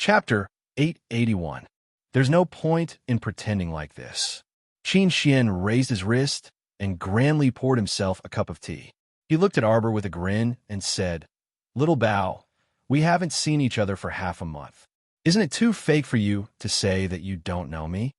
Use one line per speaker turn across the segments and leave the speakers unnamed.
Chapter 881. There's no point in pretending like this. Qin Xian raised his wrist and grandly poured himself a cup of tea. He looked at Arbor with a grin and said, "Little Bao, we haven't seen each other for half a month. Isn't it too fake for you to say that you don't know me?"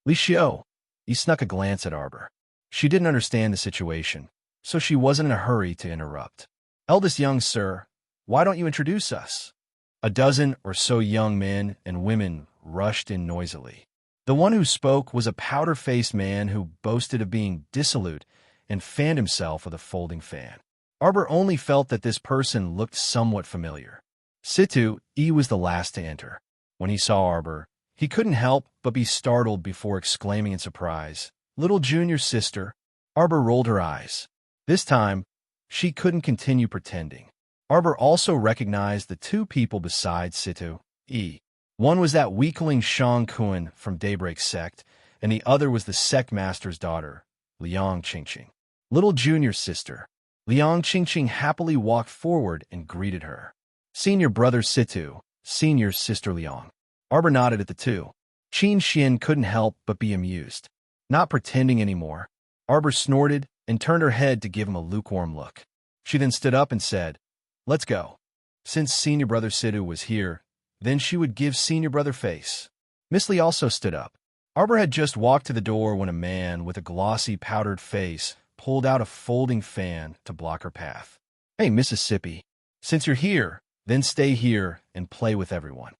Li Xiao, he snuck a glance at Arbor. She didn't understand the situation, so she wasn't in a hurry to interrupt. "Eldest young sir, why don't you introduce us?" A dozen or so young men and women rushed in noisily. The one who spoke was a powder-faced man who boasted of being dissolute and fanned himself with a folding fan. Arbor only felt that this person looked somewhat familiar. Situ E was the last to enter. When he saw Arbor, he couldn't help but be startled before exclaiming in surprise, "Little junior sister." Arbor rolled her eyes. This time, she couldn't continue pretending. Arbor also recognized the two people besides Situ E. One was that weakling Shang Kun from Daybreak Sect, and the other was the sect master's daughter, Liang Qingqing. "Little junior sister." Liang Qingqing happily walked forward and greeted her. "Senior brother Situ, senior sister Liang." Arbor nodded at the two. Qin Xian couldn't help but be amused. Not pretending anymore, Arbor snorted and turned her head to give him a lukewarm look. She then stood up and said, "Let's go." Since senior brother Situ was here, then she would give senior brother face. Miss Li also stood up. Arbor had just walked to the door when a man with a glossy powdered face pulled out a folding fan to block her path. "Hey, Mississippi, since you're here, then stay here and play with everyone."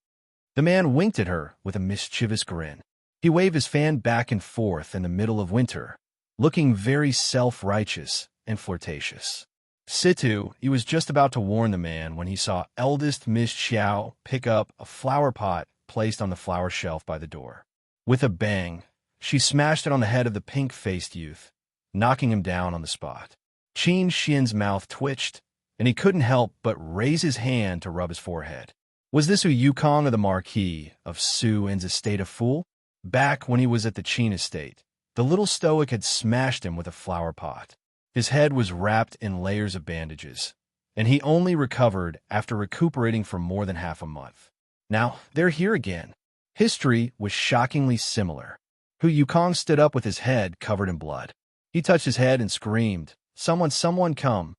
The man winked at her with a mischievous grin. He waved his fan back and forth in the middle of winter, looking very self-righteous and flirtatious. Situ, he was just about to warn the man when he saw eldest Miss Xiao pick up a flower pot placed on the flower shelf by the door. With a bang, she smashed it on the head of the pink-faced youth, knocking him down on the spot. Qin Xian's mouth twitched, and he couldn't help but raise his hand to rub his forehead. Was this a Yukong of the Marquis of Su En's estate a fool? Back when he was at the Qin estate, the little stoic had smashed him with a flower pot. His head was wrapped in layers of bandages, and he only recovered after recuperating for more than half a month. Now, they're here again. History was shockingly similar. Hu Yukong stood up with his head covered in blood. He touched his head and screamed, someone come.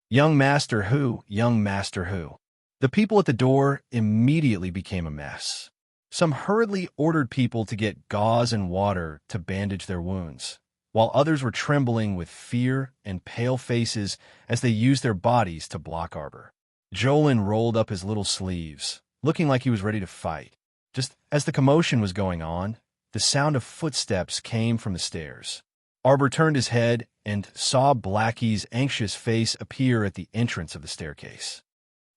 Young Master Hu, young Master Hu." The people at the door immediately became a mess. Some hurriedly ordered people to get gauze and water to bandage their wounds, while others were trembling with fear and pale faces as they used their bodies to block Arbor. Jolin rolled up his little sleeves, looking like he was ready to fight. Just as the commotion was going on, the sound of footsteps came from the stairs. Arbor turned his head and saw Blackie's anxious face appear at the entrance of the staircase.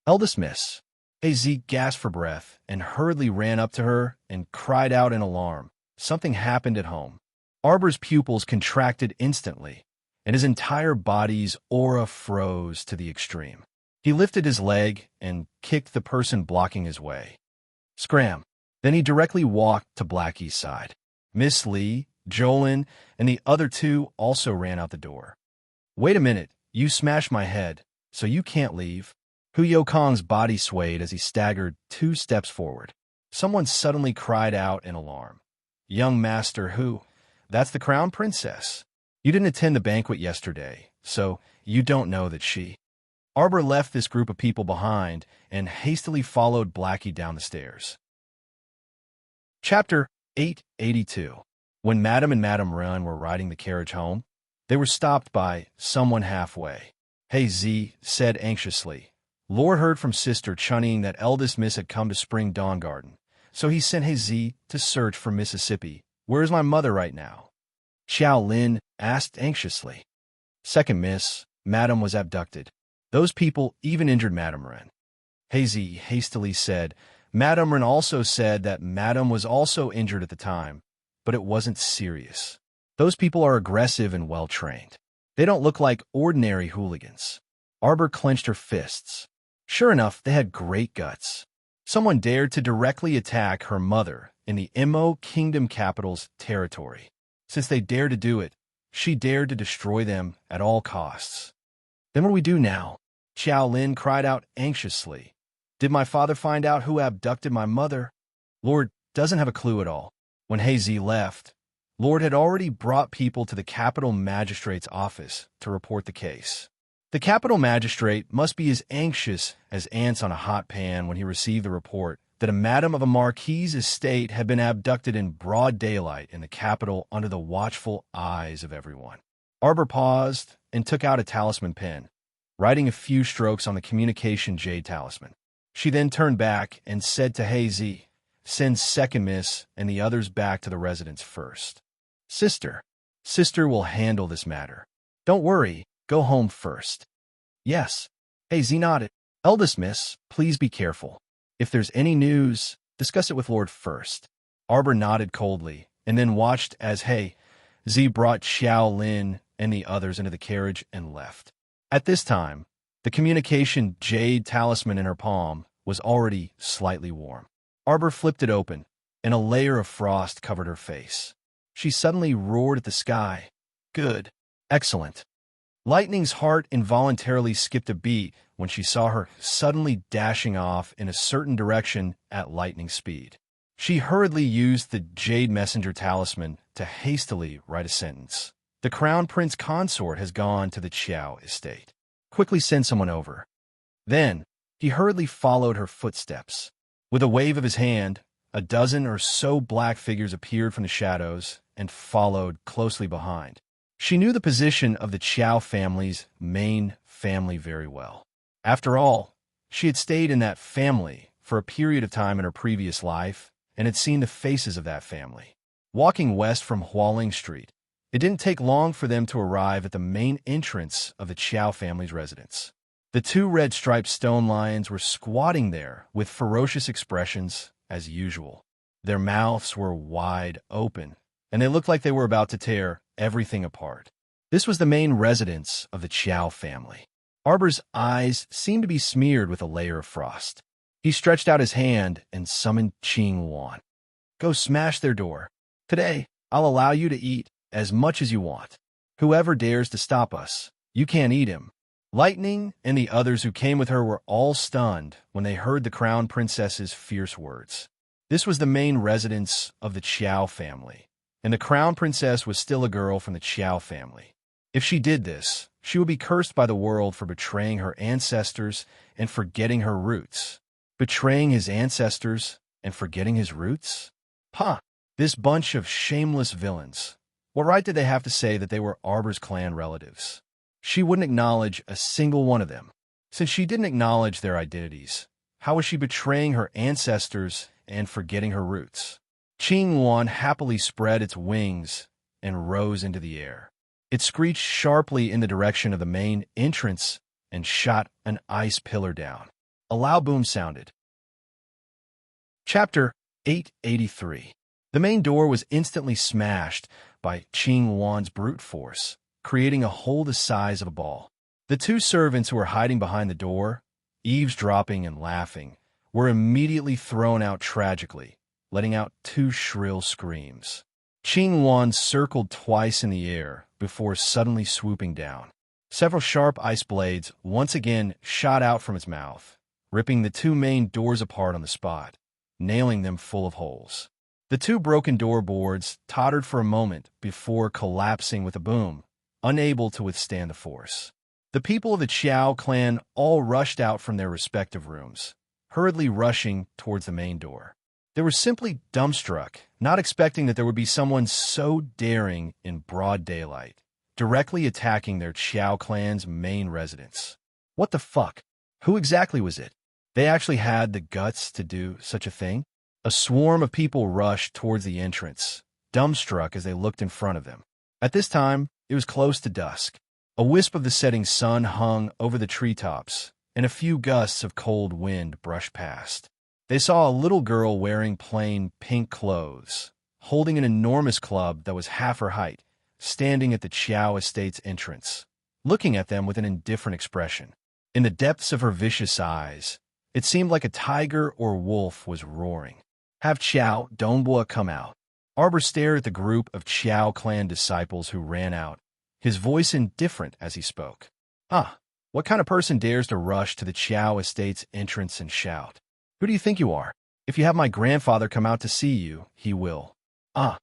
"Eldest Miss." Az gasped for breath and hurriedly ran up to her and cried out in alarm. Something happened at home. Arbor's pupils contracted instantly, and his entire body's aura froze to the extreme. He lifted his leg and kicked the person blocking his way. Scram! Then he directly walked to Blackie's side. Miss Li, Jolin, and the other two also ran out the door. "Wait a minute, you smashed my head, so you can't leave." Hu Yokong's body swayed as he staggered 2 steps forward. Someone suddenly cried out in alarm. "Young Master Hu, that's the Crown Princess. You didn't attend the banquet yesterday, so you don't know that she..." Arbor left this group of people behind and hastily followed Blackie down the stairs. Chapter 882. When Madame and Madame Run were riding the carriage home, they were stopped by someone halfway. "Hey Z," said anxiously. "Lord heard from Sister Chunning that eldest Miss had come to Spring Dawn Garden, so he sent Hey Z to search for Mississippi. Where is my mother right now?" Xiao Lin asked anxiously. "Second Miss, Madame was abducted. Those people even injured Madame Ren." Hey Z hastily said. Madame Ren also said that Madame was also injured at the time, but it wasn't serious. Those people are aggressive and well-trained. They don't look like ordinary hooligans. Arbor clenched her fists. Sure enough, they had great guts. Someone dared to directly attack her mother in the Imo Kingdom capital's territory. Since they dared to do it, she dared to destroy them at all costs. "Then what do we do now?" Xiao Lin cried out anxiously. Did my father find out who abducted my mother? Lord doesn't have a clue at all. When Hazy left, Lord had already brought people to the capital magistrate's office to report the case. The capital magistrate must be as anxious as ants on a hot pan when he received the report that a madam of a marquis's estate had been abducted in broad daylight in the capital under the watchful eyes of everyone. Arbor paused and took out a talisman pen, writing a few strokes on the communication jade talisman. She then turned back and said to Hazy, "Send second miss and the others back to the residence first. Sister will handle this matter. Don't worry, go home first." "Yes." Hazy nodded. "Eldest miss, please be careful. If there's any news, discuss it with Lord first." Arbor nodded coldly and then watched as Hazy brought Xiao Lin and the others into the carriage and left. At this time, the communication jade talisman in her palm was already slightly warm. Arbor flipped it open, and a layer of frost covered her face. She suddenly roared at the sky. "Good. Excellent." Lightning's heart involuntarily skipped a beat when she saw her suddenly dashing off in a certain direction at lightning speed. She hurriedly used the Jade Messenger talisman to hastily write a sentence. "The Crown Prince Consort has gone to the Qiao estate. Quickly send someone over." Then, he hurriedly followed her footsteps. With a wave of his hand, a dozen or so black figures appeared from the shadows and followed closely behind. She knew the position of the Qiao family's main family very well. After all, she had stayed in that family for a period of time in her previous life and had seen the faces of that family. Walking west from Hualing Street, it didn't take long for them to arrive at the main entrance of the Qiao family's residence. The two red-striped stone lions were squatting there with ferocious expressions as usual. Their mouths were wide open, and they looked like they were about to tear everything apart. This was the main residence of the Qiao family. Arbor's eyes seemed to be smeared with a layer of frost. He stretched out his hand and summoned Qing Wan. "Go smash their door. Today, I'll allow you to eat as much as you want. Whoever dares to stop us, you can't eat him." Lightning and the others who came with her were all stunned when they heard the crown princess's fierce words. This was the main residence of the Qiao family, and the crown princess was still a girl from the Qiao family. If she did this, she would be cursed by the world for betraying her ancestors and forgetting her roots. Betraying his ancestors and forgetting his roots? This bunch of shameless villains. What right did they have to say that they were Arbor's clan relatives? She wouldn't acknowledge a single one of them. Since she didn't acknowledge their identities, how was she betraying her ancestors and forgetting her roots? Qing Wan happily spread its wings and rose into the air. It screeched sharply in the direction of the main entrance and shot an ice pillar down. A loud boom sounded. Chapter 883. The main door was instantly smashed by Qing Wan's brute force, creating a hole the size of a ball. The two servants who were hiding behind the door, eavesdropping and laughing, were immediately thrown out tragically, letting out two shrill screams. Qing Wan circled twice in the air before suddenly swooping down. Several sharp ice blades once again shot out from its mouth, ripping the two main doors apart on the spot, nailing them full of holes. The two broken door boards tottered for a moment before collapsing with a boom, unable to withstand the force. The people of the Qiao clan all rushed out from their respective rooms, hurriedly rushing towards the main door. They were simply dumbstruck, not expecting that there would be someone so daring in broad daylight, directly attacking their Qiao clan's main residence. What the fuck? Who exactly was it? They actually had the guts to do such a thing? A swarm of people rushed towards the entrance, dumbstruck as they looked in front of them. At this time, it was close to dusk. A wisp of the setting sun hung over the treetops, and a few gusts of cold wind brushed past. They saw a little girl wearing plain pink clothes, holding an enormous club that was half her height, standing at the Qiao estate's entrance, looking at them with an indifferent expression. In the depths of her vicious eyes, it seemed like a tiger or wolf was roaring. "Have Qiao Dongbua come out." Arbor stared at the group of Qiao clan disciples who ran out, his voice indifferent as he spoke. What kind of person dares to rush to the Qiao estate's entrance and shout? Who do you think you are? If you have my grandfather come out to see you, he will. Ah,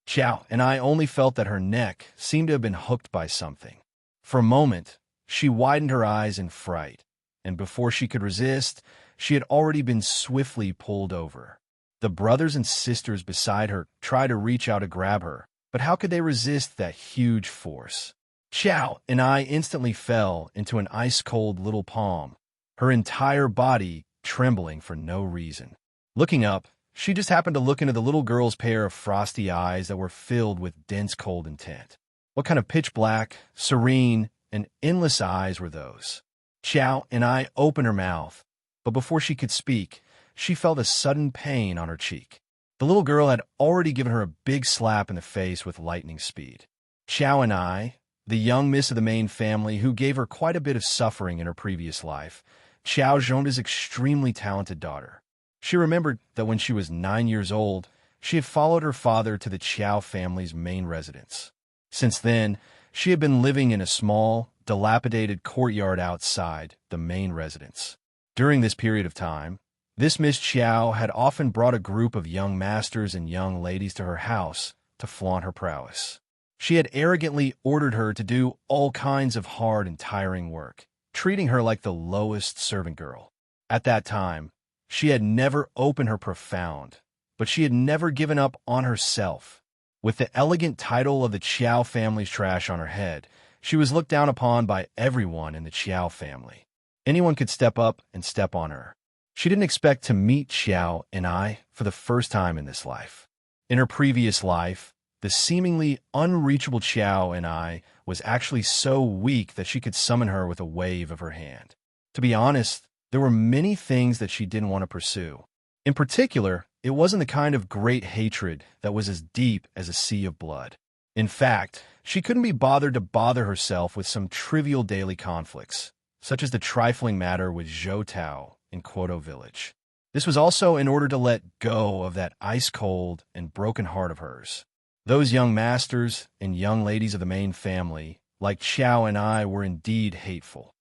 Chow and I only felt that her neck seemed to have been hooked by something. For a moment, she widened her eyes in fright, and before she could resist, she had already been swiftly pulled over. The brothers and sisters beside her tried to reach out to grab her, but how could they resist that huge force? Chow and I instantly fell into an ice-cold little palm, her entire body trembling for no reason. Looking up, she just happened to look into the little girl's pair of frosty eyes that were filled with dense cold intent. What kind of pitch-black, serene, and endless eyes were those? Chow and I opened her mouth, but before she could speak, she felt a sudden pain on her cheek. The little girl had already given her a big slap in the face with lightning speed. Chow and I, the young miss of the main family who gave her quite a bit of suffering in her previous life, Chow Zhonda's extremely talented daughter. She remembered that when she was 9 years old, she had followed her father to the Chow family's main residence. Since then, she had been living in a small, dilapidated courtyard outside the main residence. During this period of time, this Miss Chow had often brought a group of young masters and young ladies to her house to flaunt her prowess. She had arrogantly ordered her to do all kinds of hard and tiring work, treating her like the lowest servant girl. At that time, she had never opened her profound, but she had never given up on herself. With the elegant title of the Chow family's trash on her head, she was looked down upon by everyone in the Chow family. Anyone could step up and step on her. She didn't expect to meet Chow and I for the first time in this life. In her previous life, the seemingly unreachable Chow and I was actually so weak that she could summon her with a wave of her hand. To be honest, there were many things that she didn't want to pursue. In particular, it wasn't the kind of great hatred that was as deep as a sea of blood. In fact, she couldn't be bothered to bother herself with some trivial daily conflicts, such as the trifling matter with Zhou Tao in Quoto Village. This was also in order to let go of that ice-cold and broken heart of hers. Those young masters and young ladies of the main family, like Chow and I, were indeed hateful.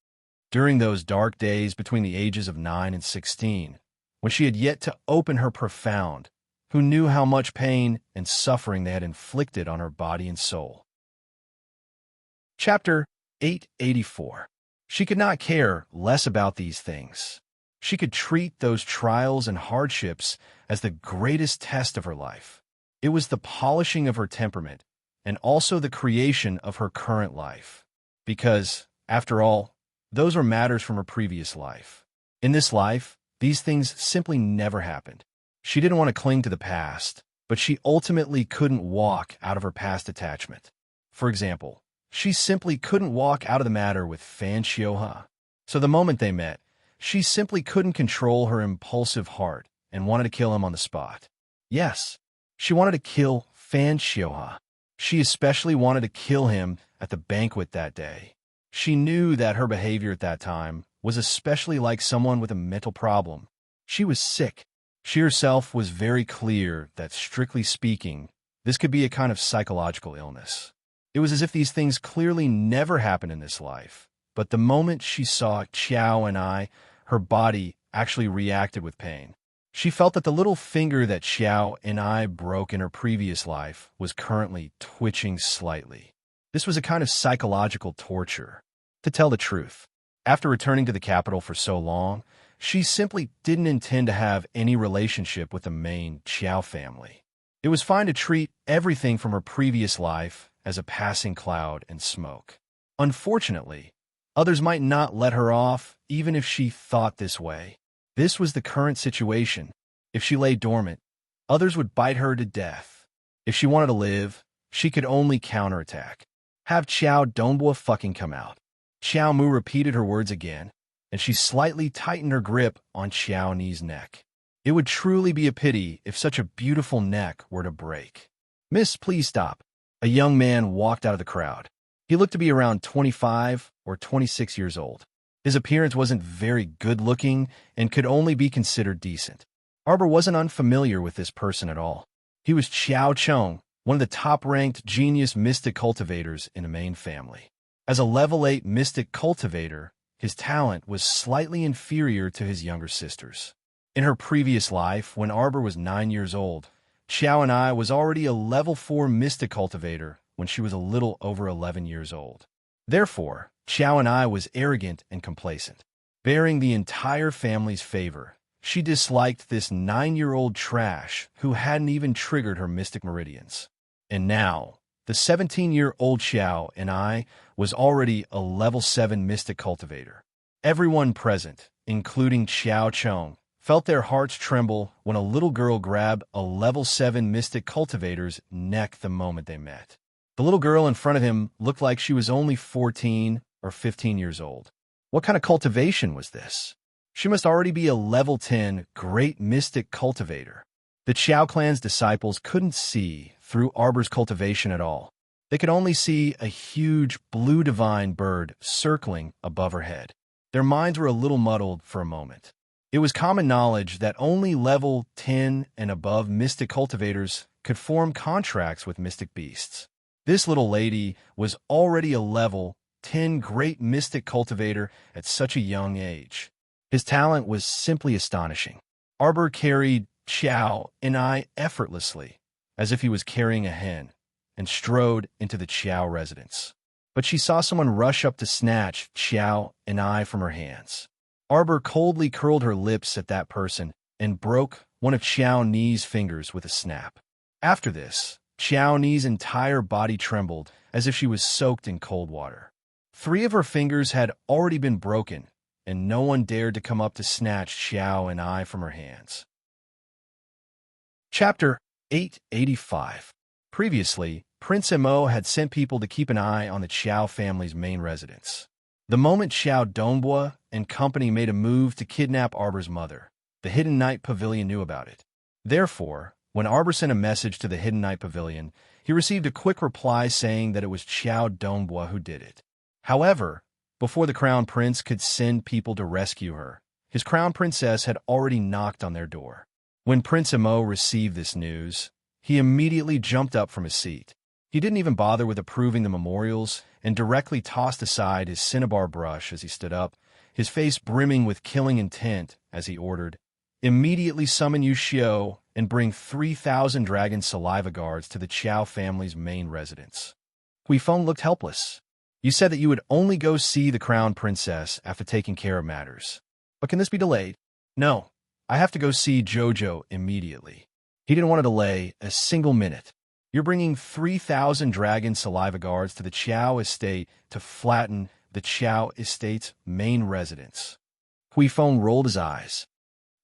During those dark days between the ages of 9 and 16, when she had yet to open her profound, who knew how much pain and suffering they had inflicted on her body and soul. Chapter 884. She could not care less about these things. She could treat those trials and hardships as the greatest test of her life. It was the polishing of her temperament and also the creation of her current life. Because, after all, those were matters from her previous life. In this life, these things simply never happened. She didn't want to cling to the past, but she ultimately couldn't walk out of her past attachment. For example, she simply couldn't walk out of the matter with Fan Xiuhe. So the moment they met, she simply couldn't control her impulsive heart and wanted to kill him on the spot. Yes, she wanted to kill Fan Xiuhe. She especially wanted to kill him at the banquet that day. She knew that her behavior at that time was especially like someone with a mental problem. She was sick. She herself was very clear that, strictly speaking, this could be a kind of psychological illness. It was as if these things clearly never happened in this life, but the moment she saw Chow and I, her body actually reacted with pain. She felt that the little finger that Chow and I broke in her previous life was currently twitching slightly. This was a kind of psychological torture. To tell the truth, after returning to the capital for so long, she simply didn't intend to have any relationship with the main Chow family. It was fine to treat everything from her previous life as a passing cloud and smoke. Unfortunately, others might not let her off even if she thought this way. This was the current situation. If she lay dormant, others would bite her to death. If she wanted to live, she could only counterattack. Have Chow Dongbua fucking come out. Xiao Mu repeated her words again, and she slightly tightened her grip on Xiao Ni's neck. It would truly be a pity if such a beautiful neck were to break. Miss, please stop. A young man walked out of the crowd. He looked to be around 25 or 26 years old. His appearance wasn't very good-looking and could only be considered decent. Arbor wasn't unfamiliar with this person at all. He was Qiao Chong, one of the top-ranked genius mystic cultivators in the main family. As a level 8 mystic cultivator, his talent was slightly inferior to his younger sisters. In her previous life, when Arbor was 9 years old, Xiao and I was already a level 4 mystic cultivator when she was a little over 11 years old. Therefore, Xiao and I was arrogant and complacent. Bearing the entire family's favor, she disliked this 9-year-old trash who hadn't even triggered her mystic meridians. And now, the 17-year-old Xiao and I was already a level 7 mystic cultivator. Everyone present, including Xiao Chong, felt their hearts tremble when a little girl grabbed a level 7 mystic cultivator's neck the moment they met. The little girl in front of him looked like she was only 14 or 15 years old. What kind of cultivation was this? She must already be a level 10 great mystic cultivator. The Xiao clan's disciples couldn't see through Arbor's cultivation at all. They could only see a huge blue divine bird circling above her head. Their minds were a little muddled for a moment. It was common knowledge that only level 10 and above mystic cultivators could form contracts with mystic beasts. This little lady was already a level 10 great mystic cultivator at such a young age. His talent was simply astonishing. Arbor carried Xiao and I effortlessly, as if he was carrying a hen, and strode into the Xiao residence. But she saw someone rush up to snatch Xiao and I from her hands. Arbor coldly curled her lips at that person and broke one of Xiao Ni's fingers with a snap. After this, Xiao Ni's entire body trembled as if she was soaked in cold water. 3 of her fingers had already been broken, and no one dared to come up to snatch Xiao and I from her hands. Chapter 885. Previously, Prince Mo had sent people to keep an eye on the Xiao family's main residence. The moment Xiao Dongbua and company made a move to kidnap Arbor's mother, the Hidden Night Pavilion knew about it. Therefore, when Arbor sent a message to the Hidden Night Pavilion, he received a quick reply saying that it was Xiao Dongbua who did it. However, before the Crown Prince could send people to rescue her, his Crown Princess had already knocked on their door. When Prince Mo received this news, he immediately jumped up from his seat. He didn't even bother with approving the memorials and directly tossed aside his cinnabar brush as he stood up, his face brimming with killing intent as he ordered, "Immediately summon Yu Xiao and bring 3,000 dragon saliva guards to the Qiao family's main residence." Hui Feng looked helpless. "You said that you would only go see the Crown Princess after taking care of matters. But can this be delayed?" "No, I have to go see Jojo immediately." He didn't want to delay a single minute. "You're bringing 3,000 dragon saliva guards to the Qiao estate to flatten the Qiao estate's main residence." Hui Feng rolled his eyes.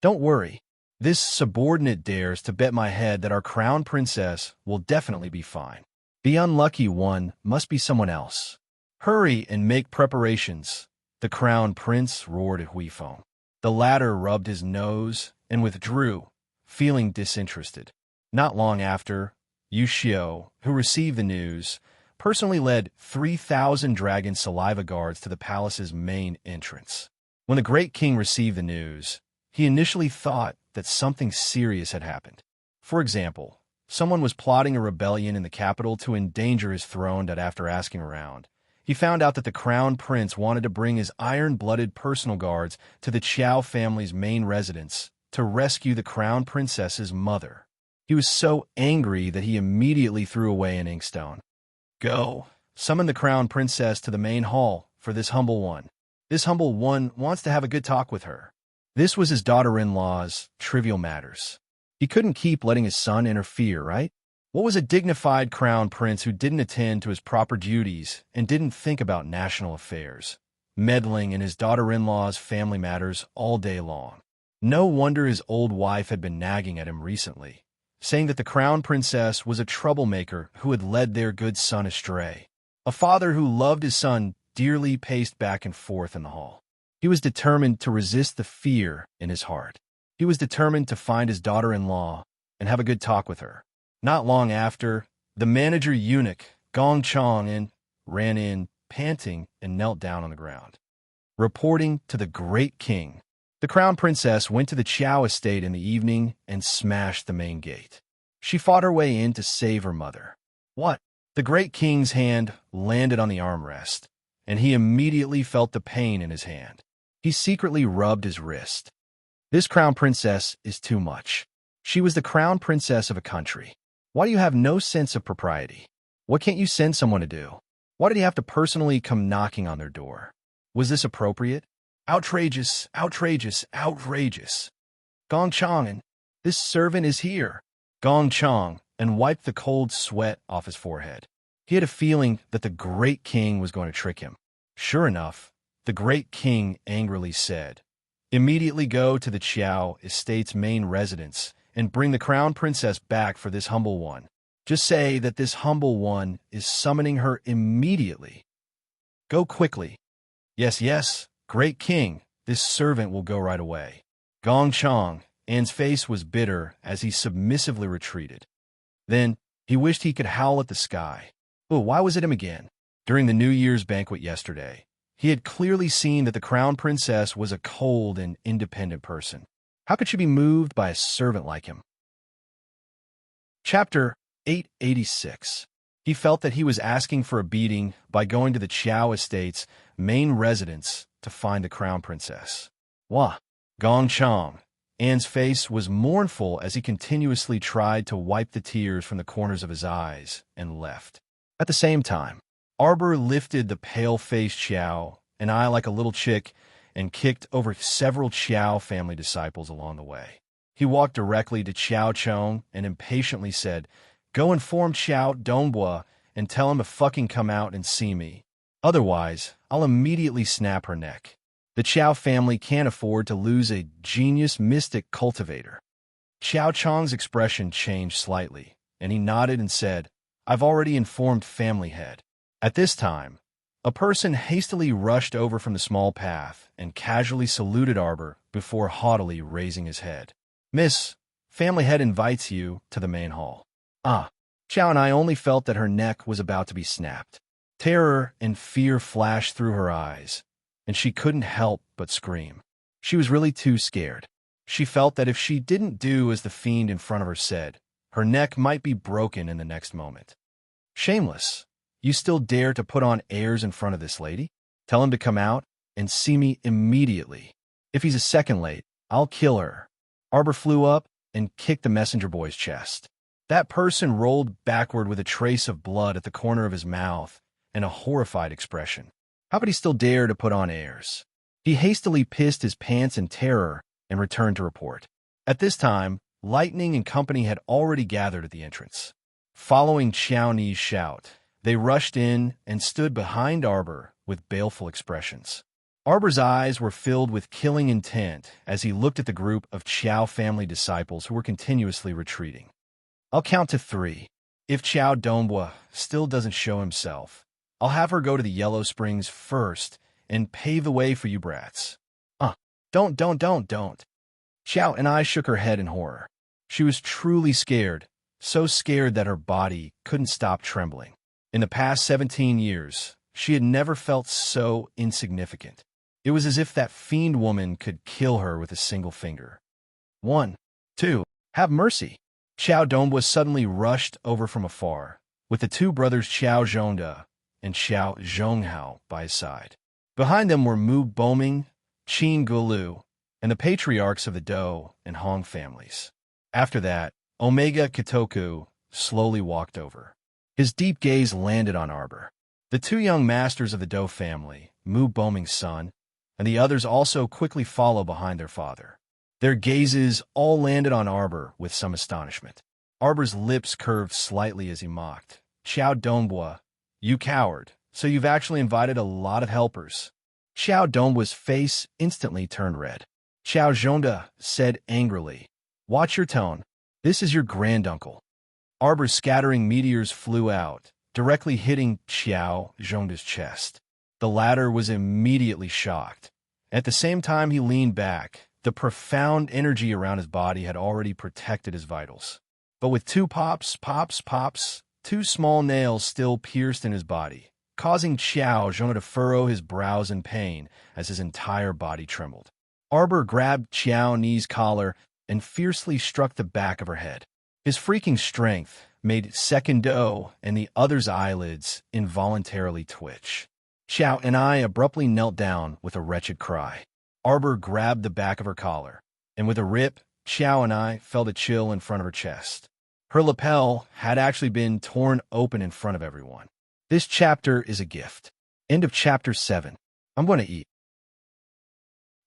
"Don't worry. This subordinate dares to bet my head that our Crown Princess will definitely be fine. The unlucky one must be someone else. Hurry and make preparations," the Crown Prince roared at Hui Feng. The latter rubbed his nose and withdrew, feeling disinterested. Not long after, Yu Xiao, who received the news, personally led 3,000 dragon saliva guards to the palace's main entrance. When the great king received the news, he initially thought that something serious had happened. For example, someone was plotting a rebellion in the capital to endanger his throne, that after asking around, he found out that the Crown Prince wanted to bring his iron-blooded personal guards to the Qiao family's main residence to rescue the Crown Princess's mother. He was so angry that he immediately threw away an inkstone. "Go, summon the Crown Princess to the main hall for this humble one. This humble one wants to have a good talk with her." This was his daughter-in-law's trivial matters. He couldn't keep letting his son interfere, right? What was a dignified crown prince who didn't attend to his proper duties and didn't think about national affairs, meddling in his daughter-in-law's family matters all day long? No wonder his old wife had been nagging at him recently, saying that the Crown Princess was a troublemaker who had led their good son astray. A father who loved his son dearly paced back and forth in the hall. He was determined to resist the fear in his heart. He was determined to find his daughter-in-law and have a good talk with her. Not long after, the manager eunuch, Gong Chong, ran in, panting, and knelt down on the ground. Reporting to the great king, the Crown Princess went to the Qiao estate in the evening and smashed the main gate. She fought her way in to save her mother. "What?" The great king's hand landed on the armrest, and he immediately felt the pain in his hand. He secretly rubbed his wrist. This crown princess is too much. She was the crown princess of a country. Why do you have no sense of propriety? What can't you send someone to do? Why did he have to personally come knocking on their door? Was this appropriate? Outrageous, outrageous, outrageous. Gong Chang, this servant is here. Gong Chang, and wiped the cold sweat off his forehead. He had a feeling that the great king was going to trick him. Sure enough, the great king angrily said, "Immediately go to the Qiao estate's main residence and bring the crown princess back for this humble one. Just say that this humble one is summoning her immediately. Go quickly." "Yes, yes, great king, this servant will go right away." Gong Chang, Anne's face was bitter as he submissively retreated. Then he wished he could howl at the sky. Oh, why was it him again? During the New Year's banquet yesterday, he had clearly seen that the crown princess was a cold and independent person. How could she be moved by a servant like him? Chapter 886. He felt that he was asking for a beating by going to the Qiao estate's main residence to find the crown princess. Wah! Gong Chang. Anne's face was mournful as he continuously tried to wipe the tears from the corners of his eyes and left. At the same time, Arbor lifted the pale-faced Qiao, an eye like a little chick, and kicked over several Qiao family disciples along the way. He walked directly to Qiao Chong and impatiently said, "Go inform Qiao Dongbua and tell him to fucking come out and see me. Otherwise, I'll immediately snap her neck." The Qiao family can't afford to lose a genius mystic cultivator. Qiao Chong's expression changed slightly, and he nodded and said, "I've already informed family head." At this time, a person hastily rushed over from the small path and casually saluted Arbor before haughtily raising his head. "Miss, family head invites you to the main hall." Ah, Qiao and I only felt that her neck was about to be snapped. Terror and fear flashed through her eyes, and she couldn't help but scream. She was really too scared. She felt that if she didn't do as the fiend in front of her said, her neck might be broken in the next moment. "Shameless, you still dare to put on airs in front of this lady? Tell him to come out and see me immediately. If he's a second late, I'll kill her." Arbor flew up and kicked the messenger boy's chest. That person rolled backward with a trace of blood at the corner of his mouth and a horrified expression. How could he still dare to put on airs? He hastily pissed his pants in terror and returned to report. At this time, Lightning and company had already gathered at the entrance. Following Qiao Ni's shout, they rushed in and stood behind Arbor with baleful expressions. Arbor's eyes were filled with killing intent as he looked at the group of Qiao family disciples who were continuously retreating. "I'll count to 3. If Qiao Dongbua still doesn't show himself, I'll have her go to the Yellow Springs first and pave the way for you brats." Don't. Qiao and I shook her head in horror. She was truly scared, so scared that her body couldn't stop trembling. In the past 17 years, she had never felt so insignificant. It was as if that fiend woman could kill her with a single finger. 1, 2, have mercy. Qiao Dongbua suddenly rushed over from afar, with the two brothers Qiao Zhongda and Xiao Zhonghao by his side. Behind them were Mu Boming, Qin Gulu, and the patriarchs of the Dou and Hong families. After that, Omega Kitoku slowly walked over. His deep gaze landed on Arbor. The two young masters of the Dou family, Mu Boming's son, and the others also quickly follow behind their father. Their gazes all landed on Arbor with some astonishment. Arbor's lips curved slightly as he mocked. "Qiao Dongbua, you coward, so you've actually invited a lot of helpers." Qiao Dongbua's face instantly turned red. Xiao Zhongda said angrily, "Watch your tone. This is your granduncle." Arbor's scattering meteors flew out, directly hitting Xiao Zhongda's chest. The latter was immediately shocked. At the same time he leaned back, the profound energy around his body had already protected his vitals. But with two pops, two small nails still pierced in his body, causing Xiao Zhongda to furrow his brows in pain as his entire body trembled. Arbor grabbed Qiao Ni's collar and fiercely struck the back of her head. His freaking strength made Second Dou and the other's eyelids involuntarily twitch. Xiao and I abruptly knelt down with a wretched cry. Arbor grabbed the back of her collar and with a rip, Xiao and I felt a chill in front of her chest. Her lapel had actually been torn open in front of everyone. This chapter is a gift. End of Chapter 7. I'm going to eat.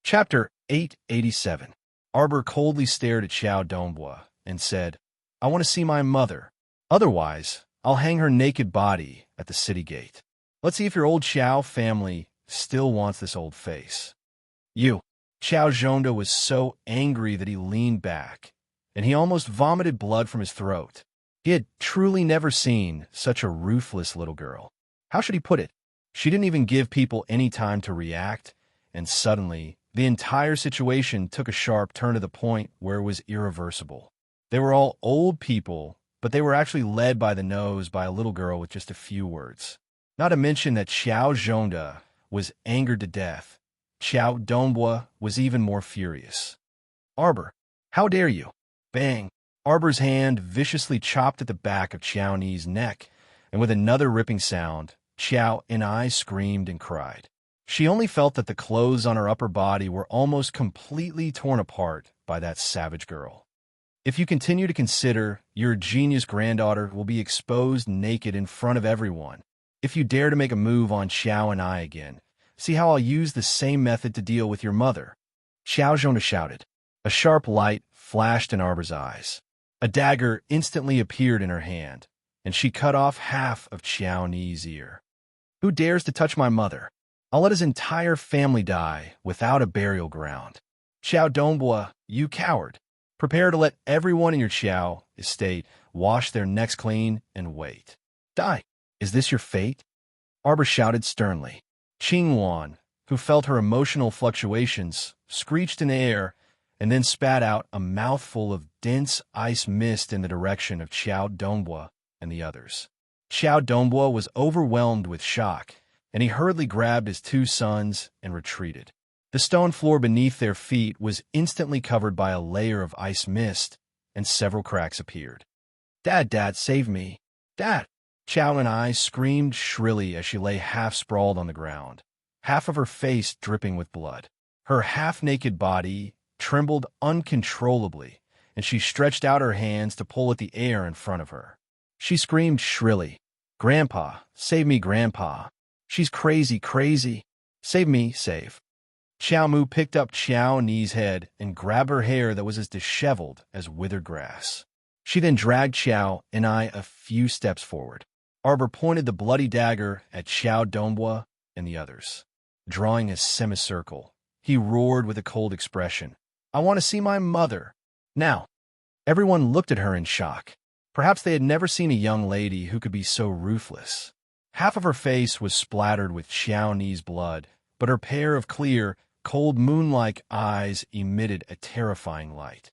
Chapter 887. Arbor coldly stared at Xiao Donghua and said, I want to see my mother. Otherwise, I'll hang her naked body at the city gate. Let's see if your old Xiao family still wants this old face. You. Xiao Zhonda was so angry that he leaned back, and he almost vomited blood from his throat. He had truly never seen such a ruthless little girl. How should he put it? She didn't even give people any time to react, and suddenly, the entire situation took a sharp turn to the point where it was irreversible. They were all old people, but they were actually led by the nose by a little girl with just a few words. Not to mention that Xiao Zhonda was angered to death. Xiao Donghua was even more furious. Arbor, how dare you? Bang! Arbor's hand viciously chopped at the back of Xiao Ni's neck, and with another ripping sound, Xiao and I screamed and cried. She only felt that the clothes on her upper body were almost completely torn apart by that savage girl. If you continue to consider, your genius granddaughter will be exposed naked in front of everyone. If you dare to make a move on Xiao and I again, see how I'll use the same method to deal with your mother. Xiao Zhonda shouted. A sharp light flashed in Arbor's eyes. A dagger instantly appeared in her hand, and she cut off half of Xiao Ni's ear. Who dares to touch my mother? I'll let his entire family die without a burial ground. Xiao Donghua, you coward. Prepare to let everyone in your Xiao estate wash their necks clean and wait. Die. Is this your fate? Arbor shouted sternly. Qing Wan, who felt her emotional fluctuations, screeched in the air and then spat out a mouthful of dense ice mist in the direction of Xiao Donghua and the others. Xiao Donghua was overwhelmed with shock, and he hurriedly grabbed his two sons and retreated. The stone floor beneath their feet was instantly covered by a layer of ice mist, and several cracks appeared. Dad, save me. Dad! Xiao and I screamed shrilly as she lay half-sprawled on the ground, half of her face dripping with blood. Her half-naked body trembled uncontrollably, and she stretched out her hands to pull at the air in front of her. She screamed shrilly, Grandpa, save me, Grandpa. She's crazy. Save me, save. Xiao Mu picked up Xiao Ni's head and grabbed her hair that was as disheveled as withered grass. She then dragged Xiao and I a few steps forward. Arbor pointed the bloody dagger at Xiao Donghua and the others. Drawing a semicircle, he roared with a cold expression, I want to see my mother. Now. Everyone looked at her in shock. Perhaps they had never seen a young lady who could be so ruthless. Half of her face was splattered with Xiao Ni's blood, but her pair of clear, cold moon-like eyes emitted a terrifying light.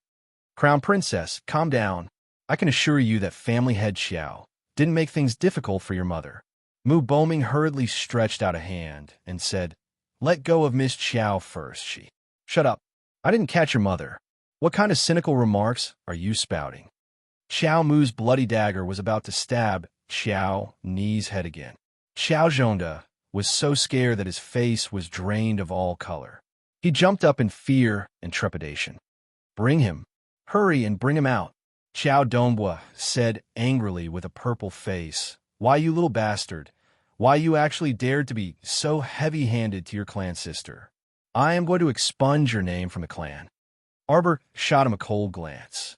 Crown Princess, calm down. I can assure you that family head Xiao didn't make things difficult for your mother. Mu Boming hurriedly stretched out a hand and said, Let go of Miss Xiao first, she. Shut up. I didn't catch your mother. What kind of cynical remarks are you spouting? Xiao Mu's bloody dagger was about to stab Xiao Ni's head again. Xiao Zhonda was so scared that his face was drained of all color. He jumped up in fear and trepidation. Bring him. Hurry and bring him out. Xiao Donghua said angrily with a purple face, Why, you little bastard? Why you actually dared to be so heavy-handed to your clan sister? I am going to expunge your name from the clan. Arbor shot him a cold glance.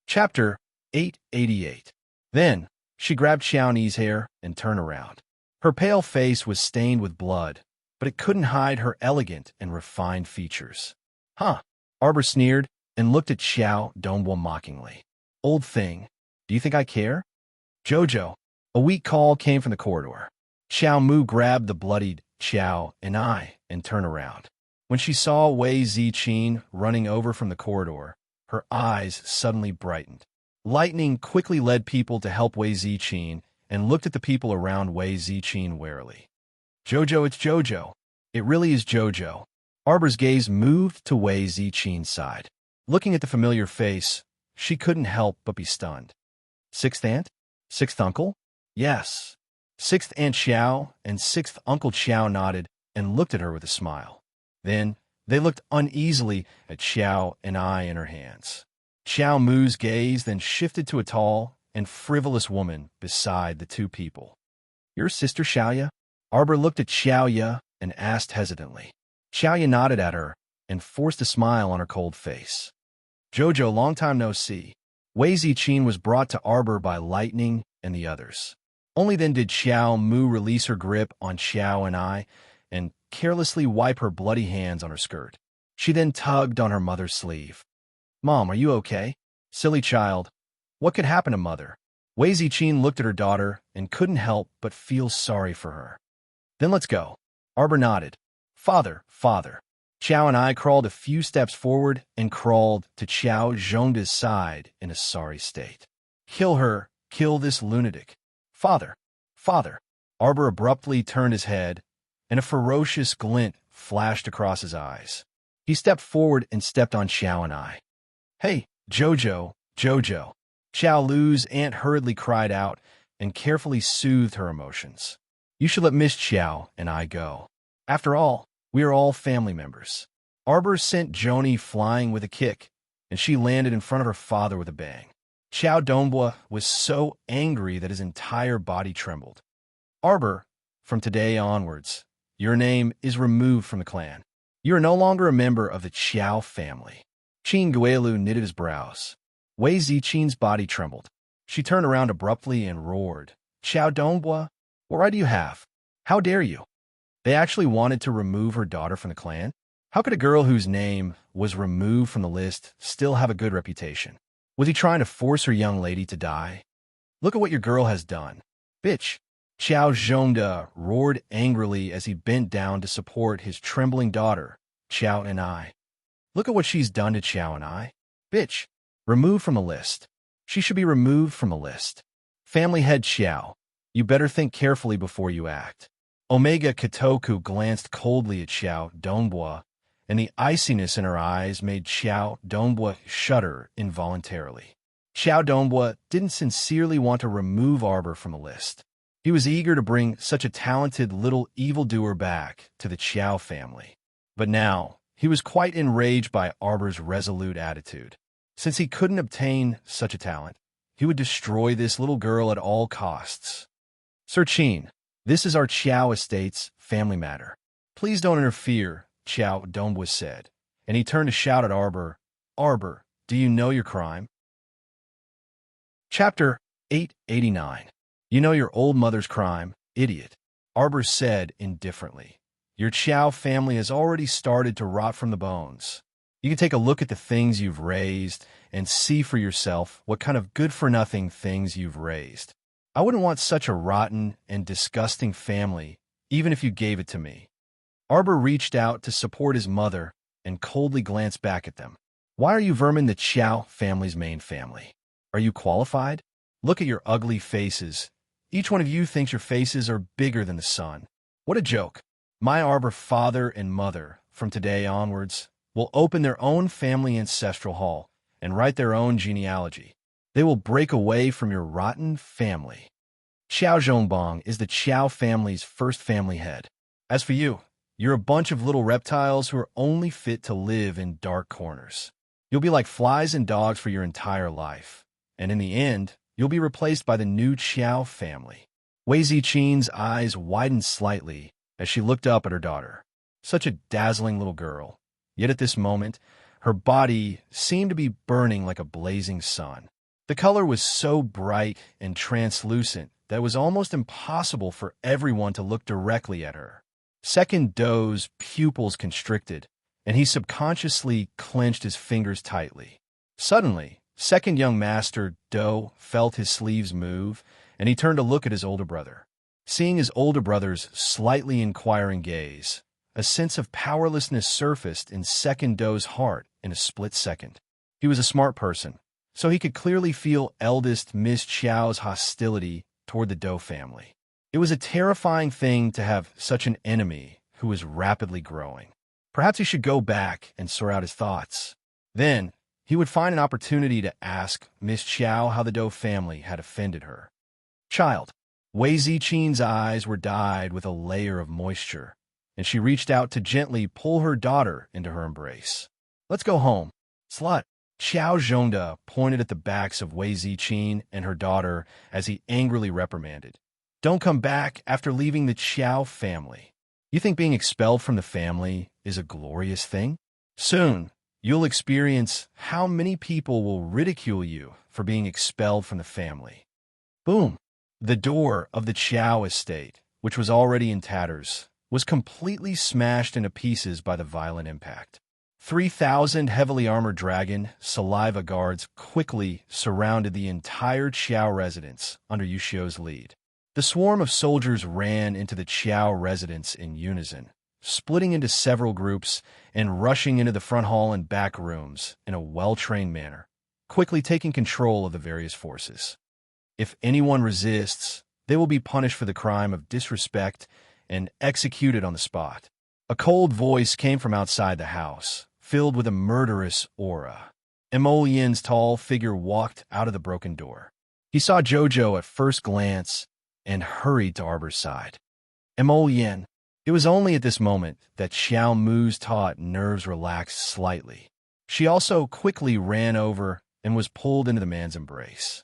Chapter 888. Then, she grabbed Xiao Ni's hair and turned around. Her pale face was stained with blood, but it couldn't hide her elegant and refined features. Huh? Arbor sneered and looked at Xiao Donghua mockingly. Old thing, do you think I care? Jojo. A weak call came from the corridor. Xiao Mu grabbed the bloodied Xiao and I and turned around. When she saw Wei Ziqin running over from the corridor, her eyes suddenly brightened. Lightning quickly led people to help Wei Ziqin and looked at the people around Wei Ziqin warily. Jojo, it's Jojo. It really is Jojo. Arbor's gaze moved to Wei Ziqin's side. Looking at the familiar face, she couldn't help but be stunned. Sixth aunt? Sixth uncle? Yes. Sixth Aunt Xiao and Sixth Uncle Xiao nodded and looked at her with a smile. Then They looked uneasily at Xiao and I in her hands. Xiao Mu's gaze then shifted to a tall and frivolous woman beside the two people. Your sister Xiaoya? Arbor looked at Xiaoya and asked hesitantly. Xiaoya nodded at her and forced a smile on her cold face. Jojo, long time no see. Wei Ziqin was brought to Arbor by Lightning and the others. Only then did Xiao Mu release her grip on Xiao and I and carelessly wipe her bloody hands on her skirt. She then tugged on her mother's sleeve. Mom, are you okay? Silly child. What could happen to Mother? Wei Ziqin looked at her daughter and couldn't help but feel sorry for her. Then let's go. Arbor nodded. Father, father. Xiao and I crawled a few steps forward and crawled to Xiao Zhongda's side in a sorry state. Kill her, kill this lunatic. Father, father. Arbor abruptly turned his head, and a ferocious glint flashed across his eyes. He stepped forward and stepped on Xiao and I. Hey, Jojo, Jojo. Xiao Lu's aunt hurriedly cried out and carefully soothed her emotions. You should let Miss Xiao and I go. After all, we are all family members. Arbor sent Joni flying with a kick, and she landed in front of her father with a bang. Xiao Dongbua was so angry that his entire body trembled. Arbor, from today onwards, your name is removed from the clan. You are no longer a member of the Xiao family. Qin Guelu knitted his brows. Wei Ziqin's body trembled. She turned around abruptly and roared. Xiao Dongbua, what right do you have? How dare you? They actually wanted to remove her daughter from the clan? How could a girl whose name was removed from the list still have a good reputation? Was he trying to force her young lady to die? Look at what your girl has done. Bitch! Xiao Zhongda roared angrily as he bent down to support his trembling daughter, Xiao and I. Look at what she's done to Xiao and I. Bitch! Removed from the list. She should be removed from the list. Family head Xiao, you better think carefully before you act. Omega Katoku glanced coldly at Xiao Dongbua, and the iciness in her eyes made Xiao Dongbua shudder involuntarily. Xiao Dongbua didn't sincerely want to remove Arbor from the list. He was eager to bring such a talented little evildoer back to the Xiao family. But now, he was quite enraged by Arbor's resolute attitude. Since he couldn't obtain such a talent, he would destroy this little girl at all costs. Sir Qin, this is our Xiao estate's family matter. Please don't interfere, Xiao Dongbua said, and he turned to shout at Arbor, Arbor, do you know your crime? Chapter 889. You know your old mother's crime, idiot, Arbor said indifferently. Your Xiao family has already started to rot from the bones. You can take a look at the things you've raised and see for yourself what kind of good-for-nothing things you've raised. I wouldn't want such a rotten and disgusting family, even if you gave it to me. Arbor reached out to support his mother and coldly glanced back at them. Why are you vermin the Xiao family's main family? Are you qualified? Look at your ugly faces. Each one of you thinks your faces are bigger than the sun. What a joke. My Arbor father and mother, from today onwards, will open their own family ancestral hall and write their own genealogy. They will break away from your rotten family. Xiao Zhongbang is the Xiao family's first family head. As for you, you're a bunch of little reptiles who are only fit to live in dark corners. You'll be like flies and dogs for your entire life, and in the end, you'll be replaced by the new Xiao family. Wei Ziqin's eyes widened slightly as she looked up at her daughter. Such a dazzling little girl. Yet at this moment, her body seemed to be burning like a blazing sun. The color was so bright and translucent that it was almost impossible for everyone to look directly at her. Second Do's pupils constricted, and he subconsciously clenched his fingers tightly. Suddenly, Second Young Master Do felt his sleeves move, and he turned to look at his older brother. Seeing his older brother's slightly inquiring gaze, a sense of powerlessness surfaced in Second Do's heart in a split second. He was a smart person, so he could clearly feel eldest Miss Xiao's hostility toward the Do family. It was a terrifying thing to have such an enemy who was rapidly growing. Perhaps he should go back and sort out his thoughts. Then, he would find an opportunity to ask Miss Xiao how the Do family had offended her. Child, Wei Ziqin's eyes were dyed with a layer of moisture, and she reached out to gently pull her daughter into her embrace. "Let's go home, slut." Xiao Zhongde pointed at the backs of Wei Ziqin and her daughter as he angrily reprimanded. "Don't come back after leaving the Qiao family. You think being expelled from the family is a glorious thing? Soon, you'll experience how many people will ridicule you for being expelled from the family." Boom! The door of the Qiao estate, which was already in tatters, was completely smashed into pieces by the violent impact. 3,000 heavily armored dragon saliva guards quickly surrounded the entire Qiao residence under Yushio's lead. The swarm of soldiers ran into the Qiao residence in unison, splitting into several groups and rushing into the front hall and back rooms in a well-trained manner, quickly taking control of the various forces. If anyone resists, they will be punished for the crime of disrespect and executed on the spot. A cold voice came from outside the house, filled with a murderous aura. Emolien's tall figure walked out of the broken door. He saw Jojo at first glance and hurried to Arbor's side. "Emolien." It was only at this moment that Xiao Mu's taut nerves relaxed slightly. She also quickly ran over and was pulled into the man's embrace.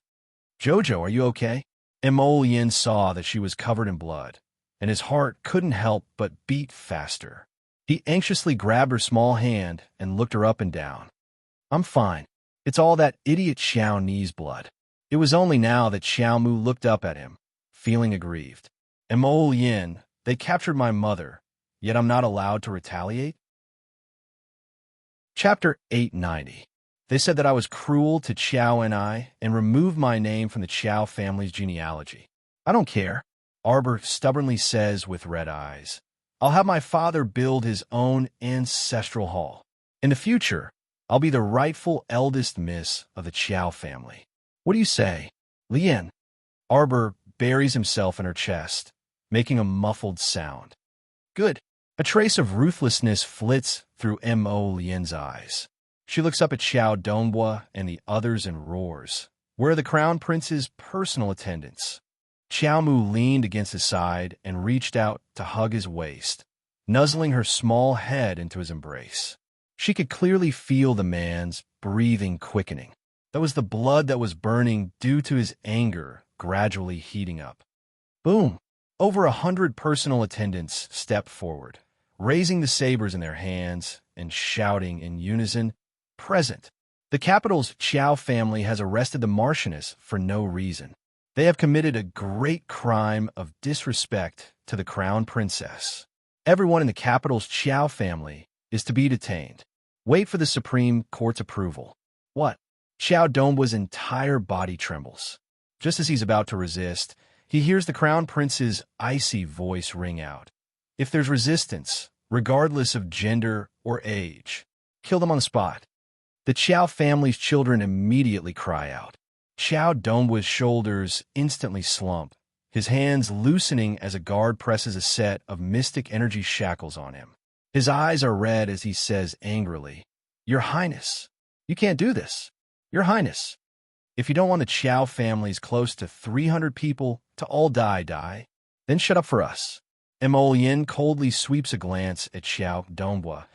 "Jojo, are you okay?" Emolien saw that she was covered in blood, and his heart couldn't help but beat faster. He anxiously grabbed her small hand and looked her up and down. "I'm fine. It's all that idiot Xiao Ni's blood." It was only now that Xiao Mu looked up at him, feeling aggrieved. "Emolien, they captured my mother, yet I'm not allowed to retaliate?" Chapter 890. They said that I was cruel to Qiao and removed my name from the Qiao family's genealogy. "I don't care," Arbor stubbornly says with red eyes. "I'll have my father build his own ancestral hall. In the future, I'll be the rightful eldest miss of the Qiao family. What do you say, Lien?" Arbor buries himself in her chest, making a muffled sound. "Good." A trace of ruthlessness flits through M.O. Lien's eyes. She looks up at Xiao Donghua and the others and roars, "Where are the crown prince's personal attendants?" Xiao Mu leaned against his side and reached out to hug his waist, nuzzling her small head into his embrace. She could clearly feel the man's breathing quickening. That was the blood that was burning due to his anger gradually heating up. Boom! Over 100 personal attendants stepped forward, raising the sabers in their hands and shouting in unison, "Present!" The capital's Qiao family has arrested the Marchioness for no reason. They have committed a great crime of disrespect to the crown princess. Everyone in the capital's Qiao family is to be detained. Wait for the Supreme Court's approval. What? Xiao Donghua's entire body trembles. Just as he's about to resist, he hears the crown prince's icy voice ring out. "If there's resistance, regardless of gender or age, kill them on the spot." The Qiao family's children immediately cry out. Xiao Donghua's shoulders instantly slump, his hands loosening as a guard presses a set of mystic energy shackles on him. His eyes are red as he says angrily, "Your Highness, you can't do this. Your Highness, if you don't want the Qiao family's close to 300 people to all die, then shut up for us." Emolien coldly sweeps a glance at Xiao Donghua,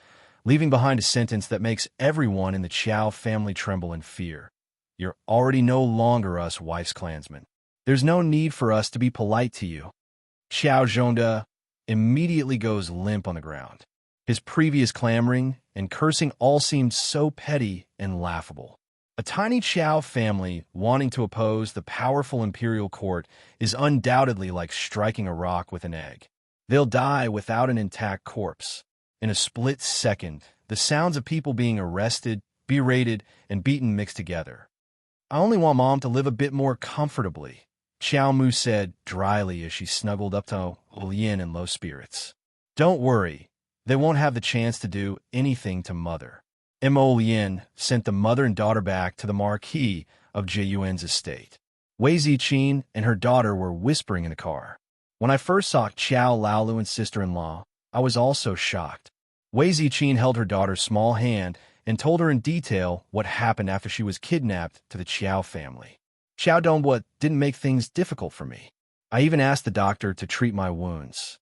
leaving behind a sentence that makes everyone in the Qiao family tremble in fear. "You're already no longer us wife's clansmen. There's no need for us to be polite to you." Xiao Zhongde immediately goes limp on the ground. His previous clamoring and cursing all seemed so petty and laughable. A tiny Qiao family wanting to oppose the powerful imperial court is undoubtedly like striking a rock with an egg. They'll die without an intact corpse. In a split second, the sounds of people being arrested, berated, and beaten mixed together. "I only want Mom to live a bit more comfortably," Xiao Mu said dryly as she snuggled up to Lien in low spirits. "Don't worry, they won't have the chance to do anything to Mother." Emolien sent the mother and daughter back to the marquis of Jiyuan's estate. Wei Ziqin and her daughter were whispering in the car. "When I first saw Qiao Laoluan's sister-in-law, I was also shocked." Wei Ziqin held her daughter's small hand and told her in detail what happened after she was kidnapped to the Qiao family. "Xiao Donghua didn't make things difficult for me. I even asked the doctor to treat my wounds."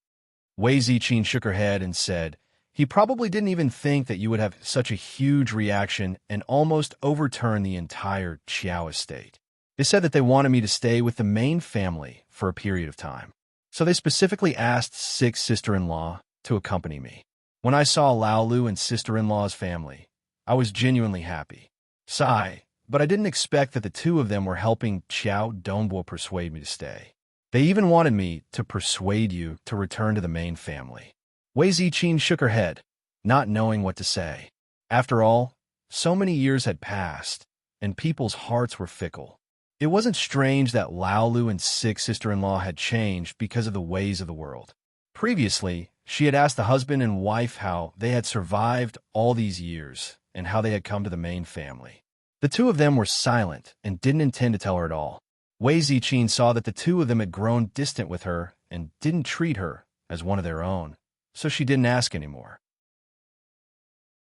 Wei Ziqing shook her head and said, he probably didn't even think that you would have such a huge reaction and almost overturn the entire Qiao estate. They said that they wanted me to stay with the main family for a period of time. So they specifically asked 6 sister-in-law to accompany me. When I saw Lao Lu and sister-in-law's family, I was genuinely happy. Sigh, but I didn't expect that the 2 of them were helping Qiao Dongbo persuade me to stay. They even wanted me to persuade you to return to the main family. Wei Ziqing shook her head, not knowing what to say. After all, so many years had passed, and people's hearts were fickle. It wasn't strange that Lao Lu and 6 sister-in-law had changed because of the ways of the world. Previously, she had asked the husband and wife how they had survived all these years and how they had come to the main family. The 2 of them were silent and didn't intend to tell her at all. Wei Ziqing saw that the 2 of them had grown distant with her and didn't treat her as one of their own, so she didn't ask anymore.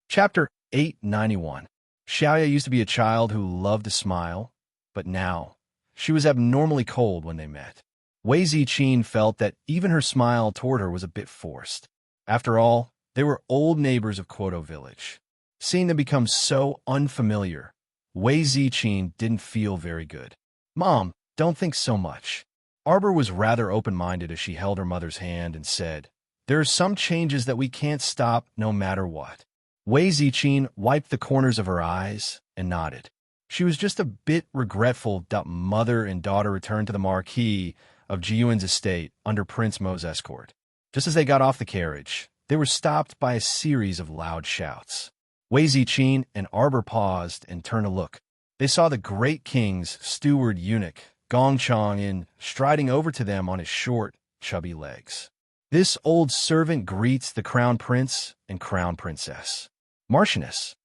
Chapter 891. Xiaoya used to be a child who loved to smile, but now she was abnormally cold when they met. Wei Ziqing felt that even her smile toward her was a bit forced. After all, they were old neighbors of Quoto Village. Seeing them become so unfamiliar, Wei Ziqing didn't feel very good. Mom, don't think so much. Arbor was rather open-minded as she held her mother's hand and said, there are some changes that we can't stop no matter what. Wei Ziqing wiped the corners of her eyes and nodded. She was just a bit regretful that mother and daughter returned to the marquee of Jiyuan's estate under Prince Mo's escort. Just as they got off the carriage, they were stopped by a series of loud shouts. Wei Ziqing and Arbor paused and turned to look. They saw the great king's steward eunuch, Gong Chang'in, striding over to them on his short, chubby legs. This old servant greets the crown prince and crown princess. Marchioness.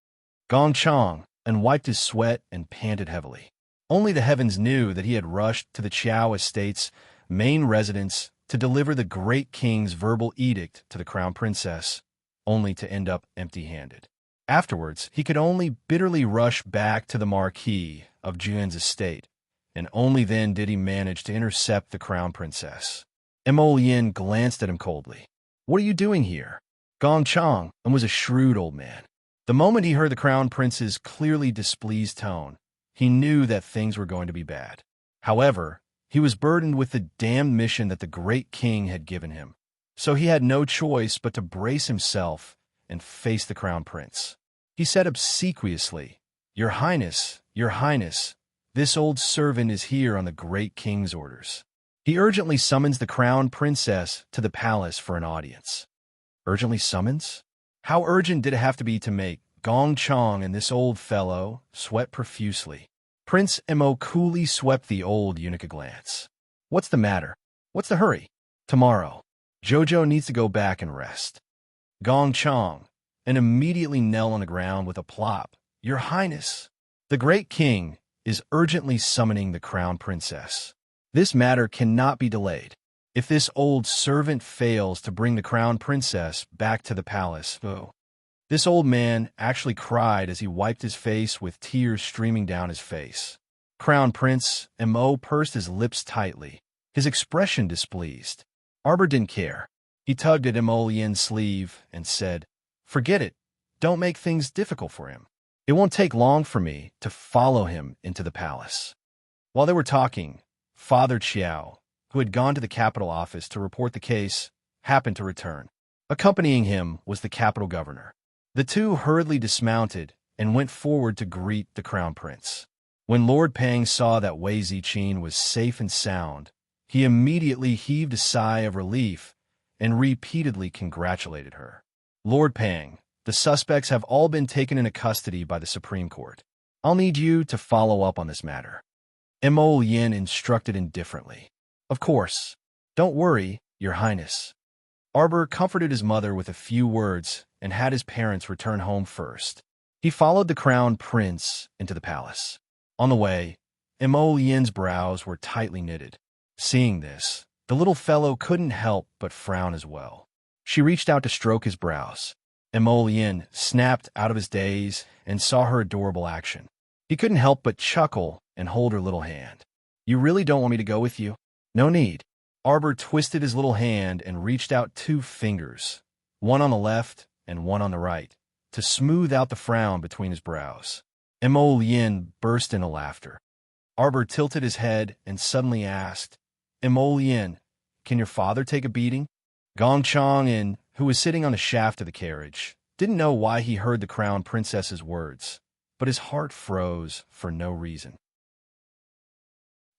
Gong Chang, and wiped his sweat and panted heavily. Only the heavens knew that he had rushed to the Qiao estate's main residence to deliver the great king's verbal edict to the crown princess, only to end up empty-handed. Afterwards, he could only bitterly rush back to the marquee of Jiyuan's estate, and only then did he manage to intercept the crown princess. Yin glanced at him coldly. What are you doing here? Gong Chang was a shrewd old man. The moment he heard the crown prince's clearly displeased tone, he knew that things were going to be bad. However, he was burdened with the damned mission that the great king had given him, so he had no choice but to brace himself and face the crown prince. He said obsequiously, Your Highness, this old servant is here on the great king's orders. He urgently summons the crown princess to the palace for an audience. Urgently summons? How urgent did it have to be to make Gong Chang and this old fellow sweat profusely? Prince Mo coolly swept the old eunuch a glance. What's the matter? What's the hurry? Tomorrow, Jojo needs to go back and rest. Gong Chang, and immediately knelt on the ground with a plop. Your Highness, the great king is urgently summoning the crown princess. This matter cannot be delayed. If this old servant fails to bring the crown princess back to the palace, This old man actually cried as he wiped his face with tears streaming down his face. Crown Prince Mo pursed his lips tightly, his expression displeased. Arbor didn't care. He tugged at Yin's sleeve and said, Forget it. Don't make things difficult for him. It won't take long for me to follow him into the palace. While they were talking, Father Qiao, who had gone to the capital office to report the case, happened to return. Accompanying him was the capital governor. The 2 hurriedly dismounted and went forward to greet the crown prince. When Lord Pang saw that Wei Ziqing was safe and sound, he immediately heaved a sigh of relief and repeatedly congratulated her. Lord Pang, the suspects have all been taken into custody by the Supreme Court. I'll need you to follow up on this matter. Yin instructed indifferently. Of course. Don't worry, Your Highness. Arbor comforted his mother with a few words and had his parents return home first. He followed the crown prince into the palace. On the way, Yin's brows were tightly knitted. Seeing this, the little fellow couldn't help but frown as well. She reached out to stroke his brows. Yin snapped out of his daze and saw her adorable action. He couldn't help but chuckle and hold her little hand. You really don't want me to go with you? No need. Arbor twisted his little hand and reached out 2 fingers, one on the left and one on the right, to smooth out the frown between his brows. Mo Lien burst into laughter. Arbor tilted his head and suddenly asked, Mo Lien, can your father take a beating? Gong Chang, who was sitting on the shaft of the carriage, didn't know why he heard the crown princess's words, but his heart froze for no reason.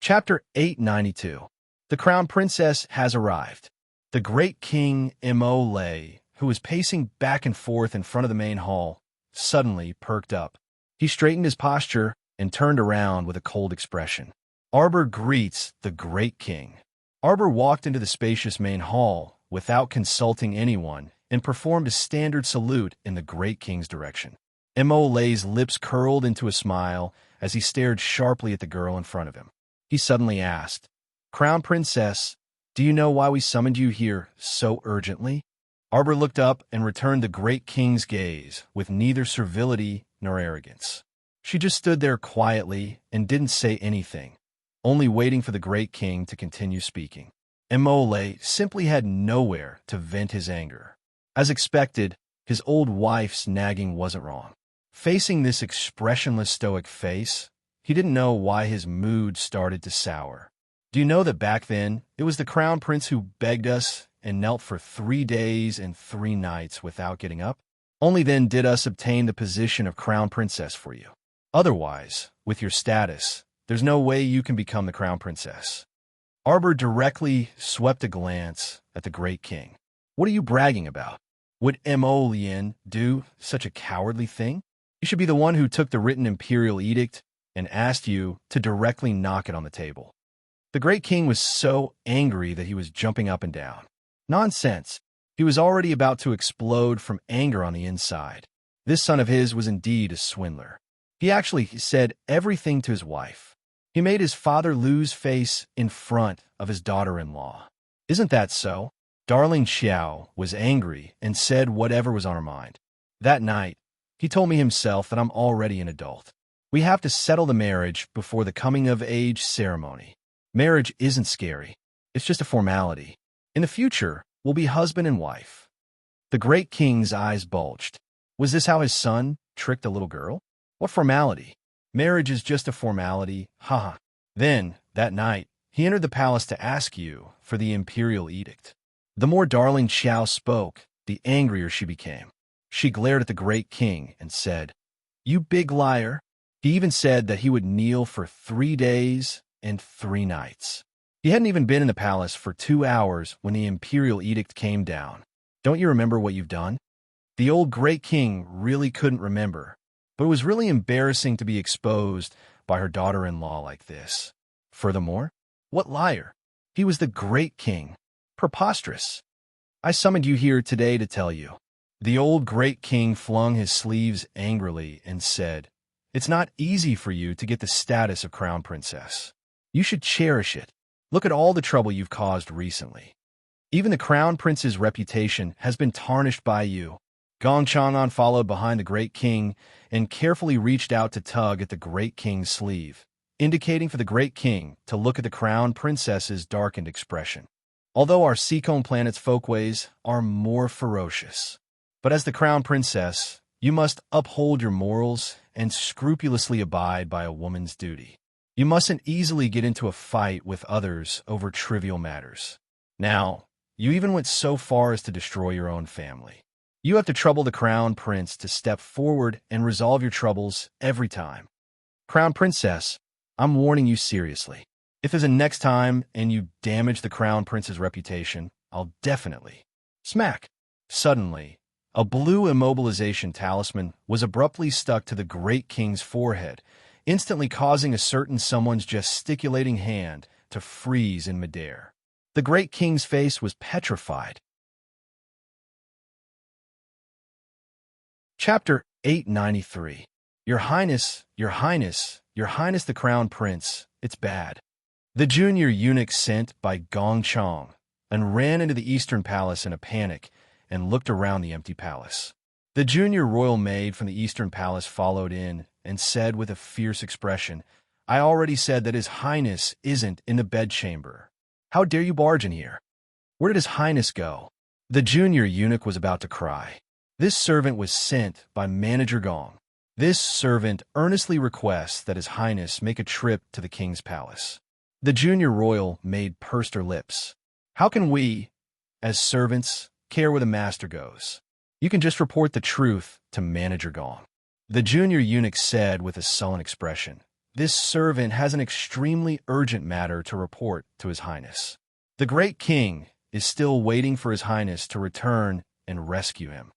Chapter 892. The crown princess has arrived. The great king Mo Lei, who was pacing back and forth in front of the main hall, suddenly perked up. He straightened his posture and turned around with a cold expression. Arbor greets the great king. Arbor walked into the spacious main hall without consulting anyone and performed a standard salute in the great king's direction. Mo Lei's lips curled into a smile as he stared sharply at the girl in front of him. He suddenly asked, Crown Princess, do you know why we summoned you here so urgently? Arbor looked up and returned the great king's gaze with neither servility nor arrogance. She just stood there quietly and didn't say anything, only waiting for the great king to continue speaking. Mo Lei simply had nowhere to vent his anger. As expected, his old wife's nagging wasn't wrong. Facing this expressionless stoic face, he didn't know why his mood started to sour. Do you know that back then, it was the crown prince who begged us and knelt for 3 days and 3 nights without getting up? Only then did us obtain the position of crown princess for you. Otherwise, with your status, there's no way you can become the crown princess. Arbor directly swept a glance at the great king. What are you bragging about? Would Mo Lien do such a cowardly thing? You should be the one who took the written imperial edict and asked you to directly knock it on the table. The great king was so angry that he was jumping up and down. Nonsense. He was already about to explode from anger on the inside. This son of his was indeed a swindler. He actually said everything to his wife. He made his father lose face in front of his daughter-in-law. Isn't that so? Darling Xiao was angry and said whatever was on her mind. That night, he told me himself that I'm already an adult. We have to settle the marriage before the coming-of-age ceremony. Marriage isn't scary. It's just a formality. In the future, we'll be husband and wife. The great king's eyes bulged. Was this how his son tricked a little girl? What formality? Marriage is just a formality, haha. Then, that night, he entered the palace to ask you for the imperial edict. The more darling Xiao spoke, the angrier she became. She glared at the great king and said, You big liar. He even said that he would kneel for 3 days and 3 nights. He hadn't even been in the palace for 2 hours when the imperial edict came down. Don't you remember what you've done? The old great king really couldn't remember, but it was really embarrassing to be exposed by her daughter-in-law like this. Furthermore, what liar? He was the great king. Preposterous. I summoned you here today to tell you. The old great king flung his sleeves angrily and said, It's not easy for you to get the status of crown princess. You should cherish it. Look at all the trouble you've caused recently. Even the crown prince's reputation has been tarnished by you. Gong Chang'an followed behind the great king and carefully reached out to tug at the great king's sleeve, indicating for the great king to look at the crown princess's darkened expression. Although our Seacombe planet's folkways are more ferocious. But as the crown princess, you must uphold your morals and scrupulously abide by a woman's duty. You mustn't easily get into a fight with others over trivial matters. Now, you even went so far as to destroy your own family. You have to trouble the crown prince to step forward and resolve your troubles every time. Crown princess, I'm warning you seriously. If there's a next time and you damage the crown prince's reputation, I'll definitely smack. Suddenly, a blue immobilization talisman was abruptly stuck to the great king's forehead, instantly causing a certain someone's gesticulating hand to freeze in midair. The great king's face was petrified. Chapter 893. Your Highness, Your Highness, Your Highness the Crown Prince, it's bad. The junior eunuch sent by Gong Chang and ran into the Eastern Palace in a panic and looked around the empty palace. The junior royal maid from the Eastern Palace followed in and said with a fierce expression, I already said that His Highness isn't in the bedchamber. How dare you barge in here? Where did His Highness go? The junior eunuch was about to cry. This servant was sent by Manager Gong. This servant earnestly requests that His Highness make a trip to the king's palace. The junior royal maid pursed her lips. How can we, as servants, care where the master goes? You can just report the truth to Manager Gong. The junior eunuch said with a sullen expression, This servant has an extremely urgent matter to report to His Highness. The great king is still waiting for His Highness to return and rescue him.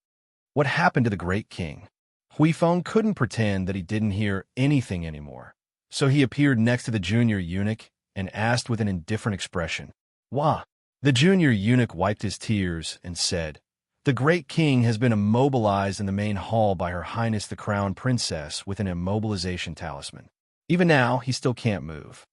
What happened to the great king? Huifeng couldn't pretend that he didn't hear anything anymore, so he appeared next to the junior eunuch and asked with an indifferent expression, Wah? The junior eunuch wiped his tears and said, The great king has been immobilized in the main hall by Her Highness the Crown Princess with an immobilization talisman. Even now, he still can't move.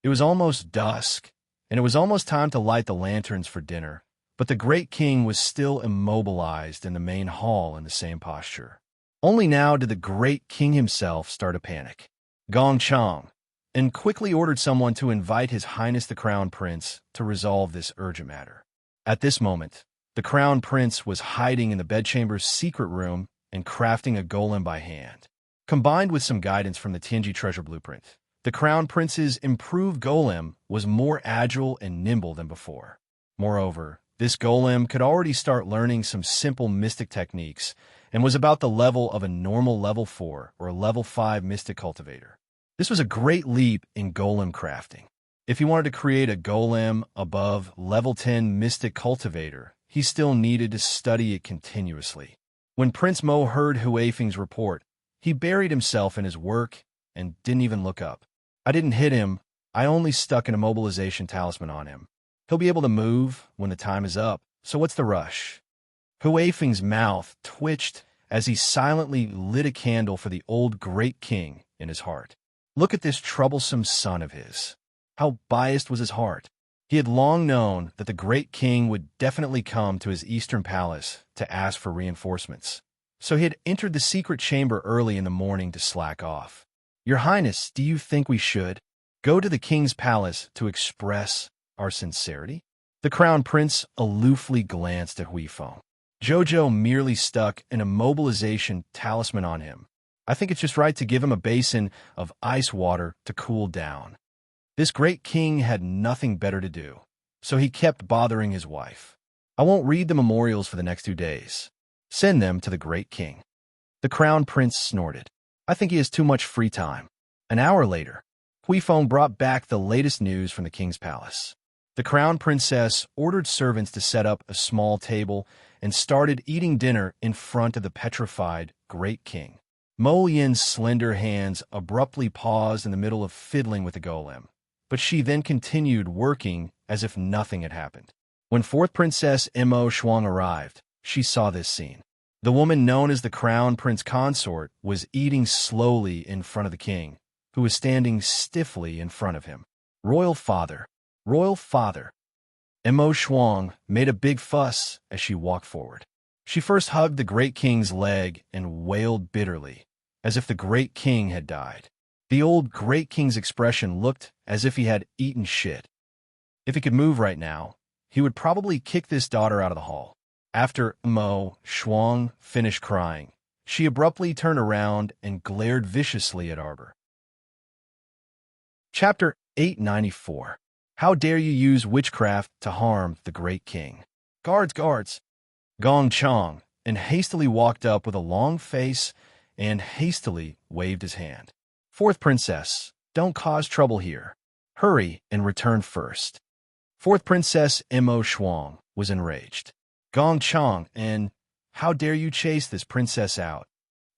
It was almost dusk, and it was almost time to light the lanterns for dinner, but the great king was still immobilized in the main hall in the same posture. Only now did the great king himself start to panic. Gong Chang, and quickly ordered someone to invite His Highness the Crown Prince to resolve this urgent matter. At this moment, the Crown Prince was hiding in the bedchamber's secret room and crafting a golem by hand. Combined with some guidance from the Tianji treasure blueprint, the Crown Prince's improved golem was more agile and nimble than before. Moreover, this golem could already start learning some simple mystic techniques and was about the level of a normal level 4 or a level 5 mystic cultivator. This was a great leap in golem crafting. If he wanted to create a golem above level 10 mystic cultivator, he still needed to study it continuously. When Prince Mo heard Huifeng's report, he buried himself in his work and didn't even look up. I didn't hit him, I only stuck an immobilization talisman on him. He'll be able to move when the time is up, so what's the rush? Huifeng's mouth twitched as he silently lit a candle for the old great king in his heart. Look at this troublesome son of his. How biased was his heart. He had long known that the great king would definitely come to his eastern palace to ask for reinforcements. So he had entered the secret chamber early in the morning to slack off. Your Highness, do you think we should go to the king's palace to express our sincerity? The Crown Prince aloofly glanced at Huifeng. Jojo merely stuck an immobilization talisman on him. I think it's just right to give him a basin of ice water to cool down. This great king had nothing better to do, so he kept bothering his wife. I won't read the memorials for the next 2 days. Send them to the great king. The Crown Prince snorted. I think he has too much free time. An hour later, Huifeng brought back the latest news from the king's palace. The Crown Princess ordered servants to set up a small table and started eating dinner in front of the petrified great king. Mo Yin's slender hands abruptly paused in the middle of fiddling with the golem, but she then continued working as if nothing had happened. When fourth Princess Mo Shuang arrived, she saw this scene. The woman known as the Crown Prince Consort was eating slowly in front of the king, who was standing stiffly in front of him. Royal Father, Royal Father. Mo Shuang made a big fuss as she walked forward. She first hugged the great king's leg and wailed bitterly, as if the great king had died. The old great king's expression looked as if he had eaten shit. If he could move right now, he would probably kick this daughter out of the hall. After Mo Shuang finished crying, she abruptly turned around and glared viciously at Arbor. Chapter 894. How dare you use witchcraft to harm the great king? Guards, guards! Gong Chang, and hastily walked up with a long face and hastily waved his hand. Fourth Princess, don't cause trouble here. Hurry and return first. Fourth Princess Mo Shuang was enraged. Gong Chang, and how dare you chase this princess out?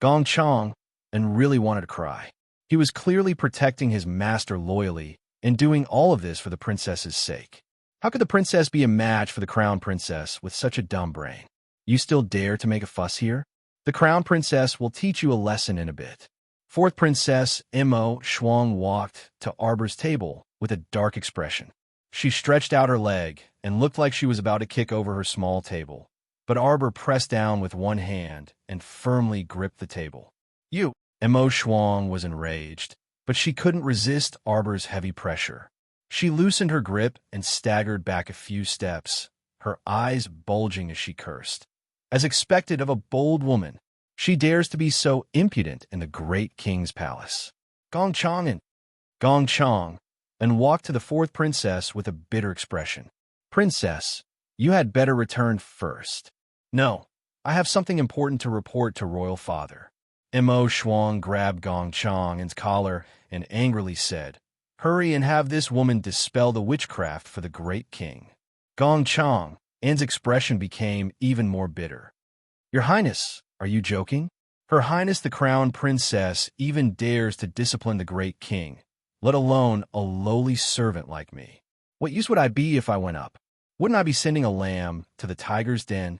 Gong Chang, and really wanted to cry. He was clearly protecting his master loyally and doing all of this for the princess's sake. How could the princess be a match for the crown princess with such a dumb brain? You still dare to make a fuss here? The crown princess will teach you a lesson in a bit. Fourth Princess Mo Shuang walked to Arbor's table with a dark expression. She stretched out her leg and looked like she was about to kick over her small table, but Arbor pressed down with one hand and firmly gripped the table. You! Mo Shuang was enraged, but she couldn't resist Arbor's heavy pressure. She loosened her grip and staggered back a few steps, her eyes bulging as she cursed. As expected of a bold woman, she dares to be so impudent in the great king's palace. Gong Chong, and walked to the fourth princess with a bitter expression. Princess, you had better return first. No, I have something important to report to royal father. Mo Shuang grabbed Gong Chang's collar and angrily said, Hurry and have this woman dispel the witchcraft for the great king. Gong Chang's expression became even more bitter. Your Highness, are you joking? Her Highness the Crown Princess even dares to discipline the great king, let alone a lowly servant like me. What use would I be if I went up? Wouldn't I be sending a lamb to the tiger's den?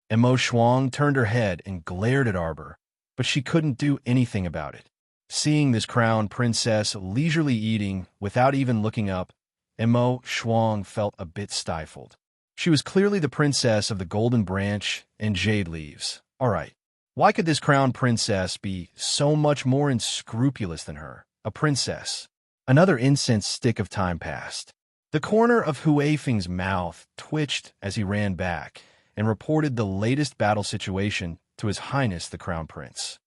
Mo Shuang turned her head and glared at Arbor, but she couldn't do anything about it. Seeing this crown princess leisurely eating without even looking up, Mo Shuang felt a bit stifled. She was clearly the princess of the golden branch and jade leaves. All right, why could this crown princess be so much more unscrupulous than her, a princess? Another incense stick of time passed. The corner of Hui Feng's mouth twitched as he ran back and reported the latest battle situation to His Highness the Crown Prince.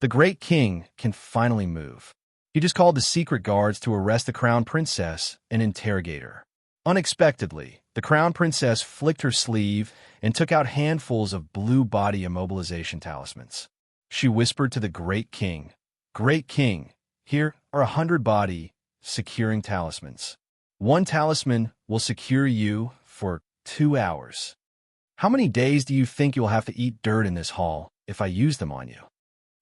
The great king can finally move. He just called the secret guards to arrest the crown princess and interrogate her. Unexpectedly, the crown princess flicked her sleeve and took out handfuls of blue body immobilization talismans. She whispered to the great king, Great king, here are 100 body securing talismans. One talisman will secure you for 2 hours. How many days do you think you'll have to eat dirt in this hall if I use them on you?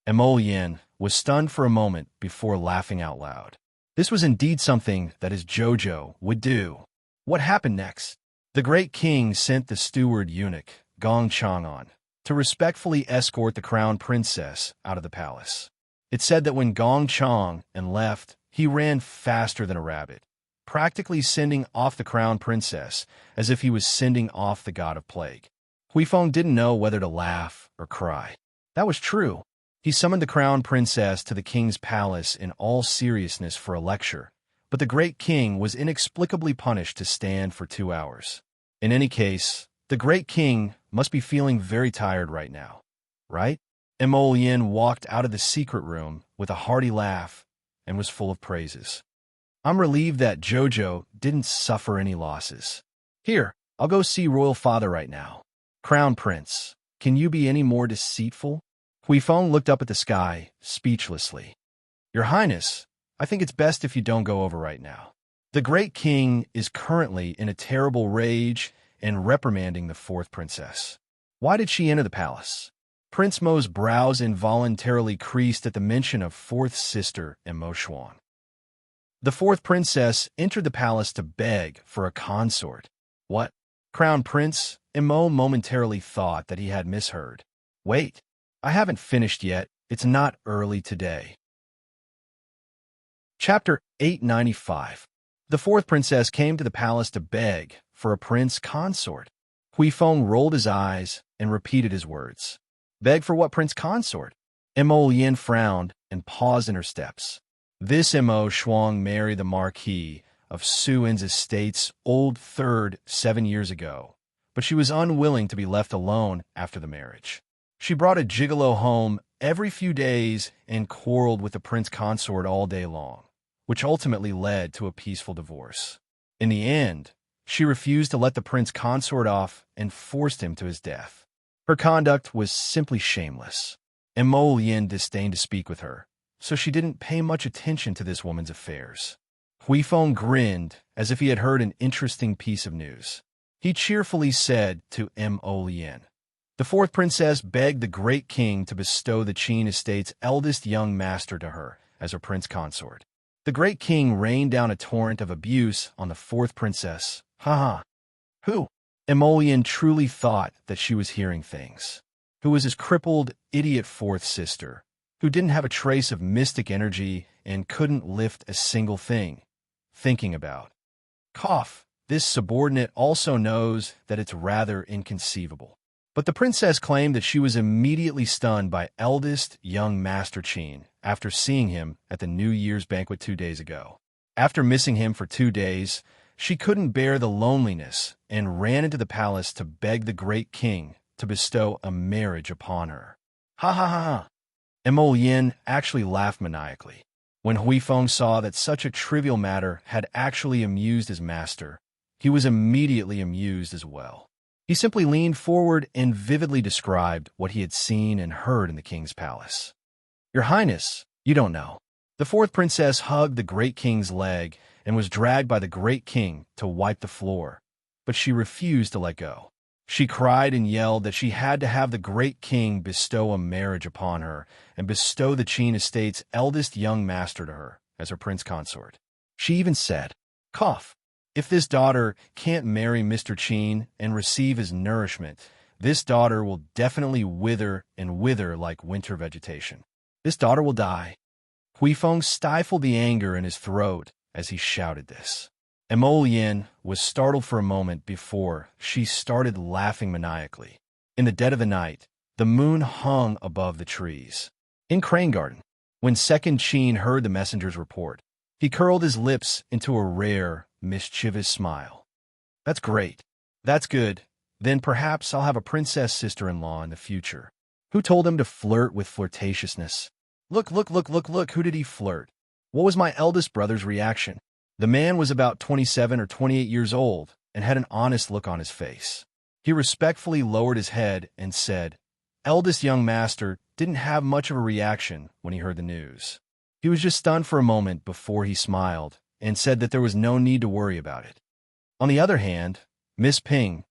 Mo Yin was stunned for a moment before laughing out loud. This was indeed something that his Jojo would do. What happened next? The great king sent the steward eunuch, Gong Chang'an, to respectfully escort the crown princess out of the palace. It said that when Gong Chang'an left, he ran faster than a rabbit, practically sending off the crown princess as if he was sending off the god of plague. Huifeng didn't know whether to laugh or cry. That was true. He summoned the crown princess to the king's palace in all seriousness for a lecture, but the great king was inexplicably punished to stand for 2 hours. In any case, the great king must be feeling very tired right now, right? Mo Yin walked out of the secret room with a hearty laugh and was full of praises. I'm relieved that Jojo didn't suffer any losses. Here, I'll go see royal father right now. Crown Prince, can you be any more deceitful? Huifeng looked up at the sky, speechlessly. Your Highness, I think it's best if you don't go over right now. The great king is currently in a terrible rage and reprimanding the fourth princess. Why did she enter the palace? Prince Mo's brows involuntarily creased at the mention of fourth sister Mo Shuang. The fourth princess entered the palace to beg for a consort. What? Crown Prince? Mo momentarily thought that he had misheard. Wait, I haven't finished yet. It's not early today. Chapter 895. The fourth princess came to the palace to beg for a prince consort. Huifeng rolled his eyes and repeated his words. Beg for what prince consort? Mo Yin frowned and paused in her steps. This Mo Shuang married the Marquis of Suin's estate's old third 7 years ago, but she was unwilling to be left alone after the marriage. She brought a gigolo home every few days and quarreled with the prince consort all day long, which ultimately led to a peaceful divorce. In the end, she refused to let the prince consort off and forced him to his death. Her conduct was simply shameless. Mo Yin disdained to speak with her, so she didn't pay much attention to this woman's affairs. Huifeng grinned as if he had heard an interesting piece of news. He cheerfully said to Mo Yin, the fourth princess begged the great king to bestow the Qin estate's eldest young master to her as her prince consort. The great king rained down a torrent of abuse on the fourth princess. Who? Mo Yin truly thought that she was hearing things. Who was his crippled, idiot fourth sister, who didn't have a trace of mystic energy and couldn't lift a single thing. Thinking about. Cough. This subordinate also knows that it's rather inconceivable. But the princess claimed that she was immediately stunned by eldest young Master Qin after seeing him at the New Year's banquet 2 days ago. After missing him for 2 days, she couldn't bear the loneliness and ran into the palace to beg the great king to bestow a marriage upon her. Ha ha ha ha! Emo Yin actually laughed maniacally. When Huifeng saw that such a trivial matter had actually amused his master, he was immediately amused as well. He simply leaned forward and vividly described what he had seen and heard in the king's palace. Your Highness, you don't know. The fourth princess hugged the great king's leg and was dragged by the great king to wipe the floor, but she refused to let go. She cried and yelled that she had to have the great king bestow a marriage upon her and bestow the Qin estate's eldest young master to her as her prince consort. She even said, cough, if this daughter can't marry Mr. Qin and receive his nourishment, this daughter will definitely wither and wither like winter vegetation. This daughter will die. Huifeng stifled the anger in his throat as he shouted this. Emo Yin was startled for a moment before she started laughing maniacally. In the dead of the night, the moon hung above the trees. In Crane Garden, when Second Qin heard the messenger's report, he curled his lips into a rare, mischievous smile. That's great. That's good. Then perhaps I'll have a princess sister-in-law in the future. Who told him to flirt with flirtatiousness? Look, who did he flirt? What was my eldest brother's reaction? The man was about 27 or 28 years old and had an honest look on his face. He respectfully lowered his head and said, eldest young master didn't have much of a reaction when he heard the news. He was just stunned for a moment before he smiled and said that there was no need to worry about it. On the other hand, Miss Ping,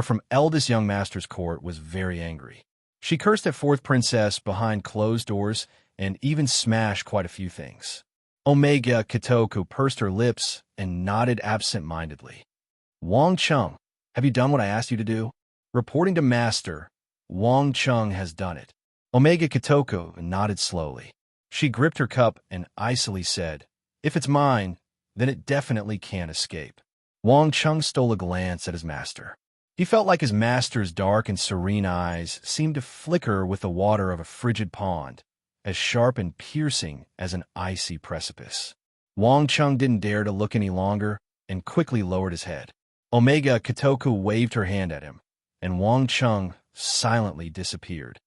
from eldest young master's court, was very angry. She cursed at fourth princess behind closed doors and even smashed quite a few things. Omega Kitoku pursed her lips and nodded absent-mindedly. Wang Chung, have you done what I asked you to do? Reporting to master, Wang Chung has done it. Omega Kitoku nodded slowly. She gripped her cup and icily said, if it's mine, then it definitely can't escape. Wang Chung stole a glance at his master. He felt like his master's dark and serene eyes seemed to flicker with the water of a frigid pond, as sharp and piercing as an icy precipice. Wang Chung didn't dare to look any longer and quickly lowered his head. Omega Kitoku waved her hand at him, and Wang Chung silently disappeared.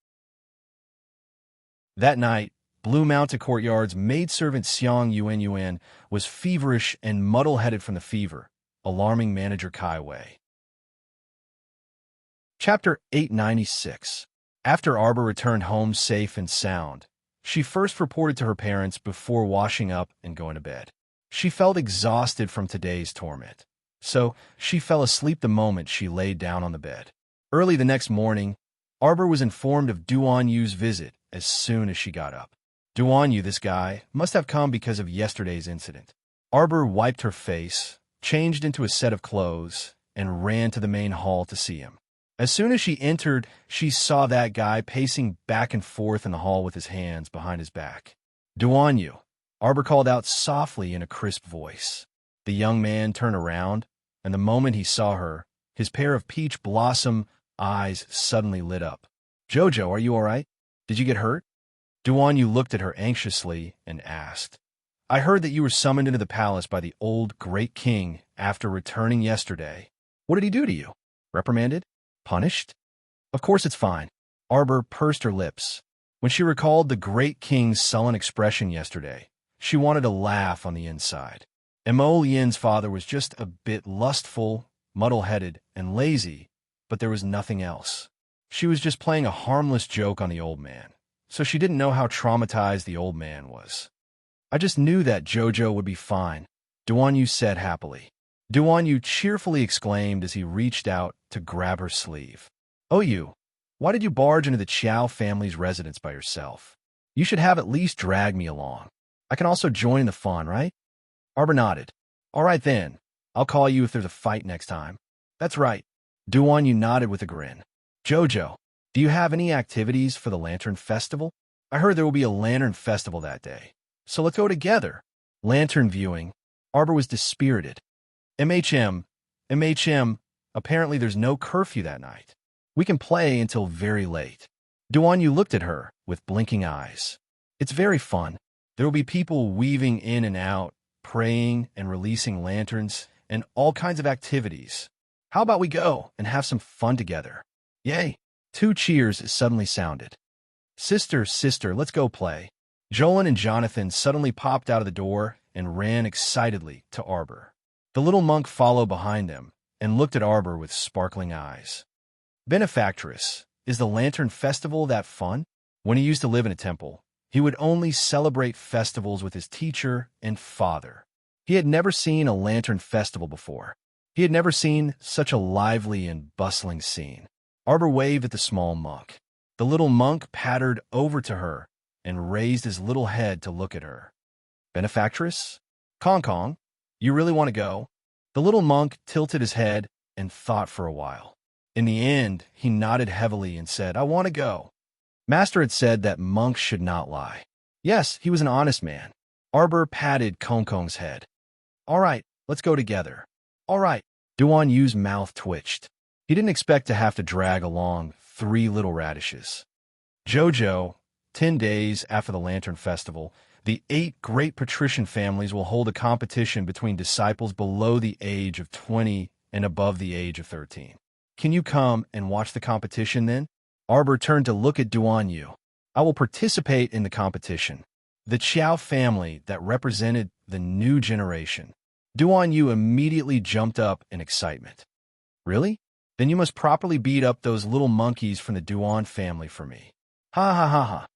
That night, Blue Mountain Courtyard's maidservant Xiang Yuan was feverish and muddle-headed from the fever, alarming manager Kai Wei. Chapter 896. After Arbor returned home safe and sound, she first reported to her parents before washing up and going to bed. She felt exhausted from today's torment, so she fell asleep the moment she laid down on the bed. Early the next morning, Arbor was informed of Duan Yu's visit as soon as she got up. Duan Yu, this guy, must have come because of yesterday's incident. Arbor wiped her face, changed into a set of clothes, and ran to the main hall to see him. As soon as she entered, she saw that guy pacing back and forth in the hall with his hands behind his back. Duan Yu, Arbor called out softly in a crisp voice. The young man turned around, and the moment he saw her, his pair of peach blossom eyes suddenly lit up. Jojo, are you all right? Did you get hurt? Duan Yu looked at her anxiously and asked, I heard that you were summoned into the palace by the old great king after returning yesterday. What did he do to you? Reprimanded? Punished? Of course it's fine. Arbor pursed her lips. When she recalled the great king's sullen expression yesterday, she wanted to laugh on the inside. Emo Yin's father was just a bit lustful, muddle-headed, and lazy, but there was nothing else. She was just playing a harmless joke on the old man, so she didn't know how traumatized the old man was. I just knew that Jojo would be fine, Duan Yu said happily. Duan Yu cheerfully exclaimed as he reached out to grab her sleeve. Oh, you, why did you barge into the Chiao family's residence by yourself? You should have at least dragged me along. I can also join in the fun, right? Arbor nodded. All right then, I'll call you if there's a fight next time. That's right. Duan Yu nodded with a grin. Jojo, do you have any activities for the Lantern Festival? I heard there will be a Lantern Festival that day, so let's go together. Lantern viewing. Arbor was dispirited. MHM, apparently there's no curfew that night. We can play until very late. Duan Yu looked at her with blinking eyes. It's very fun. There will be people weaving in and out, praying and releasing lanterns, and all kinds of activities. How about we go and have some fun together? Yay! 2 cheers suddenly sounded. Sister, sister, let's go play. Jolin and Jonathan suddenly popped out of the door and ran excitedly to Arbor. The little monk followed behind them and looked at Arbor with sparkling eyes. Benefactress, is the Lantern Festival that fun? When he used to live in a temple, he would only celebrate festivals with his teacher and father. He had never seen a lantern festival before. He had never seen such a lively and bustling scene. Arbor waved at the small monk. The little monk pattered over to her and raised his little head to look at her. Benefactress? Kong Kong, you really want to go? The little monk tilted his head and thought for a while. In the end, he nodded heavily and said, I want to go. Master had said that monks should not lie. Yes, he was an honest man. Arbor patted Kong Kong's head. All right, let's go together. All right. Duan Yu's mouth twitched. He didn't expect to have to drag along 3 little radishes. Jojo, 10 days after the Lantern Festival, the 8 great patrician families will hold a competition between disciples below the age of 20 and above the age of 13. Can you come and watch the competition then? Arbor turned to look at Duan Yu. I will participate in the competition. The Qiao family that represented the new generation. Duan Yu immediately jumped up in excitement. Really? Then you must properly beat up those little monkeys from the Duan family for me. Ha ha ha ha.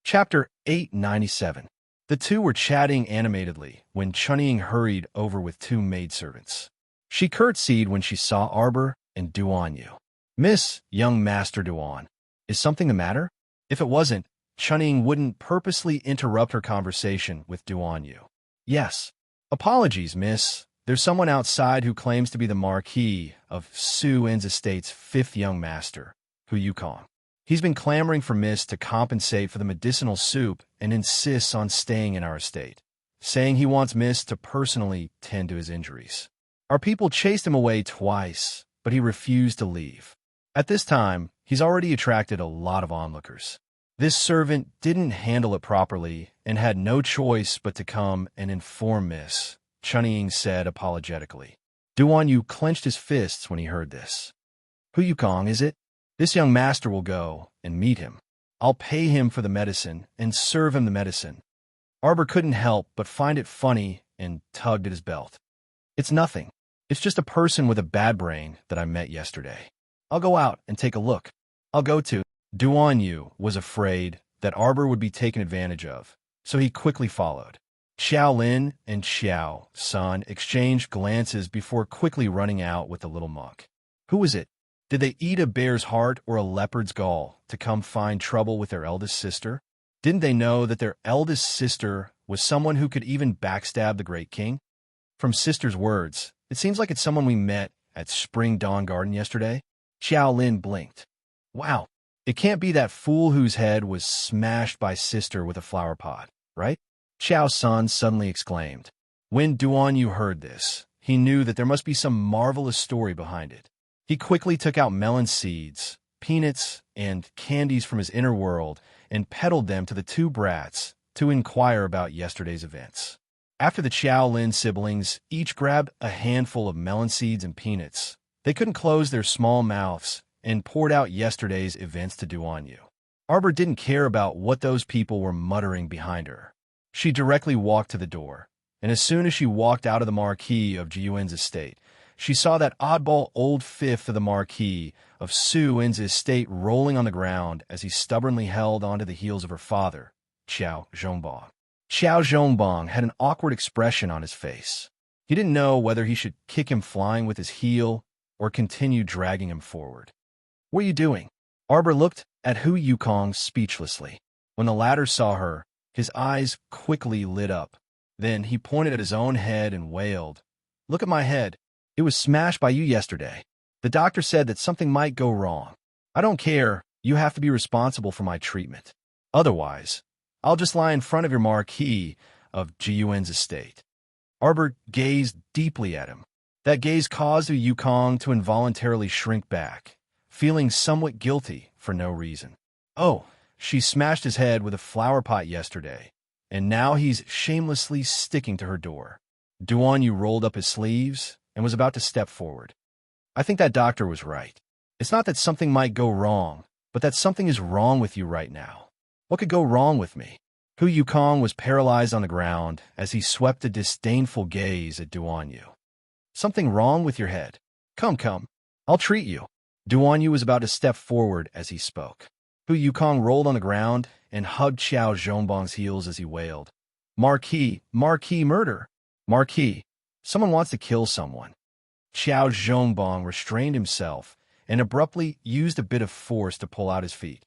Chapter 897. The two were chatting animatedly when Chunying hurried over with 2 maidservants. She curtsied when she saw Arbor and Duan Yu. Miss, young Master Duan, is something the matter? If it wasn't, Chunying wouldn't purposely interrupt her conversation with Duan Yu. Yes. Apologies, miss. There's someone outside who claims to be the Marquis of Su En's estate's 5th young master, Hu Yukong. He's been clamoring for Miss to compensate for the medicinal soup and insists on staying in our estate, saying he wants Miss to personally tend to his injuries. Our people chased him away twice, but he refused to leave. At this time, he's already attracted a lot of onlookers. This servant didn't handle it properly and had no choice but to come and inform Miss, Chunying said apologetically. Duan Yu clenched his fists when he heard this. Hu Yukong, is it? This young master will go and meet him. I'll pay him for the medicine and serve him the medicine. Arbor couldn't help but find it funny and tugged at his belt. It's nothing. It's just a person with a bad brain that I met yesterday. I'll go out and take a look. I'll go to. Duan Yu was afraid that Arbor would be taken advantage of, so he quickly followed. Xiao Lin and Xiao Sun exchanged glances before quickly running out with the little monk. Who was it? Did they eat a bear's heart or a leopard's gall to come find trouble with their eldest sister? Didn't they know that their eldest sister was someone who could even backstab the great king? From sister's words, it seems like it's someone we met at Spring Dawn Garden yesterday. Xiao Lin blinked. Wow, it can't be that fool whose head was smashed by sister with a flower pot, right? Xiao Sun suddenly exclaimed. When Duan Yu heard this, he knew that there must be some marvelous story behind it. He quickly took out melon seeds, peanuts, and candies from his inner world and peddled them to the 2 brats to inquire about yesterday's events. After the Qiao Lin siblings each grabbed a handful of melon seeds and peanuts, they couldn't close their small mouths and poured out yesterday's events to Duan Yu. Arbor didn't care about what those people were muttering behind her. She directly walked to the door, and as soon as she walked out of the Marquis of Jiyuan's estate, she saw that oddball old 5th of the Marquis of Su En's estate rolling on the ground as he stubbornly held onto the heels of her father, Qiao Zhongbang. Qiao Zhongbang had an awkward expression on his face. He didn't know whether he should kick him flying with his heel or continue dragging him forward. What are you doing? Arbor looked at Hu Yukong speechlessly. When the latter saw her, his eyes quickly lit up. Then he pointed at his own head and wailed, Look at my head. It was smashed by you yesterday. The doctor said that something might go wrong. I don't care. You have to be responsible for my treatment. Otherwise, I'll just lie in front of your Marquis of Jiyuan's estate. Arbor gazed deeply at him. That gaze caused Hu Yukong to involuntarily shrink back, feeling somewhat guilty for no reason. Oh, she smashed his head with a flower pot yesterday, and now he's shamelessly sticking to her door. Duan Yu rolled up his sleeves and was about to step forward. I think that doctor was right. It's not that something might go wrong, but that something is wrong with you right now. What could go wrong with me? Hu Yukong was paralyzed on the ground as he swept a disdainful gaze at Duan Yu. Something wrong with your head? Come, I'll treat you. Duan Yu was about to step forward as he spoke. Hu Yukong rolled on the ground and hugged Xiao Zhongbong's heels as he wailed. Marquis, murder! Marquis, someone wants to kill someone. Xiao Zhongbong restrained himself and abruptly used a bit of force to pull out his feet.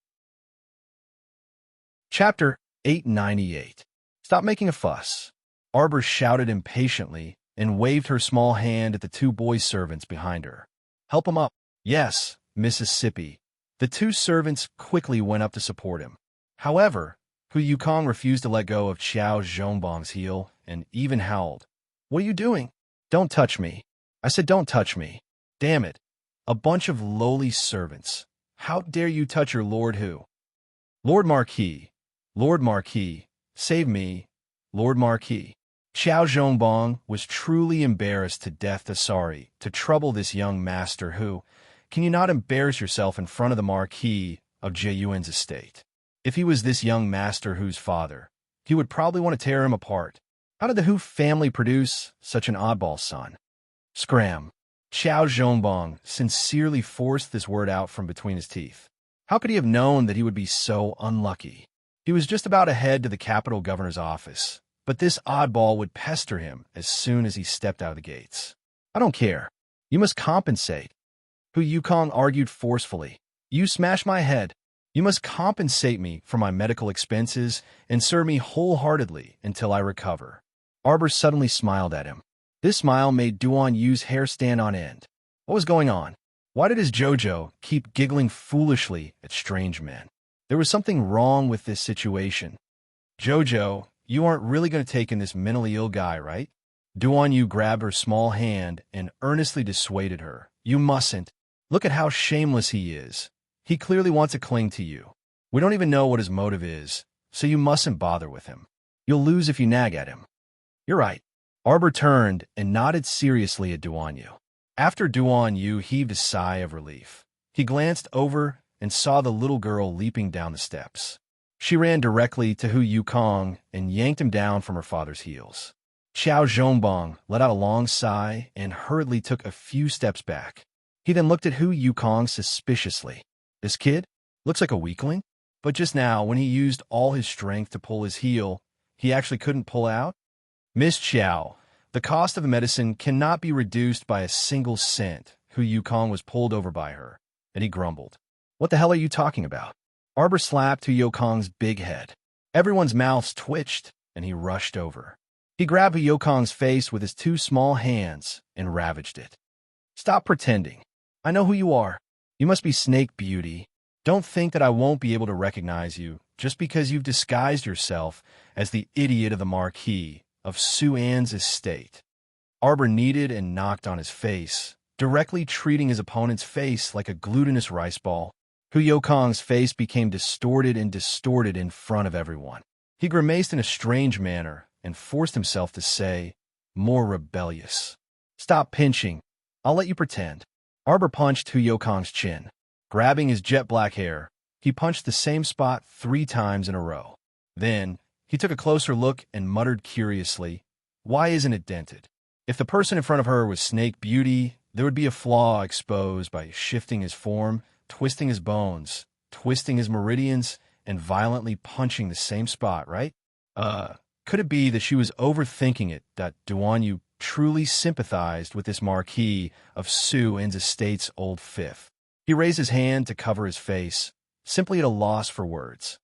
Chapter 898. Stop making a fuss. Arbor shouted impatiently and waved her small hand at the two boy servants behind her. Help him up. Yes, Mississippi. The two servants quickly went up to support him. However, Hu Yukong refused to let go of Xiao Zhongbong's heel and even howled. What are you doing? Don't touch me. I said don't touch me. Damn it. A bunch of lowly servants. How dare you touch your Lord Hu? Lord Marquis, save me, Lord Marquis. Xiao Zhongbong was truly embarrassed to death to trouble this young master who, can you not embarrass yourself in front of the Marquis of Jeyuan's estate? If he was this young master Hu's father, he would probably want to tear him apart. How did the Hu family produce such an oddball son? Scram. Xiao Zhongbong sincerely forced this word out from between his teeth. How could he have known that he would be so unlucky? He was just about to head to the capital governor's office, but this oddball would pester him as soon as he stepped out of the gates. I don't care. You must compensate. Hu Yukong argued forcefully. You smashed my head. You must compensate me for my medical expenses and serve me wholeheartedly until I recover. Arbor suddenly smiled at him. This smile made Duan Yu's hair stand on end. What was going on? Why did his Jojo keep giggling foolishly at strange men? There was something wrong with this situation. Jojo, you aren't really going to take in this mentally ill guy, right? Duan Yu grabbed her small hand and earnestly dissuaded her. You mustn't. Look at how shameless he is. He clearly wants to cling to you. We don't even know what his motive is, so you mustn't bother with him. You'll lose if you nag at him. You're right. Arbor turned and nodded seriously at Duan Yu. After Duan Yu heaved a sigh of relief, he glanced over and saw the little girl leaping down the steps. She ran directly to Hu Yukong and yanked him down from her father's heels. Xiao Zhongbong let out a long sigh and hurriedly took a few steps back. He then looked at Hu Yukong suspiciously. This kid looks like a weakling, but just now, when he used all his strength to pull his heel, he actually couldn't pull out? Miss Xiao, the cost of the medicine cannot be reduced by a single cent. Hu Yukong was pulled over by her, and he grumbled. What the hell are you talking about? Arbor slapped Hu Yukong's big head. Everyone's mouths twitched, and he rushed over. He grabbed Hu Yukong's face with his two small hands and ravaged it. Stop pretending. I know who you are. You must be Snake Beauty. Don't think that I won't be able to recognize you just because you've disguised yourself as the idiot of the Marquis of Suan's estate. Arbor kneaded and knocked on his face, directly treating his opponent's face like a glutinous rice ball. Hu Yukong's face became distorted in front of everyone. He grimaced in a strange manner and forced himself to say, more rebellious. Stop pinching. I'll let you pretend. Arbor punched Hu Yukong's chin. Grabbing his jet black hair, he punched the same spot 3 times in a row. Then, he took a closer look and muttered curiously, why isn't it dented? If the person in front of her was Snake Beauty, there would be a flaw exposed by shifting his form, twisting his bones, twisting his meridians, and violently punching the same spot, right? Could it be that she was overthinking it, that Duan Yu truly sympathized with this Marquis of Suan's estate's old fifth? He raised his hand to cover his face, simply at a loss for words.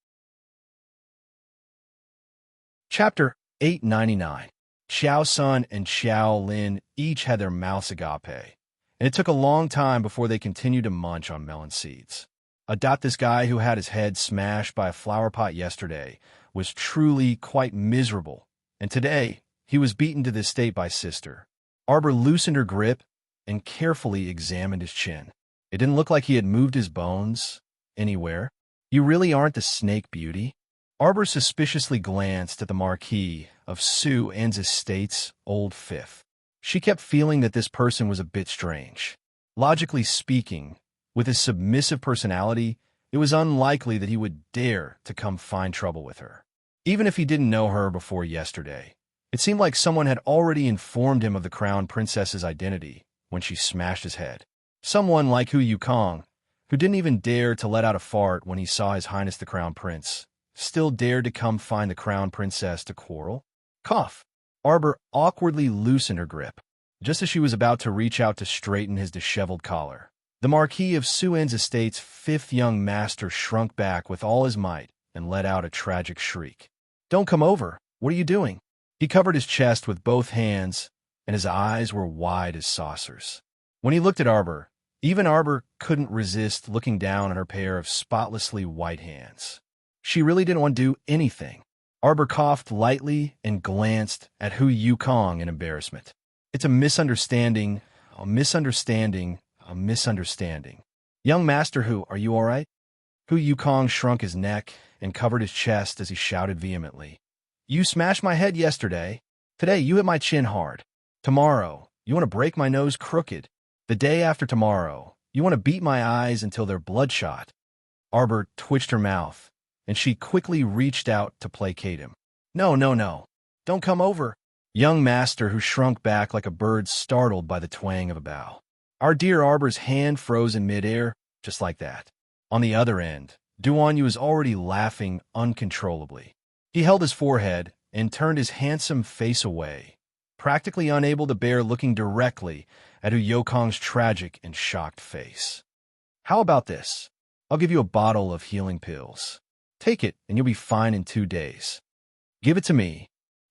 Chapter 899. Xiao Sun and Xiao Lin each had their mouths agape, and it took a long time before they continued to munch on melon seeds. This guy who had his head smashed by a flower pot yesterday was truly quite miserable, and today he was beaten to this state by Sister. Arbor loosened her grip and carefully examined his chin. It didn't look like he had moved his bones anywhere. You really aren't the Snake Beauty? Arbor suspiciously glanced at the Marquis of Sue Ann's estate's old fifth. She kept feeling that this person was a bit strange. Logically speaking, with his submissive personality, it was unlikely that he would dare to come find trouble with her. Even if he didn't know her before yesterday, it seemed like someone had already informed him of the crown princess's identity when she smashed his head. Someone like Hu Yukong, who didn't even dare to let out a fart when he saw His Highness the Crown Prince, still dared to come find the crown princess to quarrel? Cough. Arbor awkwardly loosened her grip, just as she was about to reach out to straighten his disheveled collar. The Marquis of Sue Ann's estate's fifth young master shrunk back with all his might and let out a tragic shriek. "Don't come over. What are you doing?" He covered his chest with both hands, and his eyes were wide as saucers. When he looked at Arbor, even Arbor couldn't resist looking down at her pair of spotlessly white hands. She really didn't want to do anything. Arbor coughed lightly and glanced at Hu Yukong in embarrassment. "It's a misunderstanding, a misunderstanding, a misunderstanding. Young Master Hu, are you all right?" Hu Yukong shrunk his neck and covered his chest as he shouted vehemently. "You smashed my head yesterday. Today, you hit my chin hard. Tomorrow, you want to break my nose crooked. The day after tomorrow, you want to beat my eyes until they're bloodshot." Arbor twitched her mouth, and she quickly reached out to placate him. "No, no, no. Don't come over." Young Master, who shrunk back like a bird startled by the twang of a bow. Our dear Arbor's hand froze in midair, just like that. On the other end, Duanyu was already laughing uncontrollably. He held his forehead and turned his handsome face away, practically unable to bear looking directly at Hu Yukong's tragic and shocked face. "How about this? I'll give you a bottle of healing pills. Take it, and you'll be fine in 2 days." "Give it to me."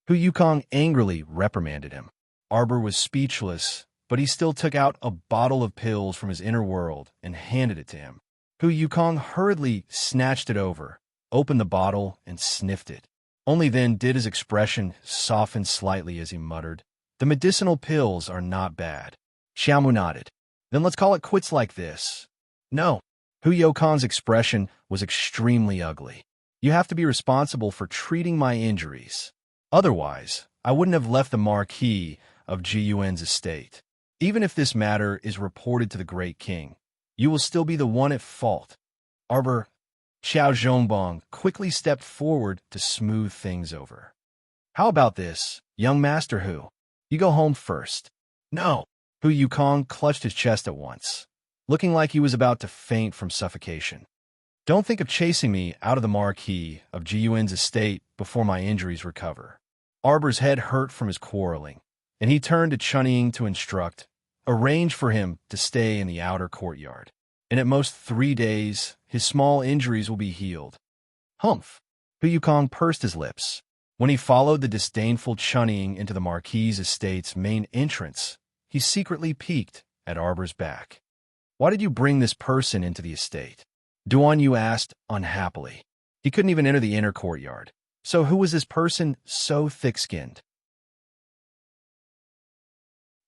Hu Yukong angrily reprimanded him. Arbor was speechless, but he still took out a bottle of pills from his inner world and handed it to him. Hu Yukong hurriedly snatched it over, opened the bottle, and sniffed it. Only then did his expression soften slightly as he muttered, "The medicinal pills are not bad." Xiaomu nodded. "Then let's call it quits like this." "No." Hu Yukong's expression was extremely ugly. "You have to be responsible for treating my injuries. Otherwise, I wouldn't have left the Marquis of Jiuan's estate. Even if this matter is reported to the Great King, you will still be the one at fault." Arbor Xiao Zhongbong quickly stepped forward to smooth things over. "How about this, young Master Hu? You go home first." "No." Hu Yukong clutched his chest at once, looking like he was about to faint from suffocation. "Don't think of chasing me out of the Marquis of Jiuan's estate before my injuries recover." Arbor's head hurt from his quarreling, and he turned to Chunying to instruct, "Arrange for him to stay in the outer courtyard. In at most 3 days, his small injuries will be healed." "Humph." Hu Yukong pursed his lips. When he followed the disdainful Chunying into the Marquis' estate's main entrance, he secretly peeked at Arbor's back. "Why did you bring this person into the estate?" Duanyu asked unhappily. He couldn't even enter the inner courtyard. So who was this person so thick-skinned?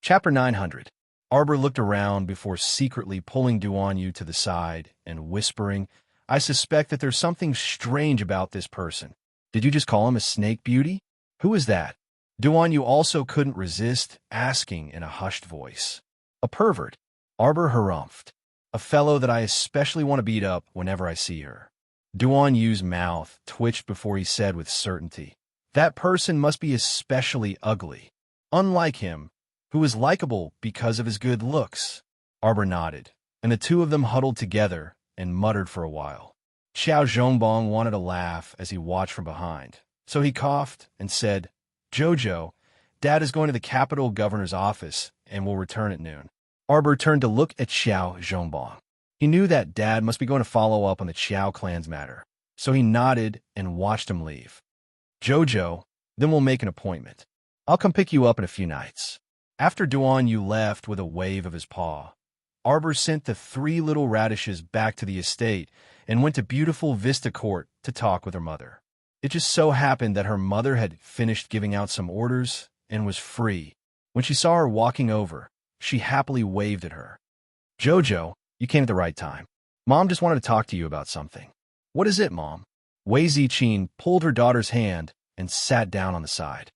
Chapter 900. Arbor looked around before secretly pulling Duanyu to the side and whispering, "I suspect that there's something strange about this person. Did you just call him a snake beauty? Who is that?" Duanyu also couldn't resist asking in a hushed voice. "A pervert." Arbor harumphed. "A fellow that I especially want to beat up whenever I see her." Duanyu's mouth twitched before he said with certainty, "That person must be especially ugly. Unlike him, who is likable because of his good looks." Arbor nodded, and the two of them huddled together and muttered for a while. Xiao Zhongbong wanted to laugh as he watched from behind, so he coughed and said, "Jojo, Dad is going to the capital governor's office and will return at noon." Arbor turned to look at Xiao Zhongbong. He knew that Dad must be going to follow up on the Qiao clan's matter, so he nodded and watched him leave. "Jojo, then we'll make an appointment. I'll come pick you up in a few nights." After Duanyu left with a wave of his paw, Arbor sent the 3 little radishes back to the estate and went to beautiful Vista Court to talk with her mother. It just so happened that her mother had finished giving out some orders and was free. When she saw her walking over, she happily waved at her. "Jojo, you came at the right time. Mom just wanted to talk to you about something." "What is it, Mom?" Wei Ziqing pulled her daughter's hand and sat down on the side.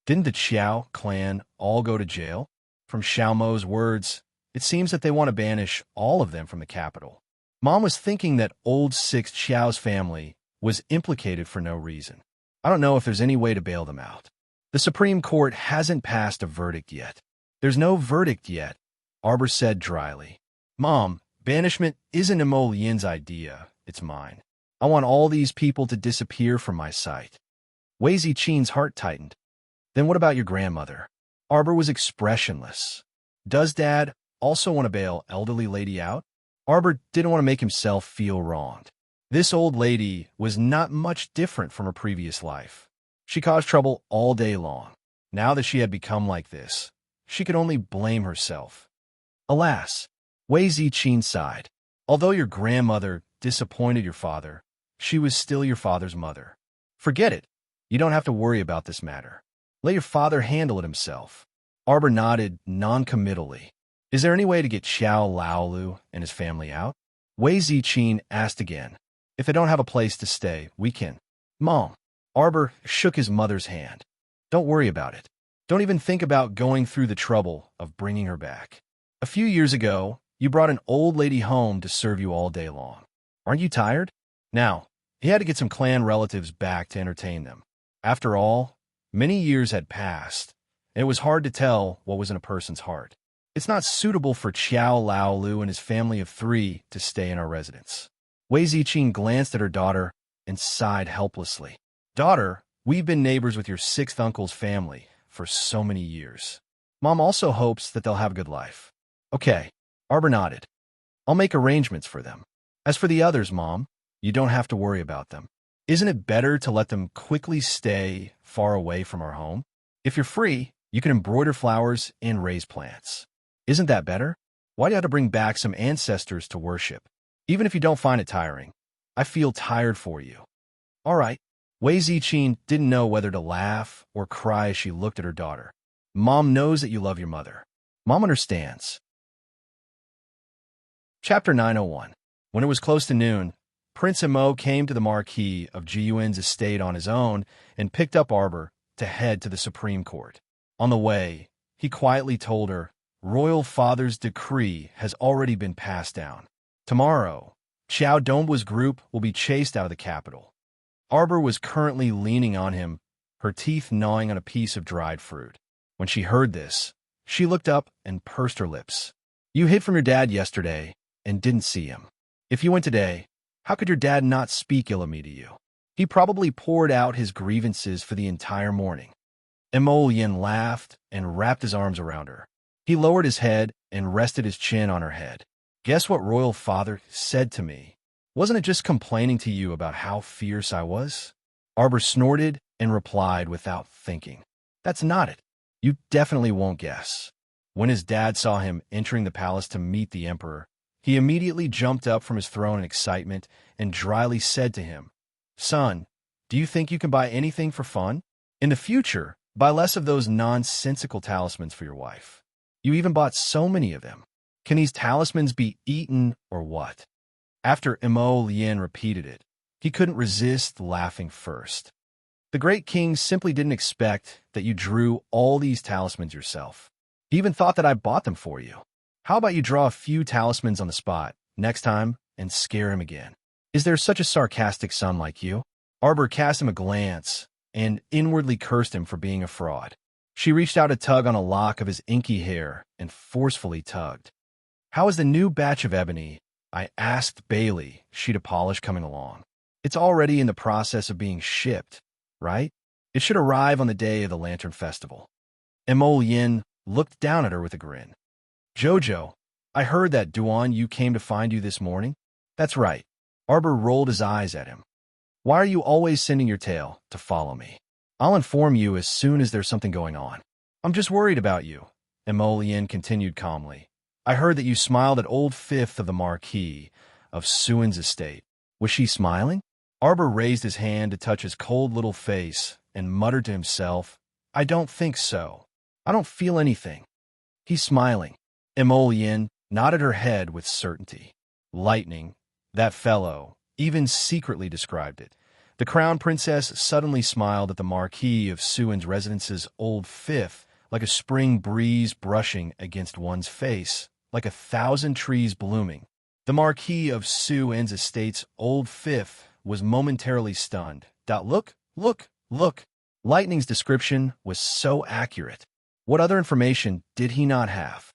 Didn't the Qiao clan all go to jail? From Xiao Mo's words, it seems that they want to banish all of them from the capital. Mom was thinking that old Sixth Qiao's family was implicated for no reason. I don't know if there's any way to bail them out. The Supreme Court hasn't passed a verdict yet. There's no verdict yet, Arbor said dryly. Mom, banishment isn't Imo Yin's idea, it's mine. I want all these people to disappear from my sight. Wei Ziqing's heart tightened. Then what about your grandmother? Arbor was expressionless. Does Dad also want to bail elderly lady out? Arbor didn't want to make himself feel wronged. This old lady was not much different from her previous life. She caused trouble all day long. Now that she had become like this, she could only blame herself. Alas, Wei Ziqing sighed. Although your grandmother disappointed your father, she was still your father's mother. Forget it. You don't have to worry about this matter. Let your father handle it himself. Arbor nodded non-committally. Is there any way to get Xiao Laolu and his family out? Wei Ziqing asked again. If they don't have a place to stay, we can. Mom. Arbor shook his mother's hand. Don't worry about it. Don't even think about going through the trouble of bringing her back. A few years ago, you brought an old lady home to serve you all day long. Aren't you tired? Now, he had to get some clan relatives back to entertain them. After all, many years had passed, and it was hard to tell what was in a person's heart. It's not suitable for Qiao Laolu and his family of 3 to stay in our residence. Wei Ziqing glanced at her daughter and sighed helplessly. Daughter, we've been neighbors with your 6th uncle's family for so many years. Mom also hopes that they'll have a good life. Okay, Arbor nodded. I'll make arrangements for them. As for the others, Mom, you don't have to worry about them. Isn't it better to let them quickly stay far away from our home? If you're free, you can embroider flowers and raise plants. Isn't that better? Why do you have to bring back some ancestors to worship? Even if you don't find it tiring, I feel tired for you. All right. Wei Ziqing didn't know whether to laugh or cry as she looked at her daughter. Mom knows that you love your mother. Mom understands. Chapter 901. When it was close to noon, Prince Imo came to the Marquis of Jiyuan's estate on his own and picked up Arbor to head to the Supreme Court. On the way, he quietly told her, Royal Father's decree has already been passed down. Tomorrow, Xiao Dongbu's group will be chased out of the capital. Arbor was currently leaning on him, her teeth gnawing on a piece of dried fruit. When she heard this, she looked up and pursed her lips. You hid from your dad yesterday and didn't see him. If you went today, how could your dad not speak ill of me to you? He probably poured out his grievances for the entire morning. Imo Yin laughed and wrapped his arms around her. He lowered his head and rested his chin on her head. Guess what Royal Father said to me? Wasn't it just complaining to you about how fierce I was? Arbor snorted and replied without thinking. That's not it. You definitely won't guess. When his dad saw him entering the palace to meet the emperor, he immediately jumped up from his throne in excitement and dryly said to him, Son, do you think you can buy anything for fun? In the future, buy less of those nonsensical talismans for your wife. You even bought so many of them. Can these talismans be eaten or what? After Imo Yin repeated it, he couldn't resist laughing first. The great king simply didn't expect that you drew all these talismans yourself. He even thought that I bought them for you. How about you draw a few talismans on the spot next time and scare him again? Is there such a sarcastic son like you? Arbor cast him a glance and inwardly cursed him for being a fraud. She reached out to tug on a lock of his inky hair and forcefully tugged. How is the new batch of ebony? I asked Bailey, sheet of polish coming along. It's already in the process of being shipped, right? It should arrive on the day of the Lantern Festival. Imo Yin looked down at her with a grin. Jojo, I heard that Duan Yu came to find you this morning. That's right. Arbor rolled his eyes at him. Why are you always sending your tail to follow me? I'll inform you as soon as there's something going on. I'm just worried about you, Imo Yin continued calmly. I heard that you smiled at old Fifth of the Marquis of Suan's estate. Was she smiling? Arbor raised his hand to touch his cold little face and muttered to himself, I don't think so. I don't feel anything. He's smiling. Imo Yin nodded her head with certainty. Lightning, that fellow, even secretly described it. The crown princess suddenly smiled at the Marquis of Suin's residence's old fifth, like a spring breeze brushing against one's face, like 1,000 trees blooming. The Marquis of Suin's estate's old fifth was momentarily stunned. Look, look, look. Lightning's description was so accurate. What other information did he not have?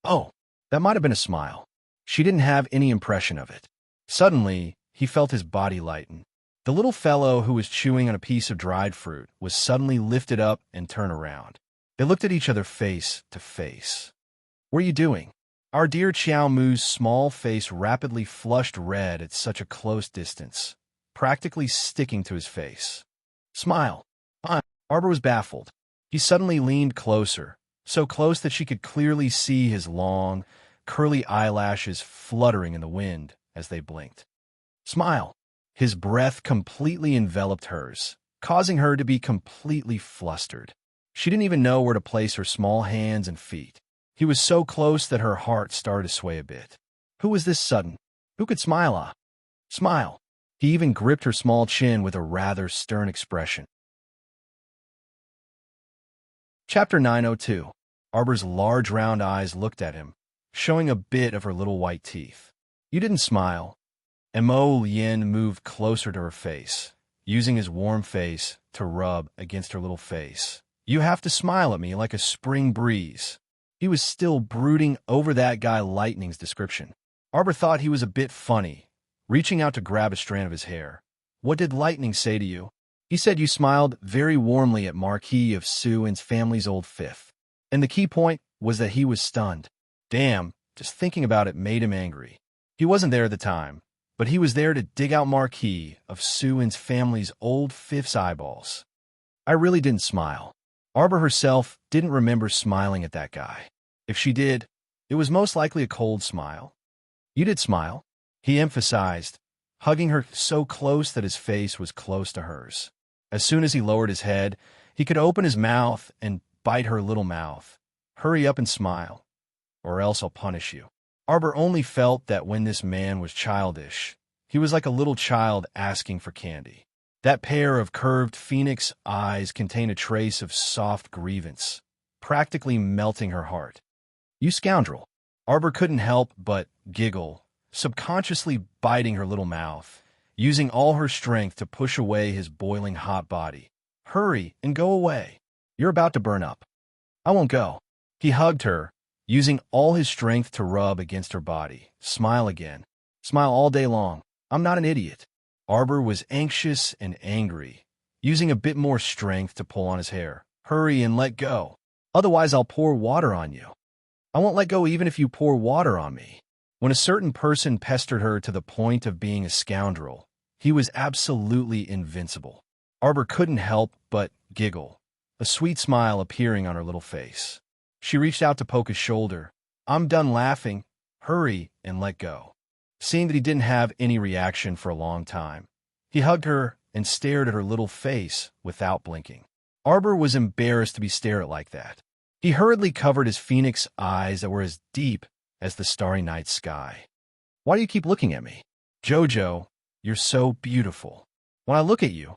Oh, that might have been a smile. She didn't have any impression of it. Suddenly, he felt his body lighten. The little fellow who was chewing on a piece of dried fruit was suddenly lifted up and turned around. They looked at each other face to face. What are you doing? Our dear Chiao Mu's small face rapidly flushed red at such a close distance, practically sticking to his face. Smile. Arbor was baffled. He suddenly leaned closer, so close that she could clearly see his long, curly eyelashes fluttering in the wind as they blinked. Smile. His breath completely enveloped hers, causing her to be completely flustered. She didn't even know where to place her small hands and feet. He was so close that her heart started to sway a bit. Who was this sudden? Who could smile? Smile. He even gripped her small chin with a rather stern expression. Chapter 902. Arbor's large round eyes looked at him, showing a bit of her little white teeth. You didn't smile. Mo Yin moved closer to her face, using his warm face to rub against her little face. You have to smile at me like a spring breeze. He was still brooding over that guy Lightning's description. Arbor thought he was a bit funny, reaching out to grab a strand of his hair. What did Lightning say to you? He said you smiled very warmly at Marquis of Suin's family's old fifth. And the key point was that he was stunned. Damn, just thinking about it made him angry. He wasn't there at the time, but he was there to dig out Marquis of Suin's family's old fifth's eyeballs. I really didn't smile. Arbor herself didn't remember smiling at that guy. If she did, it was most likely a cold smile. You did smile, he emphasized, hugging her so close that his face was close to hers. As soon as he lowered his head, he could open his mouth and bite her little mouth. Hurry up and smile, or else I'll punish you. Arbor only felt that when this man was childish, he was like a little child asking for candy. That pair of curved phoenix eyes contained a trace of soft grievance, practically melting her heart. You scoundrel. Arbor couldn't help but giggle, subconsciously biting her little mouth, using all her strength to push away his boiling hot body. Hurry and go away. You're about to burn up. I won't go. He hugged her, using all his strength to rub against her body. Smile again. Smile all day long. I'm not an idiot. Arbor was anxious and angry, using a bit more strength to pull on his hair. Hurry and let go. Otherwise, I'll pour water on you. I won't let go even if you pour water on me. When a certain person pestered her to the point of being a scoundrel, he was absolutely invincible. Arbor couldn't help but giggle, a sweet smile appearing on her little face. She reached out to poke his shoulder. I'm done laughing. Hurry and let go. Seeing that he didn't have any reaction for a long time, he hugged her and stared at her little face without blinking. Arbor was embarrassed to be stared at like that. He hurriedly covered his phoenix eyes that were as deep as the starry night sky. Why do you keep looking at me? Jojo, you're so beautiful. When I look at you,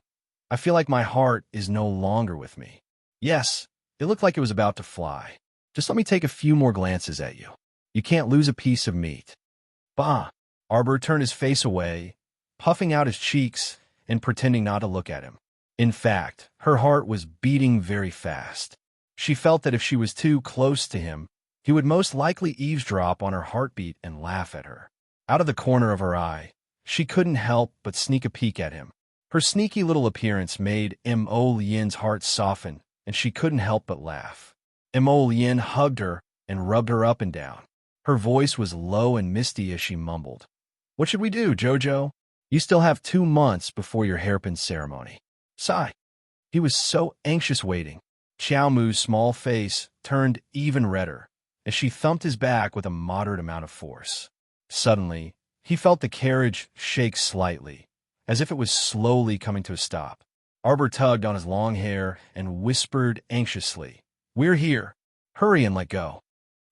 I feel like my heart is no longer with me. Yes, it looked like it was about to fly. Just let me take a few more glances at you. You can't lose a piece of meat. Bah! Arbor turned his face away, puffing out his cheeks and pretending not to look at him. In fact, her heart was beating very fast. She felt that if she was too close to him, he would most likely eavesdrop on her heartbeat and laugh at her. Out of the corner of her eye, she couldn't help but sneak a peek at him. Her sneaky little appearance made Mo Lien's heart soften, and she couldn't help but laugh. Mo Lien hugged her and rubbed her up and down. Her voice was low and misty as she mumbled, What should we do, Jojo? You still have 2 months before your hairpin ceremony. Sigh. He was so anxious waiting. Chiao Mu's small face turned even redder as she thumped his back with a moderate amount of force. Suddenly, he felt the carriage shake slightly, as if it was slowly coming to a stop. Arbor tugged on his long hair and whispered anxiously, We're here. Hurry and let go.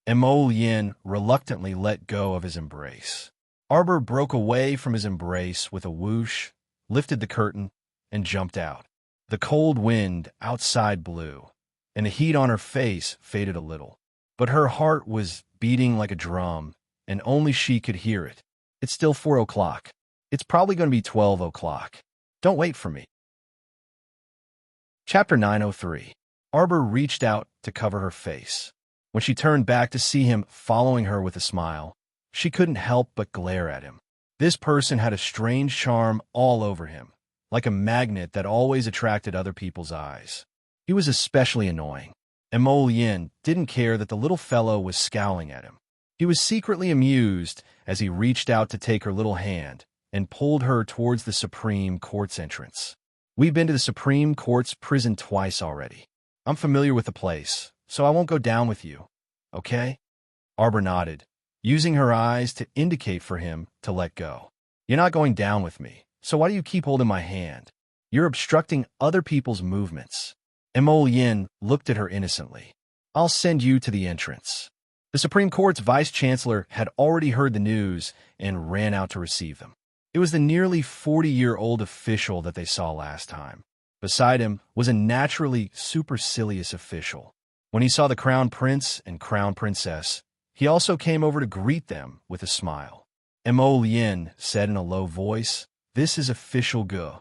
Mo Lien reluctantly let go of his embrace. Arbor broke away from his embrace with a whoosh, lifted the curtain, and jumped out. The cold wind outside blew, and the heat on her face faded a little. But her heart was beating like a drum, and only she could hear it. It's still 4 o'clock. It's probably going to be 12 o'clock. Don't wait for me. Chapter 903. Arbor reached out to cover her face. When she turned back to see him following her with a smile, she couldn't help but glare at him. This person had a strange charm all over him, like a magnet that always attracted other people's eyes. He was especially annoying. Emolien didn't care that the little fellow was scowling at him. He was secretly amused as he reached out to take her little hand and pulled her towards the Supreme Court's entrance. We've been to the Supreme Court's prison twice already. I'm familiar with the place, so I won't go down with you, okay? Arbor nodded, using her eyes to indicate for him to let go. You're not going down with me, so why do you keep holding my hand? You're obstructing other people's movements. Emolien looked at her innocently. I'll send you to the entrance. The Supreme Court's vice-chancellor had already heard the news and ran out to receive them. It was the nearly 40-year-old official that they saw last time. Beside him was a naturally supercilious official. When he saw the crown prince and crown princess, he also came over to greet them with a smile. Emolien said in a low voice, "This is official Gu."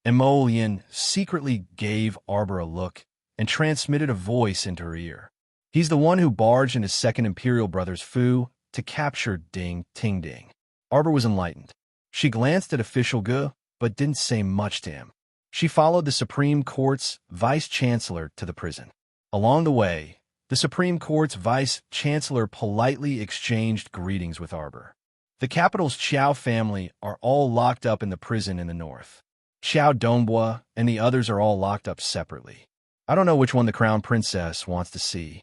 Emolien secretly gave Arbor a look and transmitted a voice into her ear. He's the one who barged in his second imperial brother's Fu to capture Ding Ting Ding. Arbor was enlightened. She glanced at official Gu, but didn't say much to him. She followed the Supreme Court's vice-chancellor to the prison. Along the way, the Supreme Court's vice-chancellor politely exchanged greetings with Arbor. The capital's Qiao family are all locked up in the prison in the north. Qiao Dongbua and the others are all locked up separately. I don't know which one the crown princess wants to see.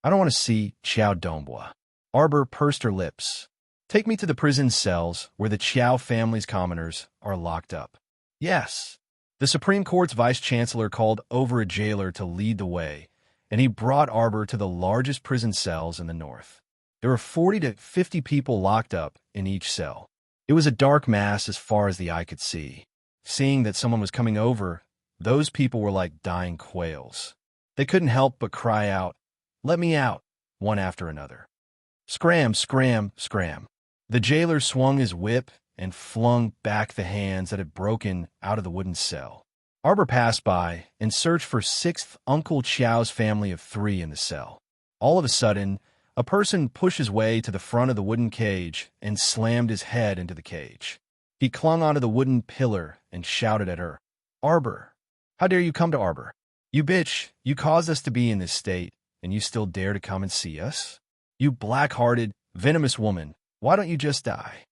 I don't want to see Qiao Dongbua. Arbor pursed her lips. Take me to the prison cells where the Qiao family's commoners are locked up. Yes. The Supreme Court's vice-chancellor called over a jailer to lead the way, and he brought Arbor to the largest prison cells in the north. There were 40 to 50 people locked up in each cell. It was a dark mass as far as the eye could see. Seeing that someone was coming over, those people were like dying quails. They couldn't help but cry out, "Let me out," one after another. Scram, scram, scram. The jailer swung his whip and flung back the hands that had broken out of the wooden cell. Arbor passed by and searched for 6th Uncle Qiao's family of 3 in the cell. All of a sudden, a person pushed his way to the front of the wooden cage and slammed his head into the cage. He clung onto the wooden pillar and shouted at her, "Arbor, how dare you come to Arbor? You bitch, you caused us to be in this state, and you still dare to come and see us? You black-hearted, venomous woman, why don't you just die?"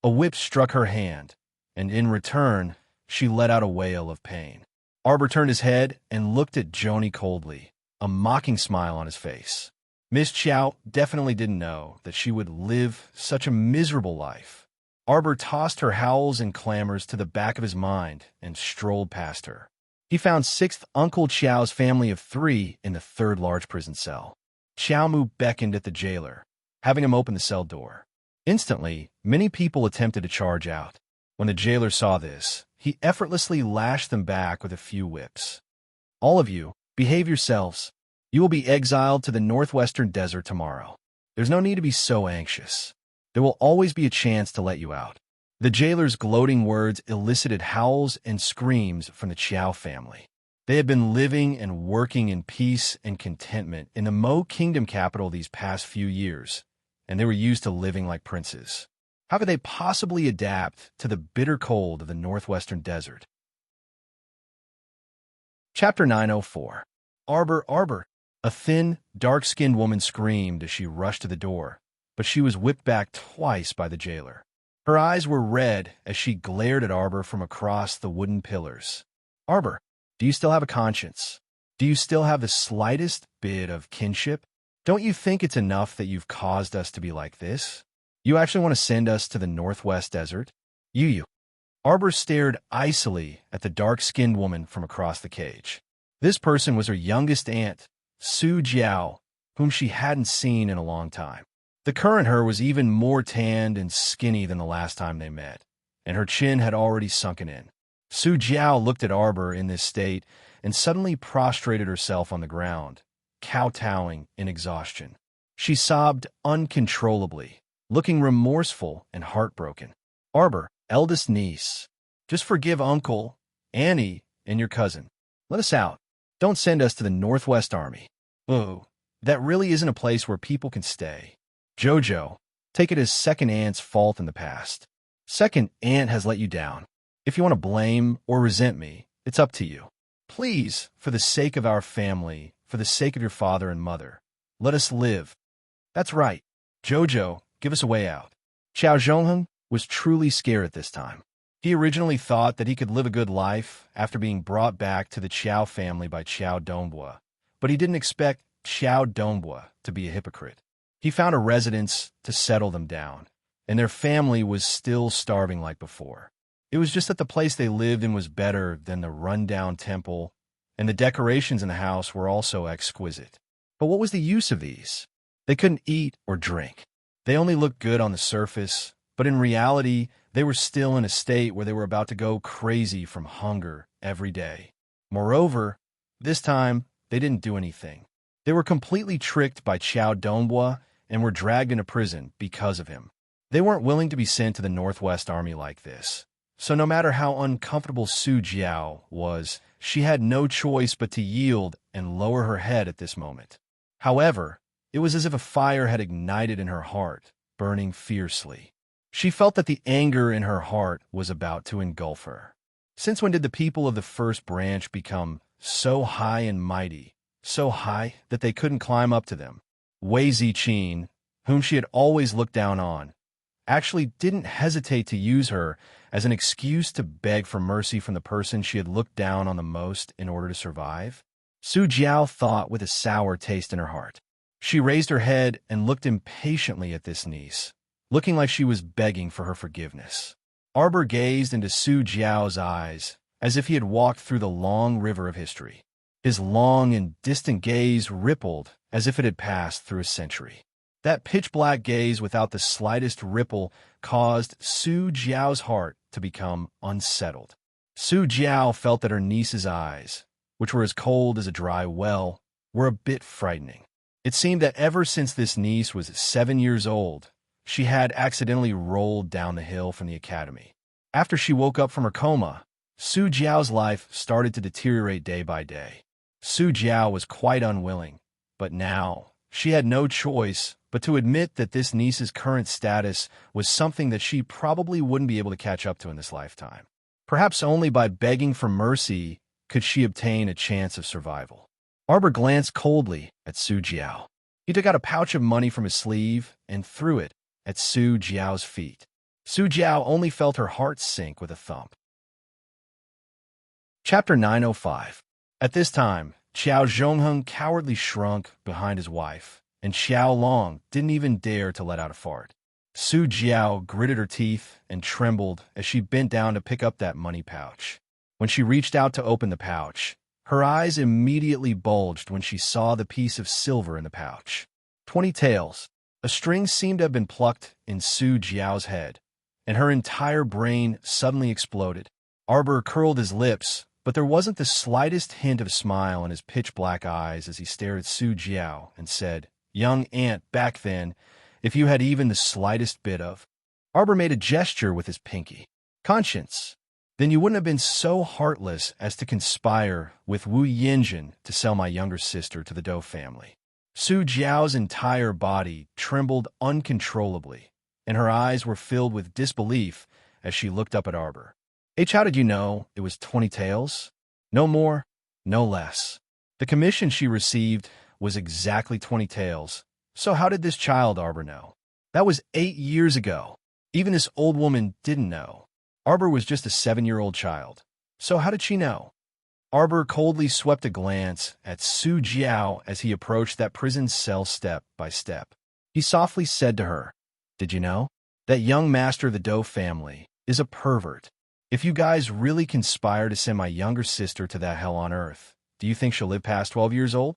A whip struck her hand, and in return, she let out a wail of pain. Arbor turned his head and looked at Joni coldly, a mocking smile on his face. Miss Qiao definitely didn't know that she would live such a miserable life. Arbor tossed her howls and clamors to the back of his mind and strolled past her. He found 6th Uncle Qiao's family of 3 in the 3rd large prison cell. Qiaomu beckoned at the jailer, having him open the cell door. Instantly, many people attempted to charge out. When the jailer saw this, he effortlessly lashed them back with a few whips. "All of you, behave yourselves. You will be exiled to the northwestern desert tomorrow. There's no need to be so anxious. There will always be a chance to let you out." The jailer's gloating words elicited howls and screams from the Qiao family. They had been living and working in peace and contentment in the Mo Kingdom capital these past few years, and they were used to living like princes. How could they possibly adapt to the bitter cold of the northwestern desert? Chapter 904. Arbor, Arbor. A thin, dark-skinned woman screamed as she rushed to the door, but she was whipped back twice by the jailer. Her eyes were red as she glared at Arbor from across the wooden pillars. "Arbor, do you still have a conscience? Do you still have the slightest bit of kinship? Don't you think it's enough that you've caused us to be like this? You actually want to send us to the northwest desert? You. Arbor stared icily at the dark-skinned woman from across the cage. This person was her youngest aunt, Su Jiao, whom she hadn't seen in a long time. The current her was even more tanned and skinny than the last time they met, and her chin had already sunken in. Su Jiao looked at Arbor in this state and suddenly prostrated herself on the ground, kowtowing in exhaustion. She sobbed uncontrollably, looking remorseful and heartbroken. Arbor, eldest niece, just forgive Uncle, Annie, and your cousin. Let us out. Don't send us to the Northwest Army. Oh, that really isn't a place where people can stay. Jojo, take it as Second Aunt's fault in the past. Second Aunt has let you down. If you want to blame or resent me, it's up to you. Please, for the sake of our family, for the sake of your father and mother, let us live. That's right. Jojo, give us a way out. Xiao Zhongheng was truly scared at this time. He originally thought that he could live a good life after being brought back to the Qiao family by Qiao Dongbua, but he didn't expect Qiao Dongbua to be a hypocrite. He found a residence to settle them down, and their family was still starving like before. It was just that the place they lived in was better than the run-down temple, and the decorations in the house were also exquisite. But what was the use of these? They couldn't eat or drink. They only looked good on the surface, but in reality, they were still in a state where they were about to go crazy from hunger every day. Moreover, this time, they didn't do anything. They were completely tricked by Qiao Dongbua and were dragged into prison because of him. They weren't willing to be sent to the Northwest Army like this. So no matter how uncomfortable Su Jiao was, she had no choice but to yield and lower her head at this moment. However, it was as if a fire had ignited in her heart, burning fiercely. She felt that the anger in her heart was about to engulf her. Since when did the people of the First Branch become so high and mighty, so high that they couldn't climb up to them? Wei Ziqin, whom she had always looked down on, actually didn't hesitate to use her as an excuse to beg for mercy from the person she had looked down on the most in order to survive. Su Jiao thought with a sour taste in her heart. She raised her head and looked impatiently at this niece, looking like she was begging for her forgiveness. Arbor gazed into Su Jiao's eyes as if he had walked through the long river of history. His long and distant gaze rippled as if it had passed through a century. That pitch-black gaze without the slightest ripple caused Su Jiao's heart to become unsettled. Su Jiao felt that her niece's eyes, which were as cold as a dry well, were a bit frightening. It seemed that ever since this niece was 7 years old, she had accidentally rolled down the hill from the academy. After she woke up from her coma, Su Jiao's life started to deteriorate day by day. Su Jiao was quite unwilling, but now she had no choice but to admit that this niece's current status was something that she probably wouldn't be able to catch up to in this lifetime. Perhaps only by begging for mercy could she obtain a chance of survival. Arbor glanced coldly at Su Jiao. He took out a pouch of money from his sleeve and threw it at Su Jiao's feet. Su Jiao only felt her heart sink with a thump. Chapter 905. At this time, Xiao Zhongheng cowardly shrunk behind his wife, and Xiao Long didn't even dare to let out a fart. Su Jiao gritted her teeth and trembled as she bent down to pick up that money pouch. When she reached out to open the pouch, her eyes immediately bulged when she saw the piece of silver in the pouch. 20 taels. A string seemed to have been plucked in Su Jiao's head, and her entire brain suddenly exploded. Arbor curled his lips, but there wasn't the slightest hint of smile in his pitch-black eyes as he stared at Su Jiao and said, "Young aunt, back then, if you had even the slightest bit of—" Arbor made a gesture with his pinky. "Conscience. Then you wouldn't have been so heartless as to conspire with Wu Yinjin to sell my younger sister to the Dou family." Su Jiao's entire body trembled uncontrollably, and her eyes were filled with disbelief as she looked up at Arbor. How did you know it was 20 taels? No more, no less. The commission she received was exactly 20 taels. So how did this child Arbor know? That was 8 years ago. Even this old woman didn't know. Arbor was just a 7-year-old child. So how did she know? Arbor coldly swept a glance at Su Jiao as he approached that prison cell step by step. He softly said to her, "Did you know? That young master of the Dou family is a pervert. If you guys really conspire to send my younger sister to that hell on earth, do you think she'll live past 12 years old?"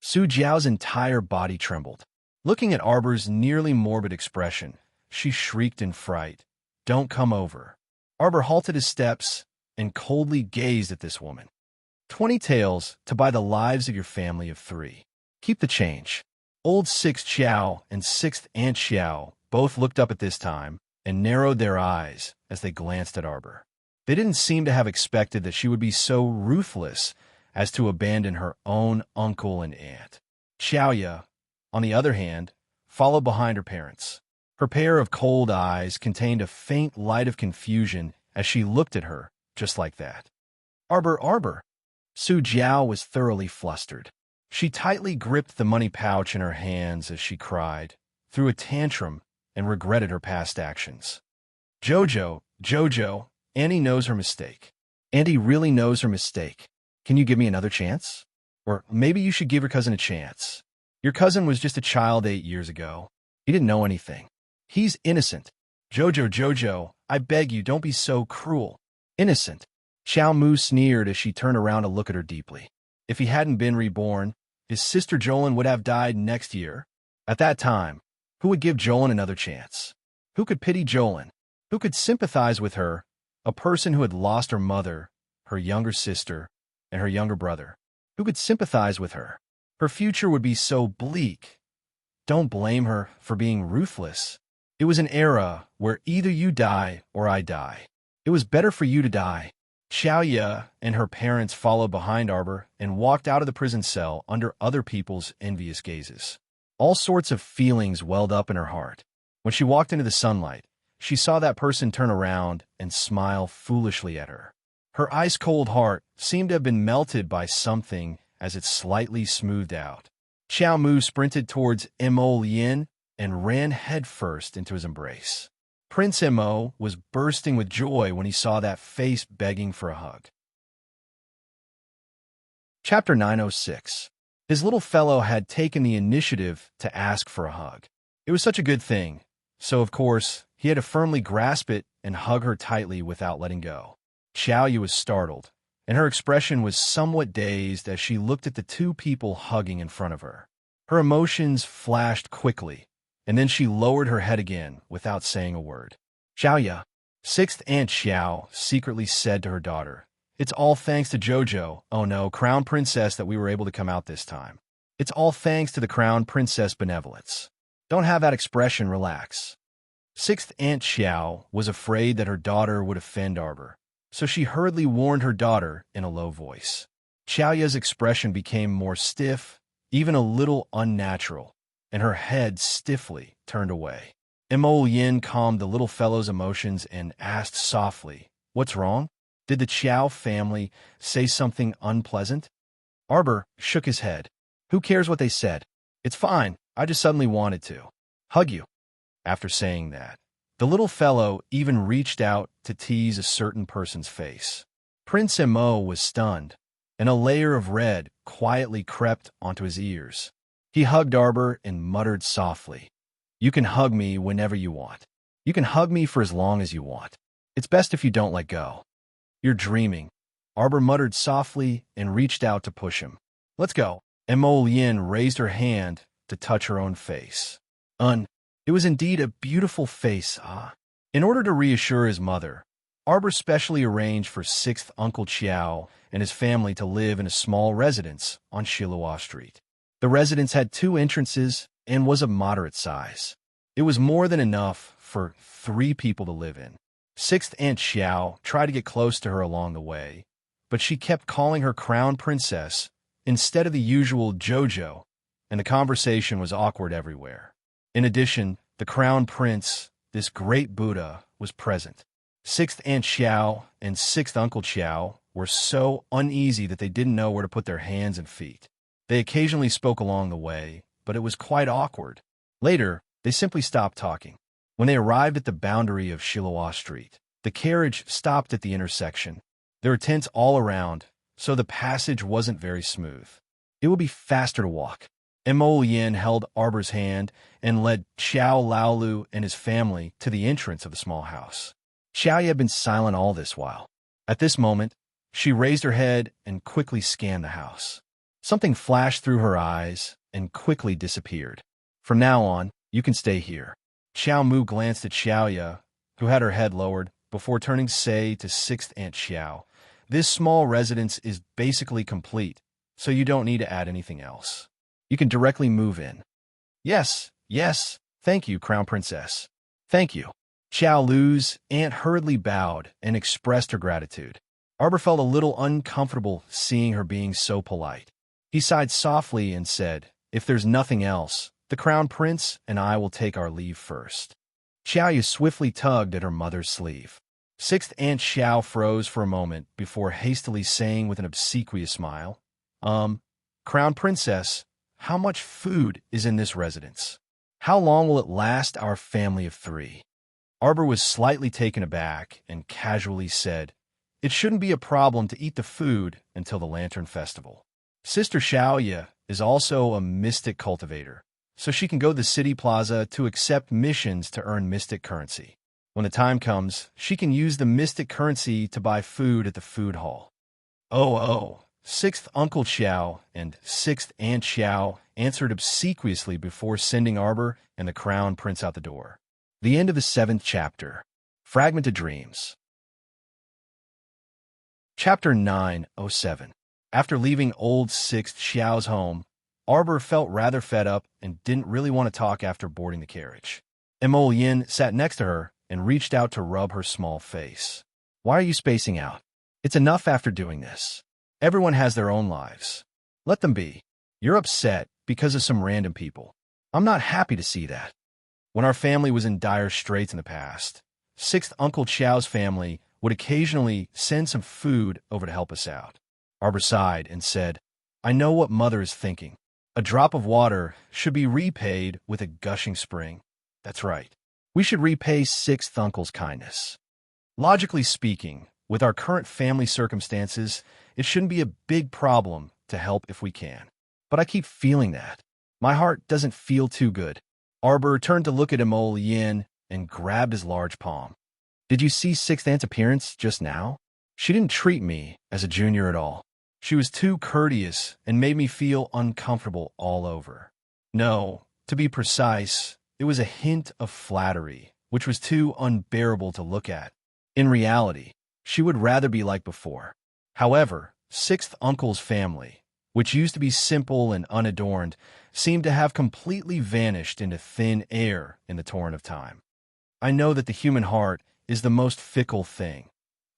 Su Jiao's entire body trembled. Looking at Arbor's nearly morbid expression, she shrieked in fright, "Don't come over." Arbor halted his steps and coldly gazed at this woman. 20 taels to buy the lives of your family of 3. Keep the change. Old Sixth Xiao and Sixth Aunt Xiao both looked up at this time and narrowed their eyes as they glanced at Arbor. They didn't seem to have expected that she would be so ruthless as to abandon her own uncle and aunt. Xiaoya, on the other hand, followed behind her parents. Her pair of cold eyes contained a faint light of confusion as she looked at her, just like that. Arbor. Su Jiao was thoroughly flustered. She tightly gripped the money pouch in her hands as she cried, threw a tantrum, and regretted her past actions. Jojo, Annie knows her mistake. Auntie really knows her mistake. Can you give me another chance? Or maybe you should give your cousin a chance. Your cousin was just a child 8 years ago. He didn't know anything. He's innocent. Jojo, I beg you, don't be so cruel. Innocent. Xiao Mu sneered as she turned around to look at her deeply. If he hadn't been reborn, his sister Jolin would have died next year. At that time, who would give Jolin another chance? Who could pity Jolin? Who could sympathize with her, a person who had lost her mother, her younger sister, and her younger brother? Who could sympathize with her? Her future would be so bleak. Don't blame her for being ruthless. It was an era where either you die or I die. It was better for you to die. Xiaoya and her parents followed behind Arbor and walked out of the prison cell under other people's envious gazes. All sorts of feelings welled up in her heart. When she walked into the sunlight, she saw that person turn around and smile foolishly at her. Her ice-cold heart seemed to have been melted by something as it slightly smoothed out. Xiao Mu sprinted towards Mo Yin and ran headfirst into his embrace. Prince Mo was bursting with joy when he saw that face begging for a hug. Chapter 906. His little fellow had taken the initiative to ask for a hug. It was such a good thing, so of course, he had to firmly grasp it and hug her tightly without letting go. Xiaoyu was startled, and her expression was somewhat dazed as she looked at the two people hugging in front of her. Her emotions flashed quickly, and then she lowered her head again without saying a word. Xiaoya, Sixth Aunt Xiao secretly said to her daughter, "It's all thanks to Jojo, oh no, Crown Princess, that we were able to come out this time. It's all thanks to the Crown Princess benevolence. Don't have that expression, relax." Sixth Aunt Xiao was afraid that her daughter would offend Arbor, so she hurriedly warned her daughter in a low voice. Xiaoya's expression became more stiff, even a little unnatural, and her head stiffly turned away. Mo Yin calmed the little fellow's emotions and asked softly, "What's wrong? Did the Qiao family say something unpleasant?" Arbor shook his head. "Who cares what they said? It's fine. I just suddenly wanted to hug you." After saying that, the little fellow even reached out to tease a certain person's face. Prince Mo was stunned, and a layer of red quietly crept onto his ears. He hugged Arbor and muttered softly, "You can hug me whenever you want. You can hug me for as long as you want. It's best if you don't let go." "You're dreaming," Arbor muttered softly and reached out to push him. "Let's go." Mo Yin raised her hand to touch her own face. It was indeed a beautiful face, In order to reassure his mother, Arbor specially arranged for Sixth Uncle Qiao and his family to live in a small residence on Shilua Street. The residence had 2 entrances and was of moderate size. It was more than enough for 3 people to live in. Sixth Aunt Xiao tried to get close to her along the way, but she kept calling her Crown Princess instead of the usual Jojo, and the conversation was awkward everywhere. In addition, the Crown Prince, this great Buddha, was present. Sixth Aunt Xiao and Sixth Uncle Qiao were so uneasy that they didn't know where to put their hands and feet. They occasionally spoke along the way, but it was quite awkward. Later, they simply stopped talking. When they arrived at the boundary of Shilua Street, the carriage stopped at the intersection. There were tents all around, so the passage wasn't very smooth. It would be faster to walk. Mo Yin held Arbor's hand and led Xiao Laolu and his family to the entrance of the small house. Xiao had been silent all this while. At this moment, she raised her head and quickly scanned the house. Something flashed through her eyes and quickly disappeared. "From now on, you can stay here." Xiao Mu glanced at Xiaoya, who had her head lowered, before turning Say to 6th Aunt Xiao. This small residence is basically complete, so you don't need to add anything else. You can directly move in. Yes, yes, thank you, Crown Princess. Thank you. Xiao Lu's aunt hurriedly bowed and expressed her gratitude. Arbor felt a little uncomfortable seeing her being so polite. He sighed softly and said, "If there's nothing else, the Crown Prince and I will take our leave first." Xiaoyu swiftly tugged at her mother's sleeve. 6th Aunt Xiao froze for a moment before hastily saying with an obsequious smile, Crown Princess, how much food is in this residence? How long will it last our family of 3? Arbor was slightly taken aback and casually said, "It shouldn't be a problem to eat the food until the Lantern Festival. Sister Xiaoya is also a mystic cultivator, so she can go to the city plaza to accept missions to earn mystic currency. When the time comes, she can use the mystic currency to buy food at the food hall." Oh, 6th Uncle Xiao and 6th Aunt Xiao answered obsequiously before sending Arbor and the Crown Prince out the door. The end of the 7th chapter. Fragment of Dreams. Chapter 907. After leaving old 6th Xiao's home, Arbor felt rather fed up and didn't really want to talk after boarding the carriage. Emol Yin sat next to her and reached out to rub her small face. "Why are you spacing out? It's enough after doing this. Everyone has their own lives. Let them be. You're upset because of some random people. I'm not happy to see that. When our family was in dire straits in the past, 6th Uncle Xiao's family would occasionally send some food over to help us out." Arbor sighed and said, "I know what Mother is thinking. A drop of water should be repaid with a gushing spring. That's right. We should repay 6th Uncle's kindness. Logically speaking, with our current family circumstances, it shouldn't be a big problem to help if we can. But I keep feeling that. My heart doesn't feel too good." Arbor turned to look at Emol Yin and grabbed his large palm. "Did you see 6th Aunt's appearance just now? She didn't treat me as a junior at all. She was too courteous and made me feel uncomfortable all over. No, to be precise, it was a hint of flattery, which was too unbearable to look at. In reality, she would rather be like before. However, 6th Uncle's family, which used to be simple and unadorned, seemed to have completely vanished into thin air in the torrent of time. I know that the human heart is the most fickle thing,"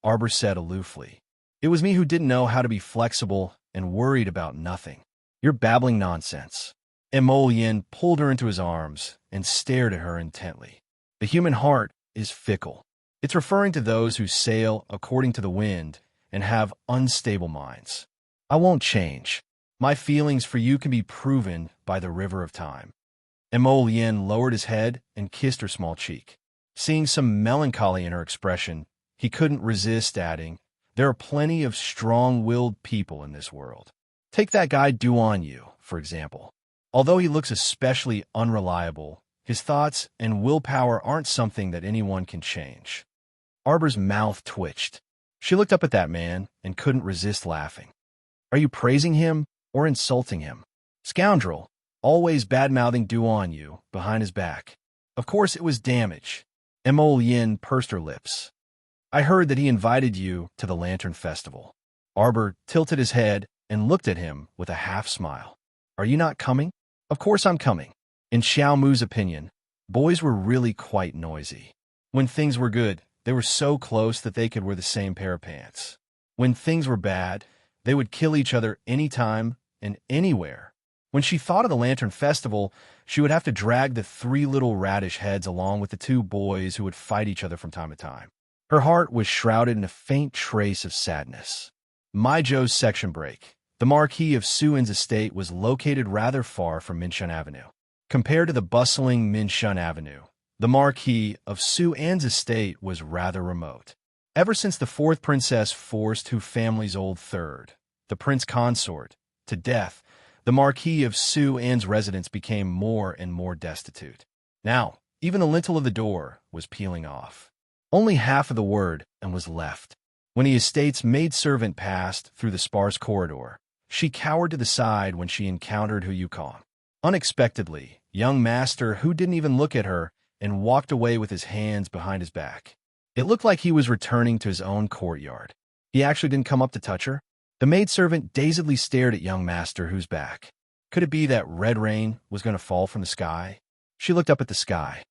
Arbor said aloofly. "It was me who didn't know how to be flexible and worried about nothing. You're babbling nonsense." Emol Yin pulled her into his arms and stared at her intently. "The human heart is fickle. It's referring to those who sail according to the wind and have unstable minds. I won't change. My feelings for you can be proven by the river of time." Emol Yin lowered his head and kissed her small cheek. Seeing some melancholy in her expression, he couldn't resist adding, "There are plenty of strong-willed people in this world. Take that guy Duan Yu, for example. Although he looks especially unreliable, his thoughts and willpower aren't something that anyone can change." Arbor's mouth twitched. She looked up at that man and couldn't resist laughing. "Are you praising him or insulting him? Scoundrel, always bad-mouthing Duan Yu behind his back. Of course it was damage." Emol Yin pursed her lips. "I heard that he invited you to the Lantern Festival." Arbor tilted his head and looked at him with a half-smile. "Are you not coming?" "Of course I'm coming." In Xiao Mu's opinion, boys were really quite noisy. When things were good, they were so close that they could wear the same pair of pants. When things were bad, they would kill each other anytime and anywhere. When she thought of the Lantern Festival, she would have to drag the 3 little radish heads along with the 2 boys who would fight each other from time to time. Her heart was shrouded in a faint trace of sadness. Maijo's section break. The Marquis of Suin's estate was located rather far from Minshun Avenue. Compared to the bustling Minshun Avenue, the Marquis of Suin's estate was rather remote. Ever since the 4th princess forced Hu family's old 3rd, the Prince Consort, to death, the Marquis of Suin's residence became more and more destitute. Now, even the lintel of the door was peeling off. Only half of the word and was left. When the estate's maidservant passed through the sparse corridor, she cowered to the side when she encountered Hu Yukong. Unexpectedly, young master Hu didn't even look at her and walked away with his hands behind his back. It looked like he was returning to his own courtyard. He actually didn't come up to touch her. The maidservant dazedly stared at young master who's back. Could it be that red rain was going to fall from the sky? She looked up at the sky.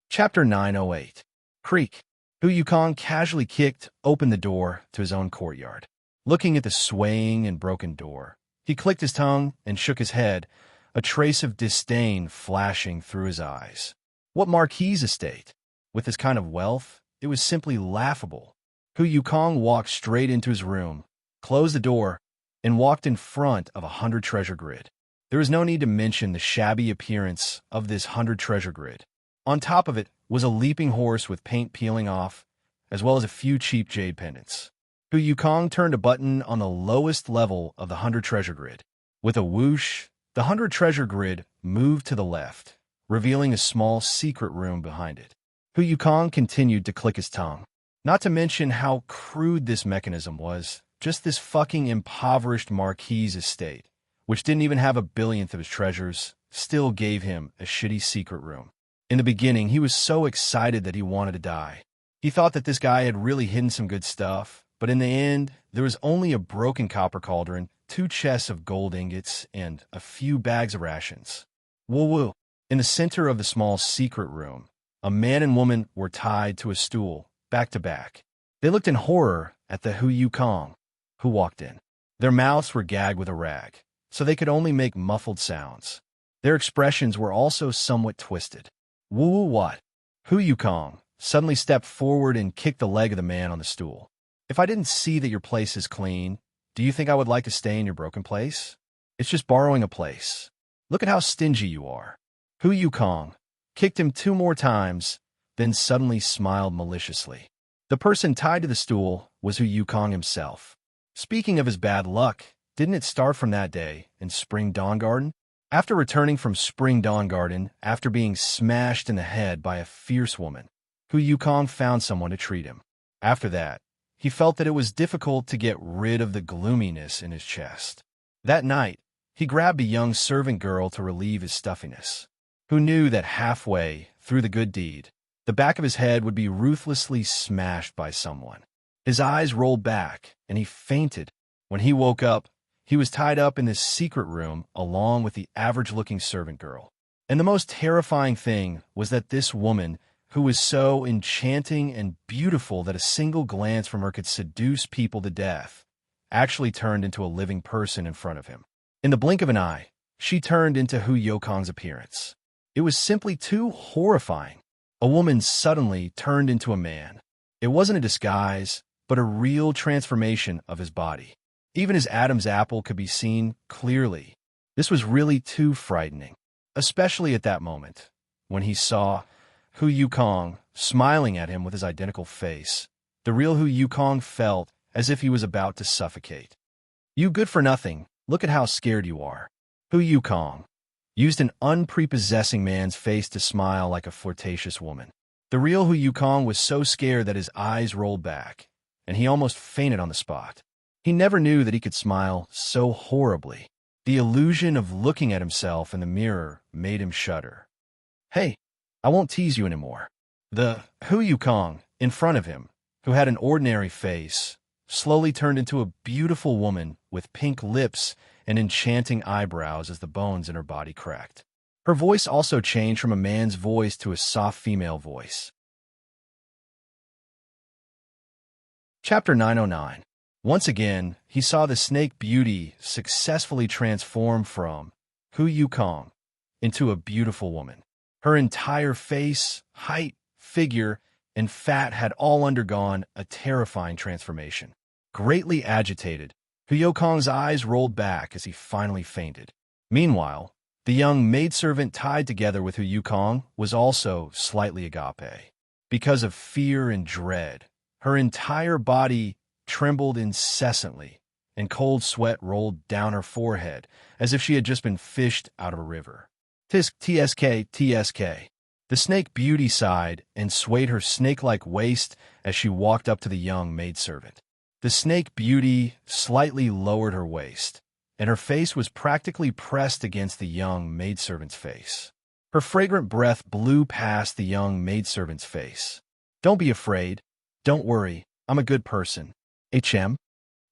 Chapter 908. Creek. Hu Yukong casually kicked open the door to his own courtyard. Looking at the swaying and broken door, he clicked his tongue and shook his head, a trace of disdain flashing through his eyes. What marquis estate? With this kind of wealth, it was simply laughable. Hu Yukong walked straight into his room, closed the door, and walked in front of 100 treasure grid. There was no need to mention the shabby appearance of this 100 treasure grid. On top of it was a leaping horse with paint peeling off, as well as a few cheap jade pendants. Hu Yukong turned a button on the lowest level of the 100 treasure grid. With a whoosh, the 100 treasure grid moved to the left, revealing a small secret room behind it. Hu Yukong continued to click his tongue. Not to mention how crude this mechanism was, just this fucking impoverished marquis estate, which didn't even have a billionth of his treasures, still gave him a shitty secret room. In the beginning, he was so excited that he wanted to die. He thought that this guy had really hidden some good stuff, but in the end, there was only a broken copper cauldron, 2 chests of gold ingots, and a few bags of rations. Woo-woo. In the center of the small secret room, a man and woman were tied to a stool, back to back. They looked in horror at the Hu Yukong, who walked in. Their mouths were gagged with a rag, so they could only make muffled sounds. Their expressions were also somewhat twisted. Woo-woo what? Hu Yukong suddenly stepped forward and kicked the leg of the man on the stool. If I didn't see that your place is clean, do you think I would like to stay in your broken place? It's just borrowing a place. Look at how stingy you are. Hu Yukong kicked him 2 more times, then suddenly smiled maliciously. The person tied to the stool was Hu Yukong himself. Speaking of his bad luck, didn't it start from that day in Spring Dawn Garden? After returning from Spring Dawn Garden, after being smashed in the head by a fierce woman, Hu Yukong found someone to treat him. After that, he felt that it was difficult to get rid of the gloominess in his chest. That night, he grabbed a young servant girl to relieve his stuffiness. Who knew that halfway through the good deed, the back of his head would be ruthlessly smashed by someone. His eyes rolled back, and he fainted. When he woke up, he was tied up in this secret room along with the average-looking servant girl. And the most terrifying thing was that this woman, who was so enchanting and beautiful that a single glance from her could seduce people to death, actually turned into a living person in front of him. In the blink of an eye, she turned into Hu Yukong's appearance. It was simply too horrifying. A woman suddenly turned into a man. It wasn't a disguise, but a real transformation of his body. Even his Adam's apple could be seen clearly. This was really too frightening, especially at that moment, when he saw Hu Yukong smiling at him with his identical face. The real Hu Yukong felt as if he was about to suffocate. You good for nothing, look at how scared you are. Hu Yukong used an unprepossessing man's face to smile like a flirtatious woman. The real Hu Yukong was so scared that his eyes rolled back, and he almost fainted on the spot. He never knew that he could smile so horribly. The illusion of looking at himself in the mirror made him shudder. Hey, I won't tease you anymore. The Hu Yukong in front of him, who had an ordinary face, slowly turned into a beautiful woman with pink lips and enchanting eyebrows as the bones in her body cracked. Her voice also changed from a man's voice to a soft female voice. Chapter 909. Once again, he saw the snake beauty successfully transform from Hu Yukong into a beautiful woman. Her entire face, height, figure, and fat had all undergone a terrifying transformation. Greatly agitated, Hu Yukong's eyes rolled back as he finally fainted. Meanwhile, the young maidservant tied together with Hu Yukong was also slightly agape. Because of fear and dread, her entire body trembled incessantly, and cold sweat rolled down her forehead as if she had just been fished out of a river. TSK. The snake beauty sighed and swayed her snake-like waist as she walked up to the young maidservant. The snake beauty slightly lowered her waist, and her face was practically pressed against the young maidservant's face. Her fragrant breath blew past the young maidservant's face. "Don't be afraid. Don't worry. I'm a good person. HM?"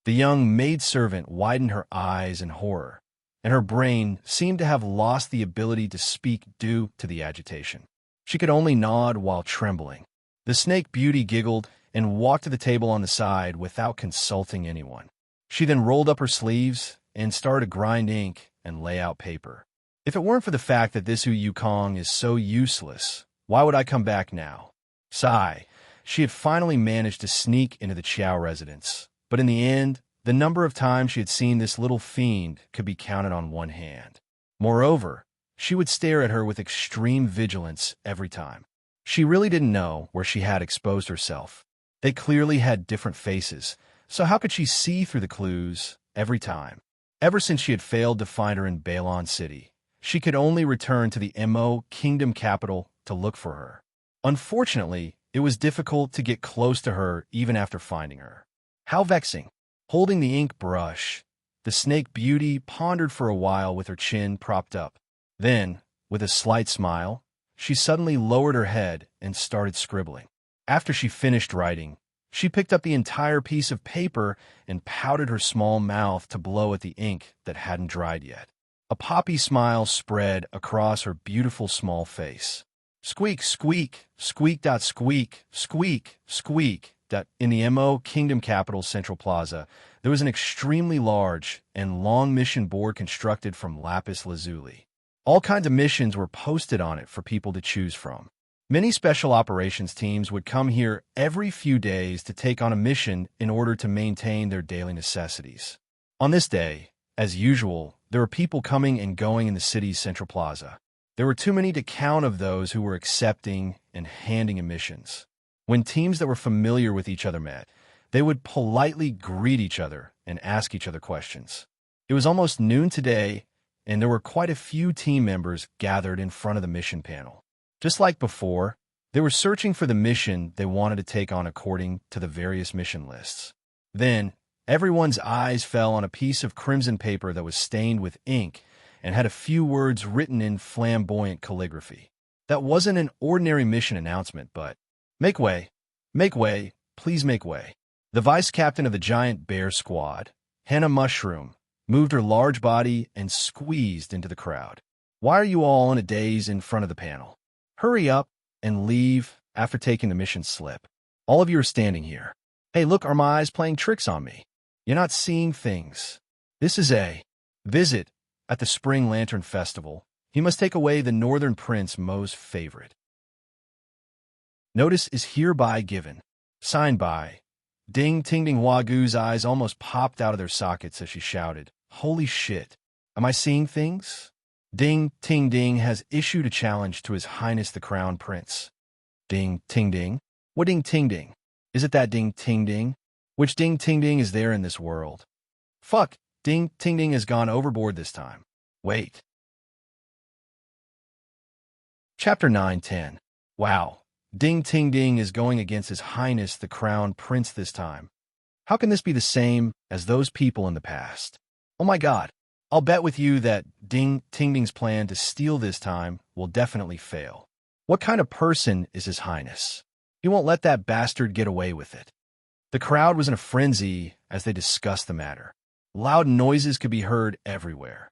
The young maidservant widened her eyes in horror, and her brain seemed to have lost the ability to speak due to the agitation. She could only nod while trembling. The snake beauty giggled and walked to the table on the side without consulting anyone. She then rolled up her sleeves and started to grind ink and lay out paper. "If it weren't for the fact that this Yukong is so useless, why would I come back now?" Sigh. She had finally managed to sneak into the Chiao residence, but in the end, the number of times she had seen this little fiend could be counted on one hand. Moreover, she would stare at her with extreme vigilance every time. She really didn't know where she had exposed herself. They clearly had different faces, so how could she see through the clues every time? Ever since she had failed to find her in Balon City, she could only return to the Mo Kingdom capital to look for her. Unfortunately, it was difficult to get close to her even after finding her. How vexing. Holding the ink brush, the snake beauty pondered for a while with her chin propped up. Then, with a slight smile, she suddenly lowered her head and started scribbling. After she finished writing, she picked up the entire piece of paper and pouted her small mouth to blow at the ink that hadn't dried yet. A poppy smile spread across her beautiful small face. Squeak, squeak, squeak dot squeak, squeak, squeak. In the Mo Kingdom capital Central Plaza, there was an extremely large and long mission board constructed from lapis lazuli. All kinds of missions were posted on it for people to choose from. Many special operations teams would come here every few days to take on a mission in order to maintain their daily necessities. On this day, as usual, there were people coming and going in the city's Central Plaza. There were too many to count of those who were accepting and handing in missions. When teams that were familiar with each other met, they would politely greet each other and ask each other questions. It was almost noon today, and there were quite a few team members gathered in front of the mission panel. Just like before, they were searching for the mission they wanted to take on according to the various mission lists. Then, everyone's eyes fell on a piece of crimson paper that was stained with ink and had a few words written in flamboyant calligraphy. That wasn't an ordinary mission announcement, but make way, please make way. The vice captain of the giant bear squad, Hannah Mushroom, moved her large body and squeezed into the crowd. "Why are you all in a daze in front of the panel? Hurry up and leave after taking the mission slip. All of you are standing here. Hey, look, are my eyes playing tricks on me? You're not seeing things. This is a visit at the Spring Lantern Festival. He must take away the Northern Prince Mo's favorite. Notice is hereby given. Signed by..." Ding Ting Ding Wagu's eyes almost popped out of their sockets as she shouted, "Holy shit. Am I seeing things? Ding Ting Ding has issued a challenge to His Highness the Crown Prince." Ding Ting Ding? What Ding Ting Ding? Is it that Ding Ting Ding? Which Ding Ting Ding is there in this world? Fuck, Ding Ting Ding has gone overboard this time. Wait. Chapter 9:10. Wow. Ding Ting Ding is going against His Highness the Crown Prince this time. How can this be the same as those people in the past? Oh my god, I'll bet with you that Ding Ting Ding's plan to steal this time will definitely fail. What kind of person is His Highness? He won't let that bastard get away with it. The crowd was in a frenzy as they discussed the matter. Loud noises could be heard everywhere.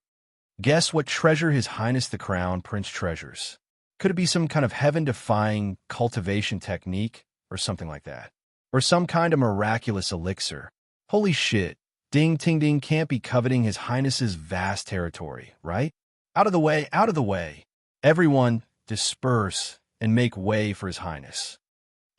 Guess what treasure His Highness the Crown Prince treasures? Could it be some kind of heaven-defying cultivation technique or something like that? Or some kind of miraculous elixir? Holy shit, Ding Ting Ding can't be coveting His Highness's vast territory, right? Out of the way, out of the way. Everyone, disperse and make way for His Highness.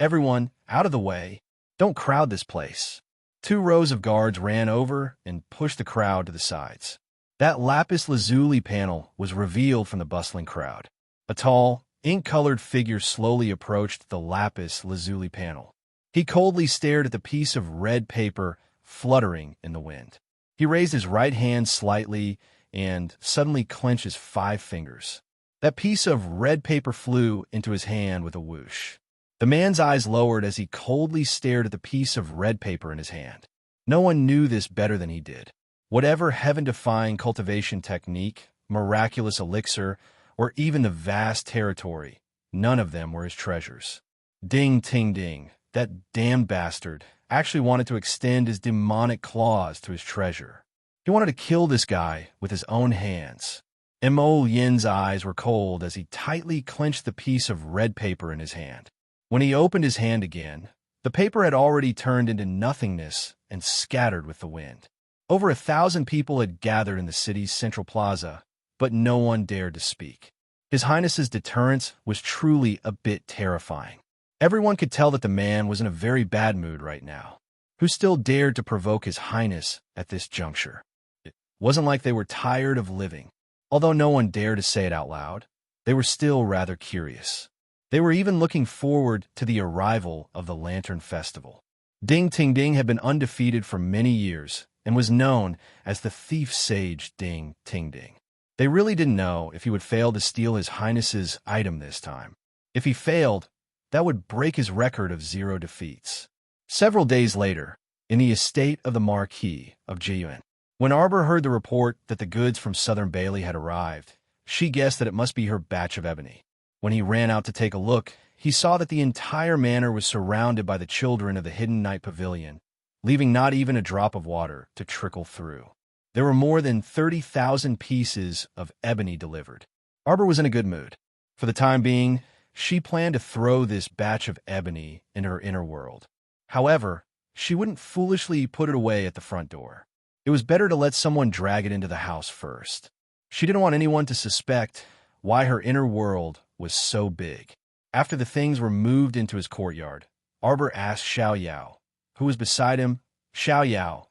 Everyone, out of the way. Don't crowd this place. 2 rows of guards ran over and pushed the crowd to the sides. That lapis lazuli panel was revealed from the bustling crowd. A tall, ink-colored figure slowly approached the lapis lazuli panel. He coldly stared at the piece of red paper fluttering in the wind. He raised his right hand slightly and suddenly clenched his 5 fingers. That piece of red paper flew into his hand with a whoosh. The man's eyes lowered as he coldly stared at the piece of red paper in his hand. No one knew this better than he did. Whatever heaven-defying cultivation technique, miraculous elixir, or even the vast territory. None of them were his treasures. Ding, ting, ding. That damned bastard actually wanted to extend his demonic claws to his treasure. He wanted to kill this guy with his own hands. Mo Yin's eyes were cold as he tightly clenched the piece of red paper in his hand. When he opened his hand again, the paper had already turned into nothingness and scattered with the wind. Over 1,000 people had gathered in the city's central plaza, but no one dared to speak. His Highness's deterrence was truly a bit terrifying. Everyone could tell that the man was in a very bad mood right now. Who still dared to provoke His Highness at this juncture? It wasn't like they were tired of living. Although no one dared to say it out loud, they were still rather curious. They were even looking forward to the arrival of the Lantern Festival. Ding Ting Ding had been undefeated for many years and was known as the thief sage Ding Ting Ding. They really didn't know if he would fail to steal His Highness's item this time. If he failed, that would break his record of 0 defeats. Several days later, in the estate of the Marquis of Jiyuan, when Arbor heard the report that the goods from Southern Bailey had arrived, she guessed that it must be her batch of ebony. When he ran out to take a look, he saw that the entire manor was surrounded by the children of the Hidden Night Pavilion, leaving not even a drop of water to trickle through. There were more than 30,000 pieces of ebony delivered. Arbor was in a good mood. For the time being, she planned to throw this batch of ebony in her inner world. However, she wouldn't foolishly put it away at the front door. It was better to let someone drag it into the house first. She didn't want anyone to suspect why her inner world was so big. After the things were moved into his courtyard, Arbor asked Xiao Yao, who was beside him, "Xiao Yao,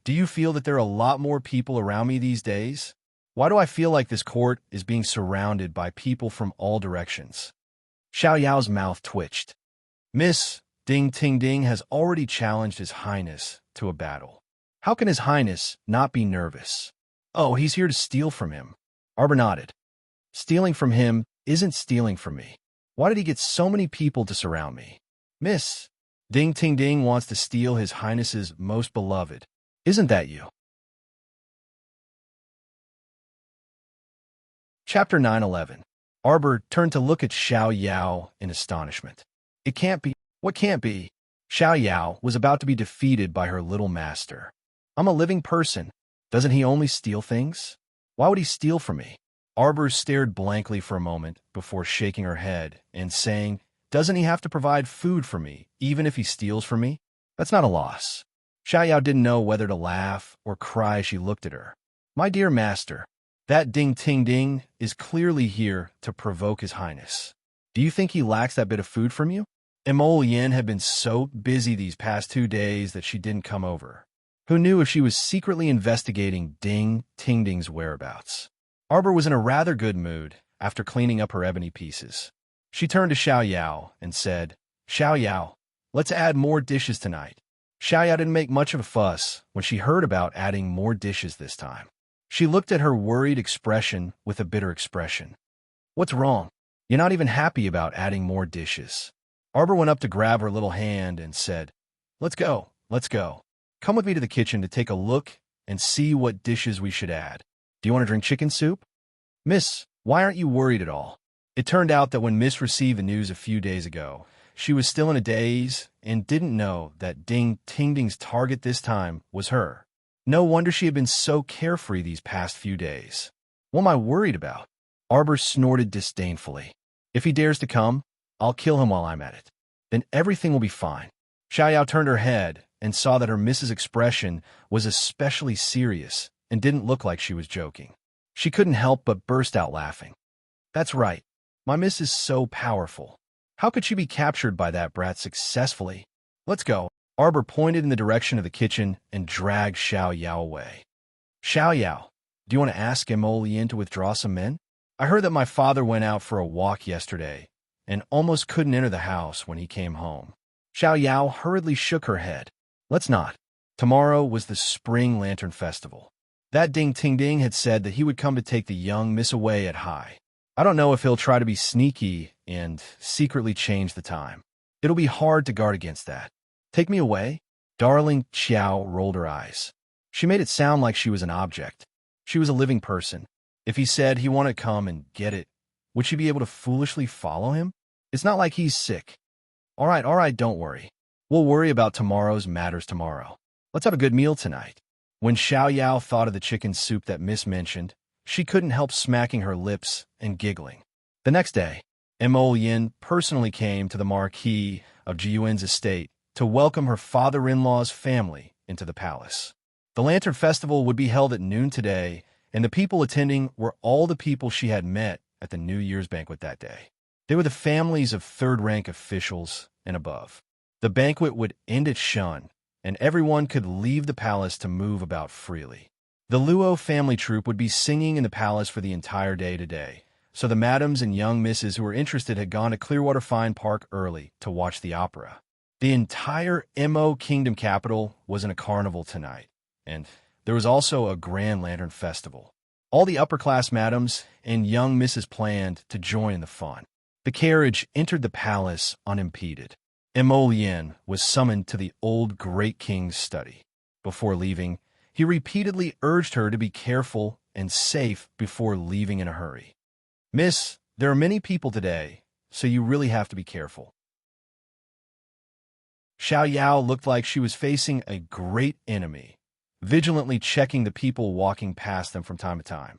do you feel that there are a lot more people around me these days? Why do I feel like this court is being surrounded by people from all directions?" Xiao Yao's mouth twitched. "Miss Ding Ting Ding has already challenged His Highness to a battle. How can His Highness not be nervous?" "Oh, he's here to steal from him." Arbor nodded. "Stealing from him isn't stealing from me. Why did he get so many people to surround me?" "Miss Ding Ting Ding wants to steal His Highness's most beloved. Isn't that you?" Chapter 911. Arbor turned to look at Xiao Yao in astonishment. "It can't be. What can't be?" Xiao Yao was about to be defeated by her little master. "I'm a living person. Doesn't he only steal things? Why would he steal from me?" Arbor stared blankly for a moment before shaking her head and saying, "Doesn't he have to provide food for me, even if he steals from me? That's not a loss." Xiao Yao didn't know whether to laugh or cry as she looked at her. "My dear master, that Ding Ting Ding is clearly here to provoke His Highness. Do you think he lacks that bit of food from you?" Mo Yin had been so busy these past 2 days that she didn't come over. Who knew if she was secretly investigating Ding Ting Ding's whereabouts? Arbor was in a rather good mood after cleaning up her ebony pieces. She turned to Xiao Yao and said, "Xiao Yao, let's add more dishes tonight." Xiao Yao didn't make much of a fuss when she heard about adding more dishes this time. She looked at her worried expression with a bitter expression. "What's wrong? You're not even happy about adding more dishes." Arbor went up to grab her little hand and said, Let's go. Come with me to the kitchen to take a look and see what dishes we should add. Do you want to drink chicken soup?" "Miss, why aren't you worried at all?" It turned out that when Miss received the news a few days ago, she was still in a daze and didn't know that Ding Ting Ding's target this time was her. No wonder she had been so carefree these past few days. "What am I worried about?" Arbor snorted disdainfully. "If he dares to come, I'll kill him while I'm at it. Then everything will be fine." Xiao Yao turned her head and saw that her Miss's expression was especially serious and didn't look like she was joking. She couldn't help but burst out laughing. "That's right. My Miss is so powerful. How could she be captured by that brat successfully? Let's go." Arbor pointed in the direction of the kitchen and dragged Xiao Yao away. "Xiao Yao, do you want to ask Mo Yin to withdraw some men? I heard that my father went out for a walk yesterday and almost couldn't enter the house when he came home." Xiao Yao hurriedly shook her head. "Let's not. Tomorrow was the Spring Lantern Festival. That Ding Ting Ding had said that he would come to take the young Miss away at high. I don't know if he'll try to be sneaky and secretly change the time. It'll be hard to guard against that. Take me away?" Darling Xiao rolled her eyes. She made it sound like she was an object. She was a living person. If he said he wanted to come and get it, Would she be able to foolishly follow him? It's not like he's sick. All right, don't worry. We'll worry about tomorrow's matters tomorrow. Let's have a good meal tonight. When Xiao Yao thought of the chicken soup that Miss mentioned, she couldn't help smacking her lips and giggling. The next day, Mo Yin personally came to the marquee of Jiyuan's estate to welcome her father-in-law's family into the palace. The Lantern Festival would be held at noon today, and the people attending were all the people she had met at the New Year's banquet that day. They were the families of third-rank officials and above. The banquet would end at Shun, and everyone could leave the palace to move about freely. The Luo family troupe would be singing in the palace for the entire day today, so the madams and young misses who were interested had gone to Clearwater Fine Park early to watch the opera. The entire Mo Kingdom capital was in a carnival tonight, and there was also a Grand Lantern Festival. All the upper-class madams and young misses planned to join in the fun. The carriage entered the palace unimpeded. Mo Yin was summoned to the old Great King's study. Before leaving, he repeatedly urged her to be careful and safe before leaving in a hurry. Miss, there are many people today, so you really have to be careful. Xiao Yao looked like she was facing a great enemy, vigilantly checking the people walking past them from time to time.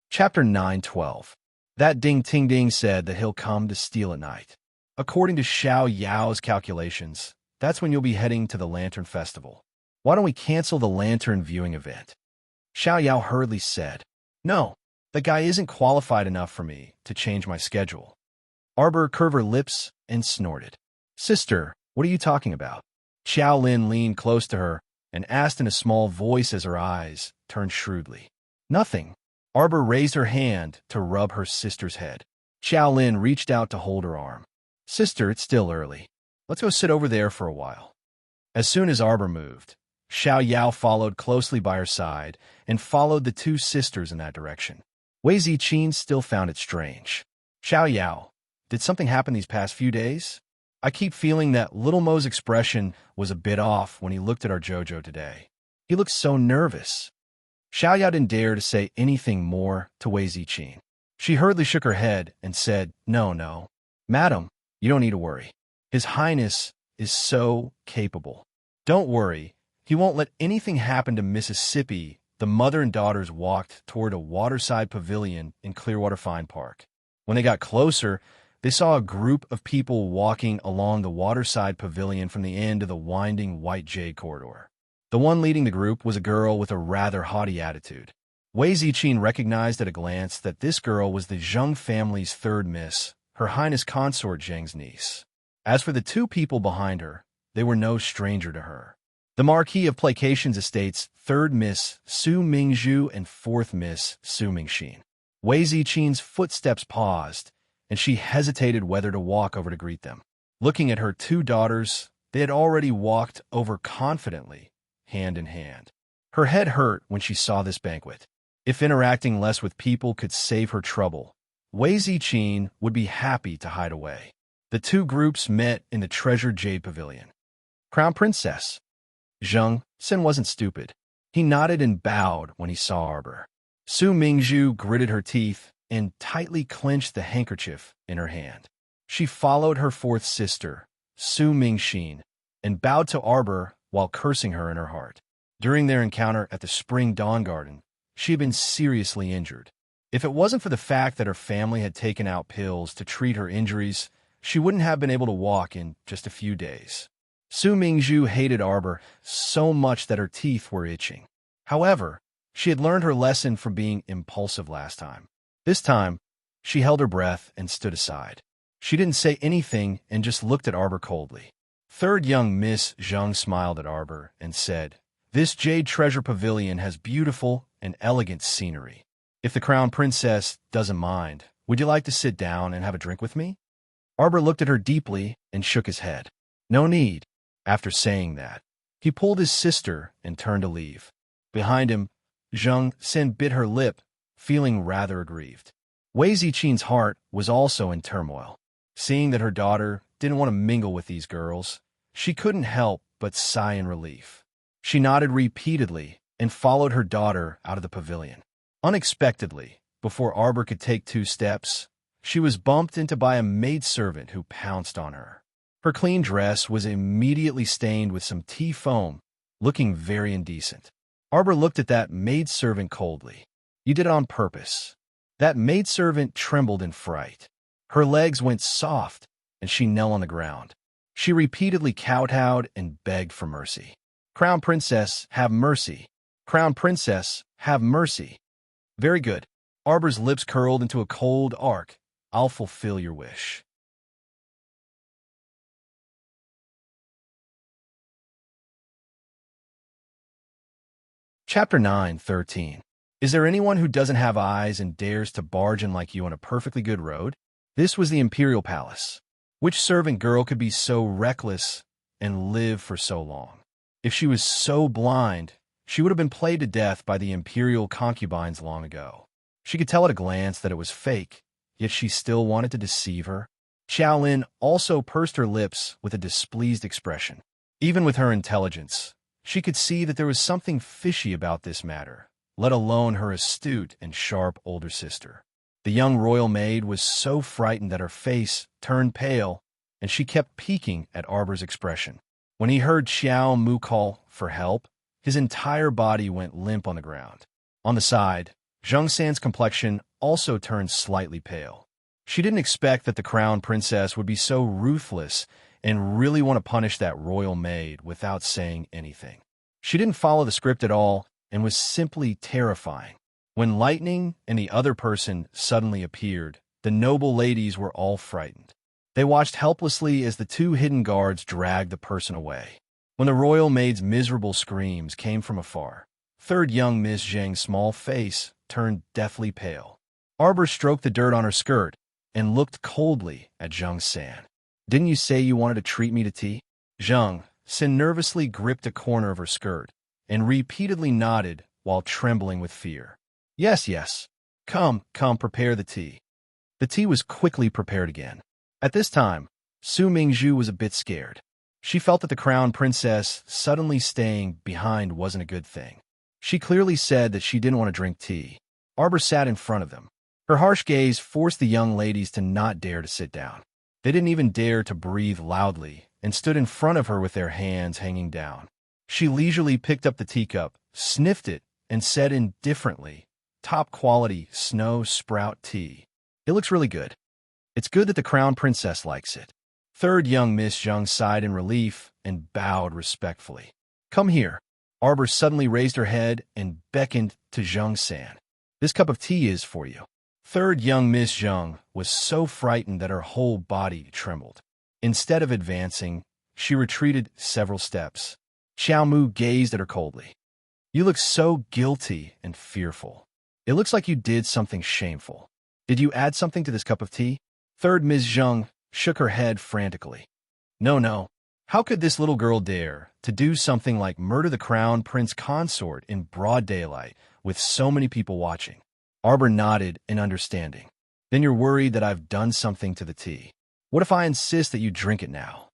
Chapter 9:12. That Ding-Ting-Ding said that he'll come to steal at night. According to Xiao Yao's calculations, that's when you'll be heading to the Lantern Festival. Why don't we cancel the lantern viewing event? Xiao Yao hurriedly said, No, the guy isn't qualified enough for me to change my schedule. Arbor curved her lips and snorted. Sister, what are you talking about? Xiao Lin leaned close to her and asked in a small voice as her eyes turned shrewdly. Nothing. Arbor raised her hand to rub her sister's head. Xiao Lin reached out to hold her arm. Sister, it's still early. Let's go sit over there for a while. As soon as Arbor moved, Xiao Yao followed closely by her side and followed the two sisters in that direction. Wei Ziqin still found it strange. Xiao Yao, did something happen these past few days? I keep feeling that Little Mo's expression was a bit off when he looked at our JoJo today. He looked so nervous. Xiao Yao didn't dare to say anything more to Wei Ziqin. She hurriedly shook her head and said, No. Madam, you don't need to worry. His Highness is so capable. Don't worry, he won't let anything happen to Mississippi. The mother and daughters walked toward a waterside pavilion in Clearwater Fine Park. When they got closer, they saw a group of people walking along the waterside pavilion from the end of the winding white jade corridor. The one leading the group was a girl with a rather haughty attitude. Wei Ziqin recognized at a glance that this girl was the Zheng family's third miss, Her Highness Consort Zheng's niece. As for the two people behind her, they were no stranger to her. The Marquis of Placation's estate's third miss, Su Mingzhu, and fourth miss, Su Mingxin. Wei Ziqin's footsteps paused, and she hesitated whether to walk over to greet them. Looking at her two daughters, they had already walked over confidently, hand in hand. Her head hurt when she saw this banquet. If interacting less with people could save her trouble, Wei Ziqin would be happy to hide away. The two groups met in the Treasure Jade Pavilion. Crown Princess. Zheng Sin wasn't stupid. He nodded and bowed when he saw Arbor. Su Mingzhu gritted her teeth and tightly clenched the handkerchief in her hand. She followed her fourth sister, Su Mingxin, and bowed to Arbor while cursing her in her heart. During their encounter at the Spring Dawn Garden, she had been seriously injured. If it wasn't for the fact that her family had taken out pills to treat her injuries, she wouldn't have been able to walk in just a few days. Su Mingzhu hated Arbor so much that her teeth were itching. However, she had learned her lesson from being impulsive last time. This time, she held her breath and stood aside. She didn't say anything and just looked at Arbor coldly. Third young Miss Zheng smiled at Arbor and said, This Jade Treasure Pavilion has beautiful and elegant scenery. If the Crown Princess doesn't mind, would you like to sit down and have a drink with me? Arbor looked at her deeply and shook his head. No need. After saying that, he pulled his sister and turned to leave. Behind him, Zheng Sin bit her lip, feeling rather aggrieved. Wei Ziqin's heart was also in turmoil. Seeing that her daughter didn't want to mingle with these girls, she couldn't help but sigh in relief. She nodded repeatedly and followed her daughter out of the pavilion. Unexpectedly, before Arbor could take 2 steps, she was bumped into by a maidservant who pounced on her. Her clean dress was immediately stained with some tea foam, looking very indecent. Arbor looked at that maidservant coldly. "You did it on purpose." That maidservant trembled in fright. Her legs went soft, and she knelt on the ground. She repeatedly kowtowed and begged for mercy. "Crown Princess, have mercy. Crown Princess, have mercy." "Very good." Arbor's lips curled into a cold arc. "I'll fulfill your wish." Chapter 9:13. Is there anyone who doesn't have eyes and dares to barge in like you on a perfectly good road? This was the Imperial Palace. Which servant girl could be so reckless and live for so long? If she was so blind, she would have been played to death by the Imperial concubines long ago. She could tell at a glance that it was fake, yet she still wanted to deceive her. Xiaolin also pursed her lips with a displeased expression. Even with her intelligence, she could see that there was something fishy about this matter, let alone her astute and sharp older sister. The young royal maid was so frightened that her face turned pale, and she kept peeking at Arbor's expression. When he heard Xiao Mu call for help, his entire body went limp on the ground. On the side, Zheng San's complexion also turned slightly pale. She didn't expect that the crown princess would be so ruthless and really want to punish that royal maid without saying anything. She didn't follow the script at all and was simply terrifying. When Lightning and the other person suddenly appeared, the noble ladies were all frightened. They watched helplessly as the 2 hidden guards dragged the person away. When the royal maid's miserable screams came from afar, third young Miss Zheng's small face turned deathly pale. Arbor stroked the dirt on her skirt and looked coldly at Zheng San. "Didn't you say you wanted to treat me to tea?" Zheng San nervously gripped a corner of her skirt and repeatedly nodded while trembling with fear. "Yes, yes. Come, prepare the tea." The tea was quickly prepared again. At this time, Su Mingzhu was a bit scared. She felt that the crown princess suddenly staying behind wasn't a good thing. She clearly said that she didn't want to drink tea. Arbor sat in front of them. Her harsh gaze forced the young ladies to not dare to sit down. They didn't even dare to breathe loudly and stood in front of her with their hands hanging down. She leisurely picked up the teacup, sniffed it, and said indifferently, "Top quality snow sprout tea. It looks really good. It's good that the crown princess likes it." Third young Miss Zheng sighed in relief and bowed respectfully. "Come here." Arbor suddenly raised her head and beckoned to Zheng San. "This cup of tea is for you." Third young Miss Zheng was so frightened that her whole body trembled. Instead of advancing, she retreated several steps. Xiao Mu gazed at her coldly. "You look so guilty and fearful. It looks like you did something shameful. Did you add something to this cup of tea?" Third Miss Zheng shook her head frantically. No. How could this little girl dare to do something like murder the crown prince consort in broad daylight with so many people watching? Arbor nodded in understanding. "Then you're worried that I've done something to the tea. What if I insist that you drink it now?"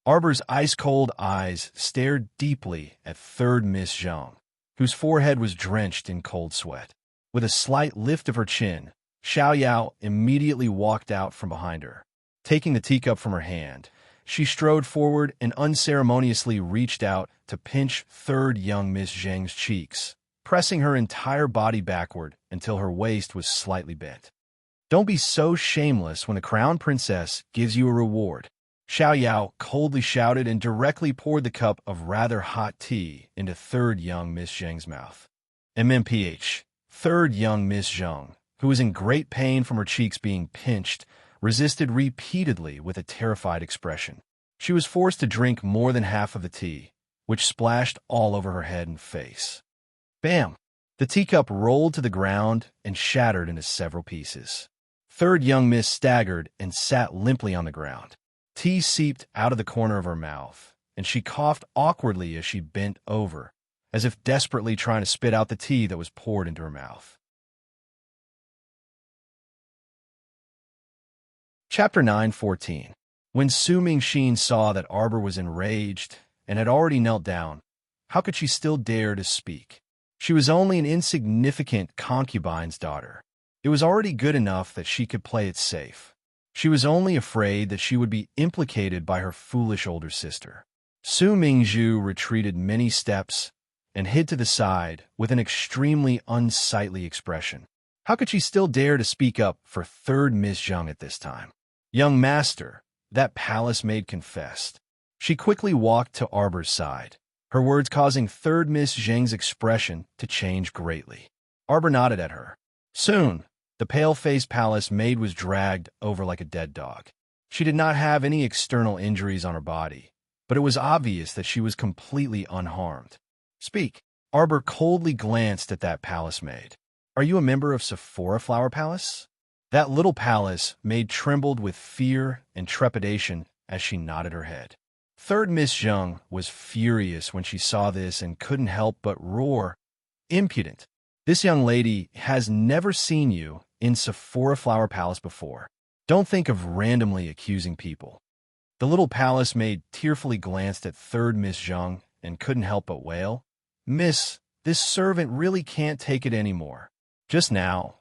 Arbor's ice-cold eyes stared deeply at third Miss Zheng, whose forehead was drenched in cold sweat. With a slight lift of her chin, Xiao Yao immediately walked out from behind her. Taking the teacup from her hand, she strode forward and unceremoniously reached out to pinch third young Miss Zheng's cheeks, pressing her entire body backward until her waist was slightly bent. "Don't be so shameless when the crown princess gives you a reward," Xiao Yao coldly shouted and directly poured the cup of rather hot tea into third young Miss Zheng's mouth. MMPH. Third young Miss Zheng, who was in great pain from her cheeks being pinched, resisted repeatedly with a terrified expression. She was forced to drink more than half of the tea, which splashed all over her head and face. Bam! The teacup rolled to the ground and shattered into several pieces. Third young Miss staggered and sat limply on the ground. Tea seeped out of the corner of her mouth, and she coughed awkwardly as she bent over, as if desperately trying to spit out the tea that was poured into her mouth. Chapter 9:14. When Su Mingxin saw that Arbor was enraged and had already knelt down, how could she still dare to speak? She was only an insignificant concubine's daughter. It was already good enough that she could play it safe. She was only afraid that she would be implicated by her foolish older sister. Su Mingzhu retreated many steps and hid to the side with an extremely unsightly expression. How could she still dare to speak up for third Miss Zheng at this time? Young master, that palace maid confessed. She quickly walked to Arbor's side, her words causing third Miss Zheng's expression to change greatly. Arbor nodded at her. Soon, the pale-faced palace maid was dragged over like a dead dog. She did not have any external injuries on her body, but it was obvious that she was completely unharmed. Speak. Arbor coldly glanced at that palace maid. Are you a member of Sephora Flower Palace? That little palace maid trembled with fear and trepidation as she nodded her head. Third Miss Zheng was furious when she saw this and couldn't help but roar, "Impudent! This young lady has never seen you in Sephora Flower Palace before. Don't think of randomly accusing people." The little palace maid tearfully glanced at third Miss Zheng and couldn't help but wail, "Miss, this servant really can't take it anymore." Just now,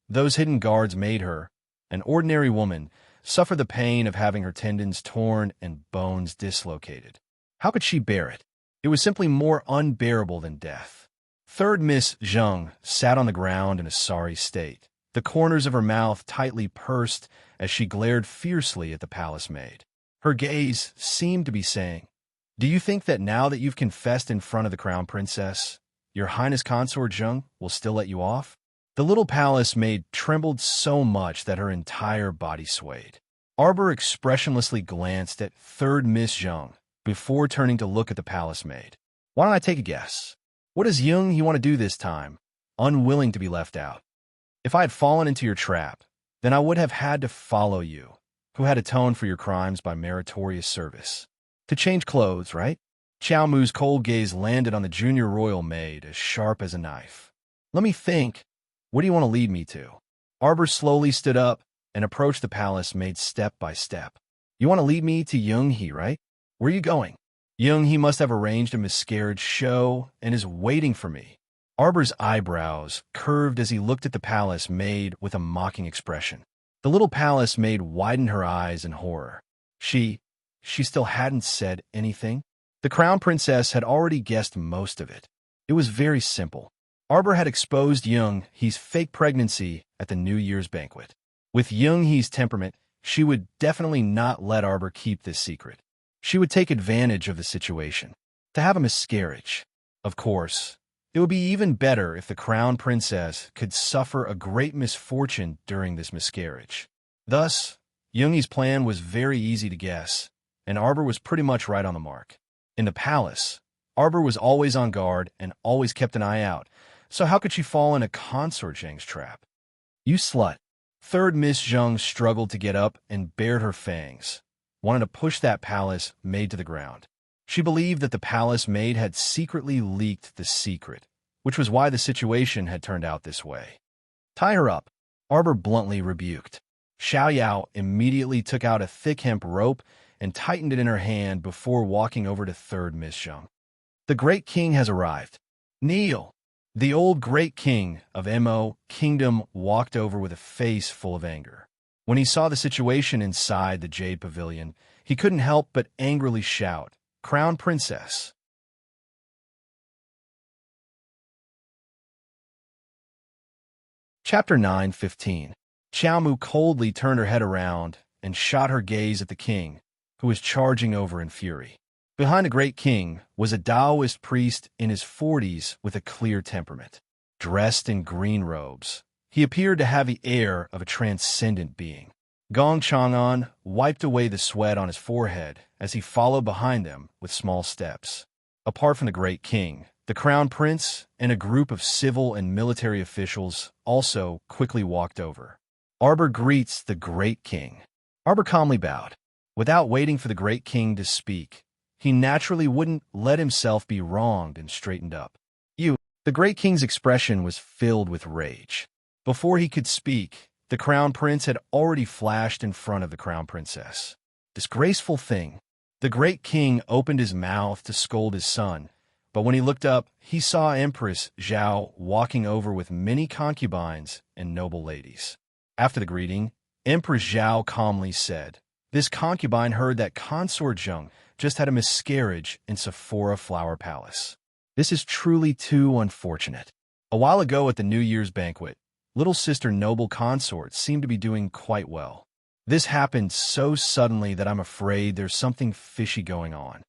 those hidden guards made her, an ordinary woman, suffer the pain of having her tendons torn and bones dislocated. How could she bear it? It was simply more unbearable than death. Third Miss Zheng sat on the ground in a sorry state, the corners of her mouth tightly pursed as she glared fiercely at the palace maid. Her gaze seemed to be saying, "Do you think that now that you've confessed in front of the crown princess, your Highness Consort Zheng will still let you off?" The little palace maid trembled so much that her entire body swayed. Arbor expressionlessly glanced at third Miss Zheng before turning to look at the palace maid. "Why don't I take a guess? What does Jung he want to do this time?" Unwilling to be left out. "If I had fallen into your trap, then I would have had to follow you, who had atoned for your crimes by meritorious service. To change clothes, right?" Qiao Mu's cold gaze landed on the junior royal maid as sharp as a knife. "Let me think. What do you want to lead me to?" Arbor slowly stood up and approached the palace maid step by step. "You want to lead me to Jung he, right? Where are you going?" "Jung he must have arranged a masquerade show and is waiting for me." Arbor's eyebrows curved as he looked at the palace maid with a mocking expression. The little palace maid widened her eyes in horror. She still hadn't said anything. The crown princess had already guessed most of it. It was very simple. Arbor had exposed Jung he's fake pregnancy at the New Year's banquet. With Jung he's temperament, she would definitely not let Arbor keep this secret. She would take advantage of the situation. To have a miscarriage. Of course, it would be even better if the crown princess could suffer a great misfortune during this miscarriage. Thus, Jung he's plan was very easy to guess, and Arbor was pretty much right on the mark. In the palace, Arbor was always on guard and always kept an eye out, so how could she fall into Consort Zheng's trap? "You slut." Third Miss Zheng struggled to get up and bared her fangs, wanted to push that palace maid to the ground. She believed that the palace maid had secretly leaked the secret, which was why the situation had turned out this way. "Tie her up," Arbor bluntly rebuked. Xiao Yao immediately took out a thick hemp rope and tightened it in her hand before walking over to third Miss Zheng. "The great king has arrived. Kneel." The old great king of Mo Kingdom walked over with a face full of anger. When he saw the situation inside the Jade Pavilion, he couldn't help but angrily shout, "Crown Princess!" Chapter 9:15. Qiao Mu coldly turned her head around and shot her gaze at the king, who was charging over in fury. Behind the great king was a Taoist priest in his 40s with a clear temperament. Dressed in green robes, he appeared to have the air of a transcendent being. Gong Chang'an wiped away the sweat on his forehead as he followed behind them with small steps. Apart from the great king, the crown prince and a group of civil and military officials also quickly walked over. Arbor greets the great king. Arbor calmly bowed. Without waiting for the great king to speak, he naturally wouldn't let himself be wronged and straightened up. The great king's expression was filled with rage. Before he could speak, the crown prince had already flashed in front of the crown princess. Disgraceful thing. The great king opened his mouth to scold his son, But when he looked up, he saw Empress Zhao walking over with many concubines and noble ladies. After the greeting, Empress Zhao calmly said, "This concubine heard that Consort Zheng just had a miscarriage in Sephora Flower Palace. This is truly too unfortunate. A while ago at the New Year's banquet, little sister Noble Consort seemed to be doing quite well. This happened so suddenly that I'm afraid there's something fishy going on."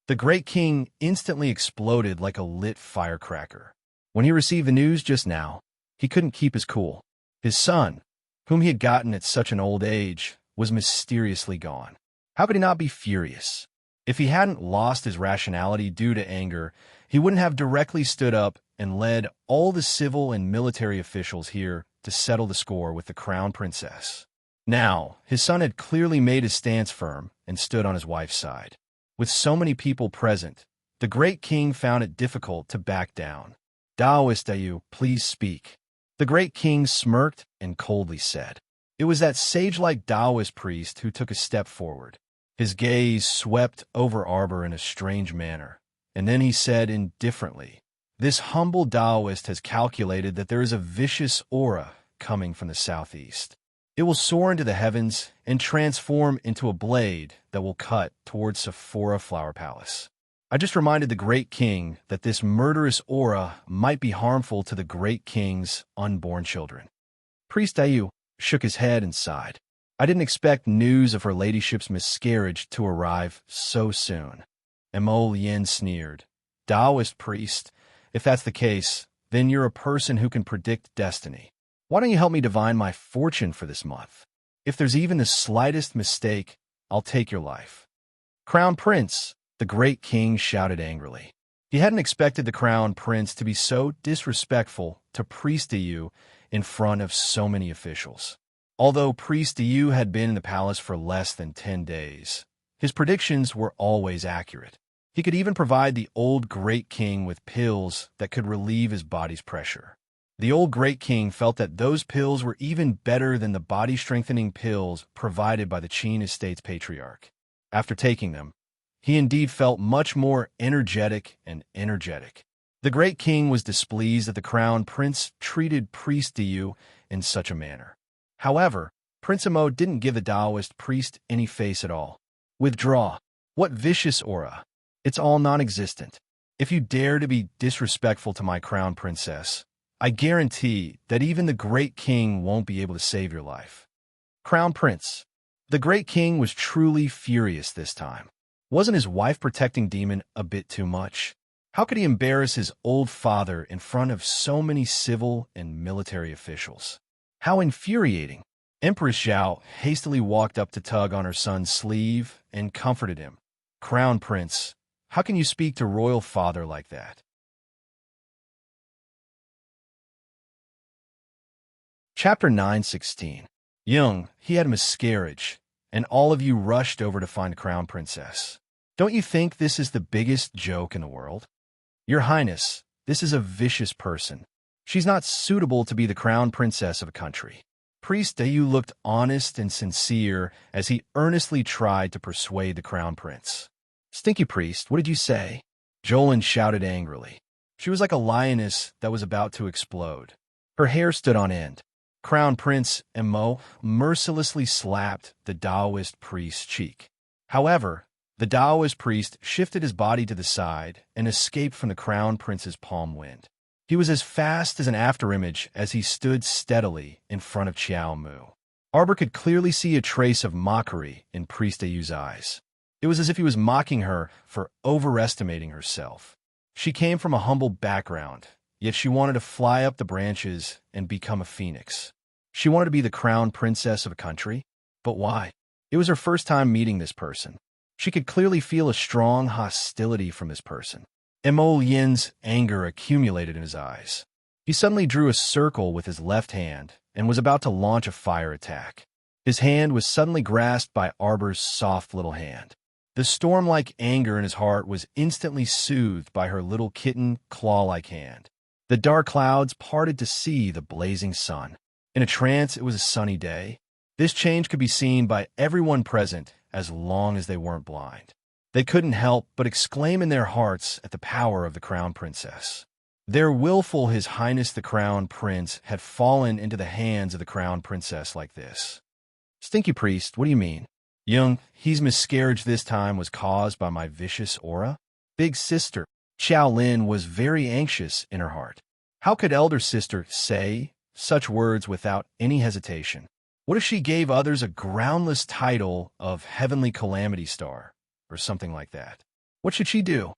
The great king instantly exploded like a lit firecracker. When he received the news just now, he couldn't keep his cool. His son, whom he had gotten at such an old age, was mysteriously gone. How could he not be furious? If he hadn't lost his rationality due to anger, he wouldn't have directly stood up and led all the civil and military officials here to settle the score with the crown princess. Now, his son had clearly made his stance firm and stood on his wife's side. With so many people present, the great king found it difficult to back down. "Taoist Dayu, please speak." The great king smirked and coldly said. It was that sage-like Taoist priest who took a step forward. His gaze swept over Arbor in a strange manner, and then he said indifferently, "This humble Taoist has calculated that there is a vicious aura coming from the southeast. It will soar into the heavens and transform into a blade that will cut towards Sephora Flower Palace. I just reminded the great king that this murderous aura might be harmful to the great king's unborn children." Priest Dayu shook his head and sighed. "I didn't expect news of her ladyship's miscarriage to arrive so soon." Mo Yin sneered. "Taoist priest, if that's the case, then you're a person who can predict destiny. Why don't you help me divine my fortune for this month? If there's even the slightest mistake, I'll take your life." "Crown Prince," the great king shouted angrily. He hadn't expected the crown prince to be so disrespectful to Priest Dayu in front of so many officials. Although Priest Dayu had been in the palace for less than 10 days, his predictions were always accurate. He could even provide the old great king with pills that could relieve his body's pressure. The old great king felt that those pills were even better than the body-strengthening pills provided by the Qin estate's patriarch. After taking them, he indeed felt much more energetic and energetic. The great king was displeased that the crown prince treated Priest Dayu in such a manner. However, Prince Mo didn't give the Taoist priest any face at all. "Withdraw. What vicious aura? It's all non-existent. If you dare to be disrespectful to my crown princess, I guarantee that even the great king won't be able to save your life." "Crown Prince." The great king was truly furious this time. Wasn't his wife-protecting demon a bit too much? How could he embarrass his old father in front of so many civil and military officials? How infuriating! Empress Zhao hastily walked up to tug on her son's sleeve and comforted him. "Crown Prince, how can you speak to royal father like that?" Chapter 9:16. Young, he had a miscarriage, and all of you rushed over to find Crown Princess. Don't you think this is the biggest joke in the world? Your Highness, this is a vicious person. She's not suitable to be the crown princess of a country. Priest Dayu looked honest and sincere as he earnestly tried to persuade the crown prince. "Stinky priest, what did you say?" Jolin shouted angrily. She was like a lioness that was about to explode. Her hair stood on end. Crown Prince Mo mercilessly slapped the Taoist priest's cheek. However, the Taoist priest shifted his body to the side and escaped from the crown prince's palm wind. He was as fast as an afterimage as he stood steadily in front of Qiao Mu. Arbor could clearly see a trace of mockery in Priest Dayu's eyes. It was as if he was mocking her for overestimating herself. She came from a humble background, yet she wanted to fly up the branches and become a phoenix. She wanted to be the crown princess of a country. But why? It was her first time meeting this person. She could clearly feel a strong hostility from this person. Mo Yin's anger accumulated in his eyes. He suddenly drew a circle with his left hand and was about to launch a fire attack. His hand was suddenly grasped by Arbor's soft little hand. The storm-like anger in his heart was instantly soothed by her little kitten, claw-like hand. The dark clouds parted to see the blazing sun. In a trance, it was a sunny day. This change could be seen by everyone present as long as they weren't blind. They couldn't help but exclaim in their hearts at the power of the crown princess. Their willful His Highness the Crown Prince had fallen into the hands of the crown princess like this. Stinky priest, what do you mean? Young, he's miscarriage this time was caused by my vicious aura? Big sister, Xiao Lin was very anxious in her heart. How could elder sister say such words without any hesitation? What if she gave others a groundless title of Heavenly Calamity Star, or something like that? What should she do?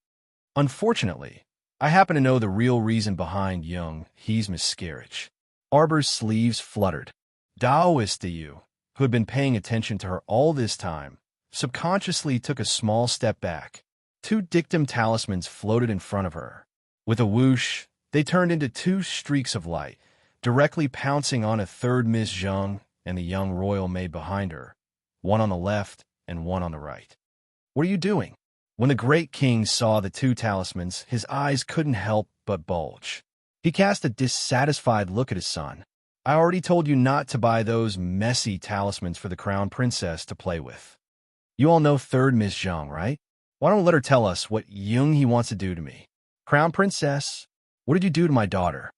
Unfortunately, I happen to know the real reason behind Young He's miscarriage. Arbor's sleeves fluttered. Daoist you, who had been paying attention to her all this time, subconsciously took a small step back. 2 dictum talismans floated in front of her. With a whoosh, they turned into 2 streaks of light, directly pouncing on a third Miss Zheng and the young royal maid behind her, one on the left and one on the right. What are you doing? When the great king saw the 2 talismans, his eyes couldn't help but bulge. He cast a dissatisfied look at his son. I already told you not to buy those messy talismans for the crown princess to play with. You all know third Miss Zheng, right? Why don't we let her tell us what Young he wants to do to me? Crown princess, what did you do to my daughter?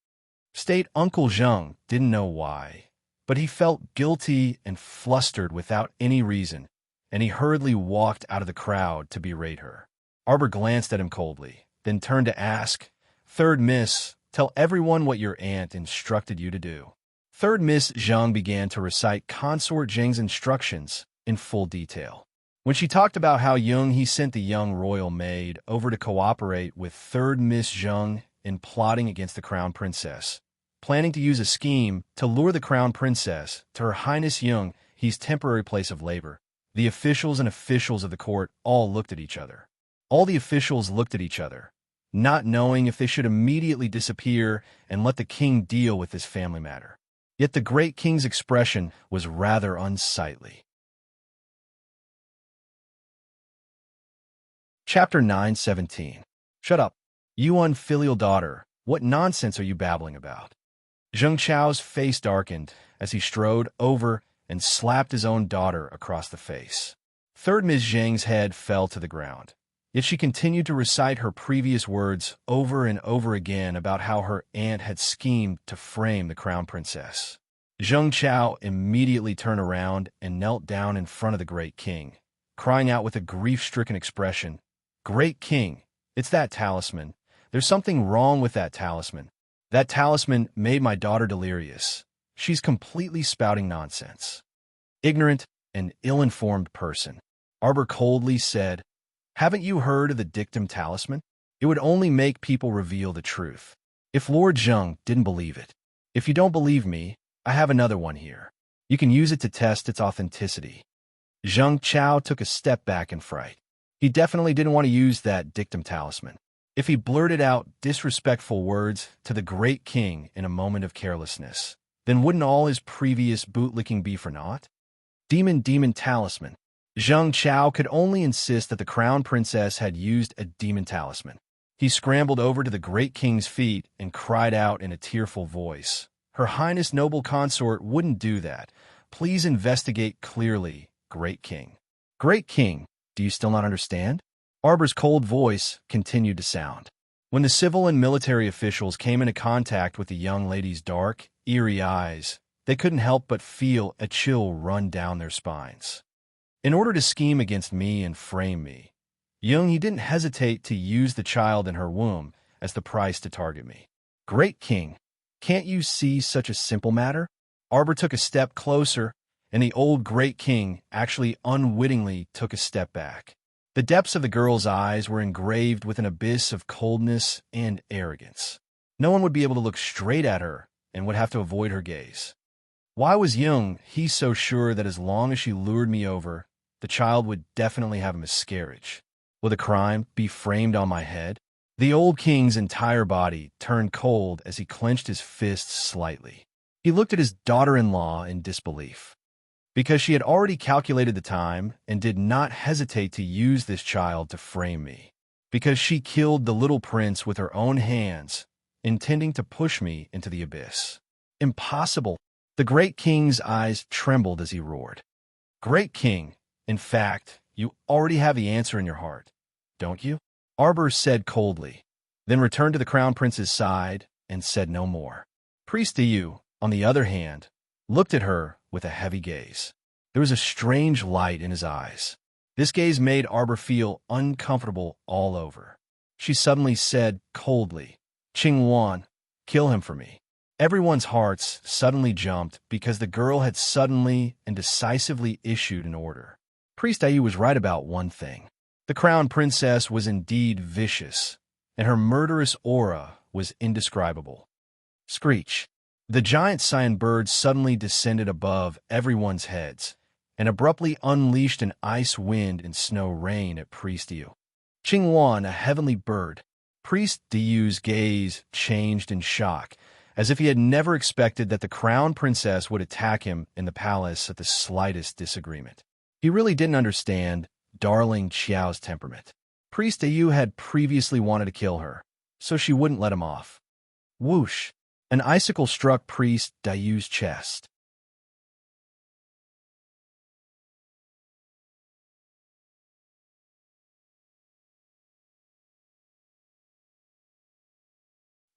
State Uncle Zheng didn't know why, but he felt guilty and flustered without any reason, and he hurriedly walked out of the crowd to berate her. Arbor glanced at him coldly, then turned to ask, Third Miss, tell everyone what your aunt instructed you to do. Third Miss Zheng began to recite Consort Zheng's instructions in full detail. When she talked about how Young he sent the young royal maid over to cooperate with third Miss Zheng in plotting against the crown princess, planning to use a scheme to lure the crown princess to Her Highness Young he's temporary place of labor, the officials and officials of the court all looked at each other. All the officials looked at each other, not knowing if they should immediately disappear and let the king deal with this family matter. Yet the great king's expression was rather unsightly. Chapter 9:17. Shut up. You unfilial daughter, what nonsense are you babbling about? Zheng Chao's face darkened as he strode over and slapped his own daughter across the face. Third Miss Zheng's head fell to the ground. Yet she continued to recite her previous words over and over again about how her aunt had schemed to frame the crown princess. Zheng Chao immediately turned around and knelt down in front of the great king, crying out with a grief-stricken expression, Great king, it's that talisman. There's something wrong with that talisman. That talisman made my daughter delirious. She's completely spouting nonsense. Ignorant and ill-informed person, Arbor coldly said, Haven't you heard of the dictum talisman? It would only make people reveal the truth. If Lord Zheng didn't believe it. If you don't believe me, I have another one here. You can use it to test its authenticity. Zheng Chao took a step back in fright. He definitely didn't want to use that dictum talisman. If he blurted out disrespectful words to the great king in a moment of carelessness, then wouldn't all his previous bootlicking be for naught? Demon talisman. Zheng Chao could only insist that the crown princess had used a demon talisman. He scrambled over to the great king's feet and cried out in a tearful voice, Her Highness Noble Consort wouldn't do that. Please investigate clearly, great king. Great king, do you still not understand? Arbor's cold voice continued to sound. When the civil and military officials came into contact with the young lady's dark, eerie eyes, they couldn't help but feel a chill run down their spines. In order to scheme against me and frame me, Young he didn't hesitate to use the child in her womb as the price to target me. Great king, can't you see such a simple matter? Arbor took a step closer, and the old great king actually unwittingly took a step back. The depths of the girl's eyes were engraved with an abyss of coldness and arrogance. No one would be able to look straight at her and would have to avoid her gaze. Why was Young he so sure that as long as she lured me over, the child would definitely have a miscarriage? Will the crime be framed on my head? The old king's entire body turned cold as he clenched his fists slightly. He looked at his daughter-in-law in disbelief. Because she had already calculated the time and did not hesitate to use this child to frame me. Because she killed the little prince with her own hands, intending to push me into the abyss. Impossible! The great king's eyes trembled as he roared. Great king, in fact, You already have the answer in your heart, don't you? Arbor said coldly, then returned to the Crown Prince's side and said no more. Priest Diyu, on the other hand, looked at her with a heavy gaze. There was a strange light in his eyes. This gaze made Arbor feel uncomfortable all over. She suddenly said coldly, Qing Wan, kill him for me. Everyone's hearts suddenly jumped because the girl had suddenly and decisively issued an order. Priest Diyu was right about one thing. The Crown Princess was indeed vicious, and her murderous aura was indescribable. Screech. The giant cyan bird suddenly descended above everyone's heads and abruptly unleashed an ice wind and snow rain at Priest Diyu. Qing Wan, a heavenly bird. Priest Diyu's gaze changed in shock, as if he had never expected that the Crown Princess would attack him in the palace at the slightest disagreement. He really didn't understand darling Qiao's temperament. Priest Diyu had previously wanted to kill her, so she wouldn't let him off. Whoosh! An icicle struck Priest Diyu's chest.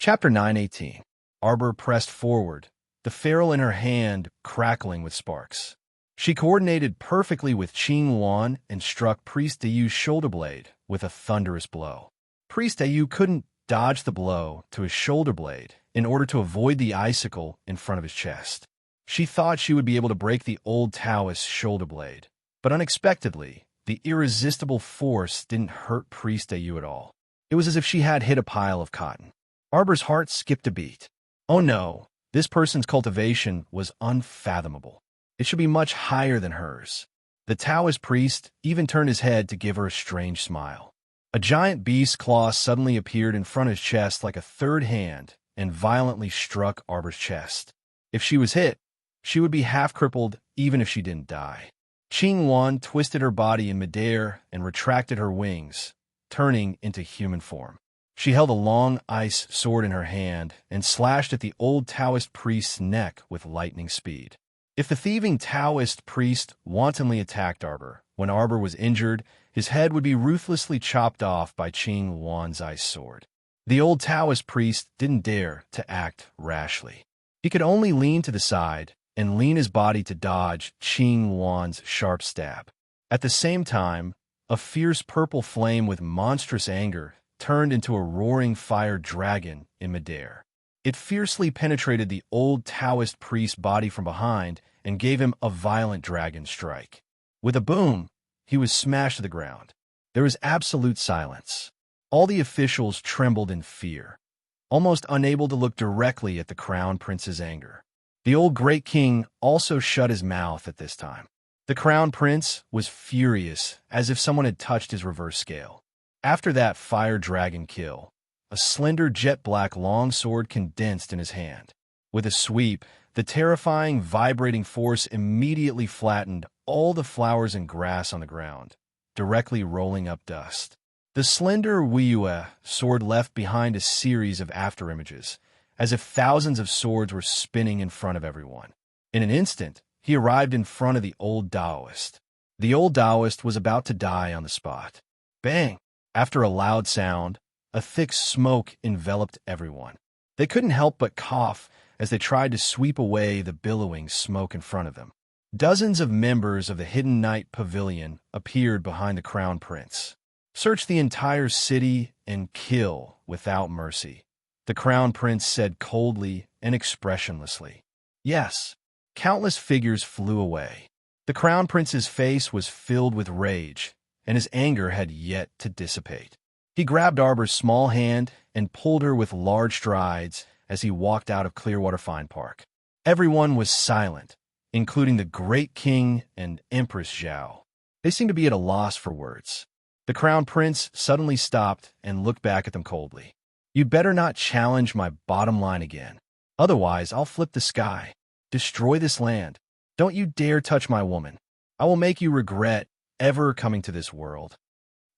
Chapter 9:18. Arbor pressed forward, the ferrule in her hand crackling with sparks. She coordinated perfectly with Qing Wan and struck Priest Diyu's shoulder blade with a thunderous blow. Priest Diyu couldn't dodge the blow to his shoulder blade in order to avoid the icicle in front of his chest. She thought she would be able to break the old Taoist's shoulder blade, but unexpectedly, the irresistible force didn't hurt Priest Diyu at all. It was as if she had hit a pile of cotton. Arbor's heart skipped a beat. Oh no, this person's cultivation was unfathomable. It should be much higher than hers. The Taoist priest even turned his head to give her a strange smile. A giant beast's claw suddenly appeared in front of his chest like a third hand and violently struck Arbor's chest. If she was hit, she would be half-crippled even if she didn't die. Qing Wan twisted her body in midair and retracted her wings, turning into human form. She held a long ice sword in her hand and slashed at the old Taoist priest's neck with lightning speed. If the thieving Taoist priest wantonly attacked Arbor when Arbor was injured, his head would be ruthlessly chopped off by Qing Wan's ice sword. The old Taoist priest didn't dare to act rashly. He could only lean to the side and lean his body to dodge Qing Wan's sharp stab. At the same time, a fierce purple flame with monstrous anger turned into a roaring fire dragon in midair. It fiercely penetrated the old Taoist priest's body from behind and gave him a violent dragon strike. With a boom, he was smashed to the ground. There was absolute silence. All the officials trembled in fear, almost unable to look directly at the Crown Prince's anger. The old Great King also shut his mouth at this time. The Crown Prince was furious, as if someone had touched his reverse scale. After that fire dragon kill, a slender jet-black longsword condensed in his hand. With a sweep, the terrifying, vibrating force immediately flattened all the flowers and grass on the ground, directly rolling up dust. The slender Weiyue sword left behind a series of afterimages, as if thousands of swords were spinning in front of everyone. In an instant, he arrived in front of the old Taoist. The old Taoist was about to die on the spot. Bang! After a loud sound, a thick smoke enveloped everyone. They couldn't help but cough as they tried to sweep away the billowing smoke in front of them. Dozens of members of the Hidden Knight Pavilion appeared behind the Crown Prince. Search the entire city and kill without mercy, the Crown Prince said coldly and expressionlessly. Yes, countless figures flew away. The Crown Prince's face was filled with rage, and his anger had yet to dissipate. He grabbed Arbor's small hand and pulled her with large strides as he walked out of Clearwater Fine Park. Everyone was silent, including the Great King and Empress Zhao. They seemed to be at a loss for words. The Crown Prince suddenly stopped and looked back at them coldly. You better not challenge my bottom line again. Otherwise, I'll flip the sky. Destroy this land. Don't you dare touch my woman. I will make you regret ever coming to this world.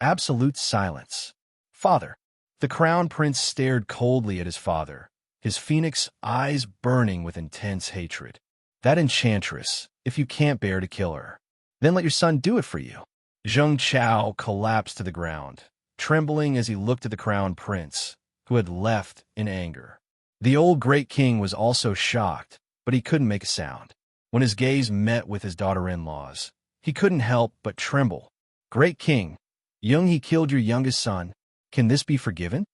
Absolute silence. Father. The Crown Prince stared coldly at his father, his phoenix eyes burning with intense hatred. That enchantress, if you can't bear to kill her, then let your son do it for you. Zheng Chao collapsed to the ground, trembling as he looked at the crown prince, who had left in anger. The old great king was also shocked, but he couldn't make a sound. When his gaze met with his daughter-in-law's, he couldn't help but tremble. Great king, Young, he killed your youngest son. Can this be forgiven?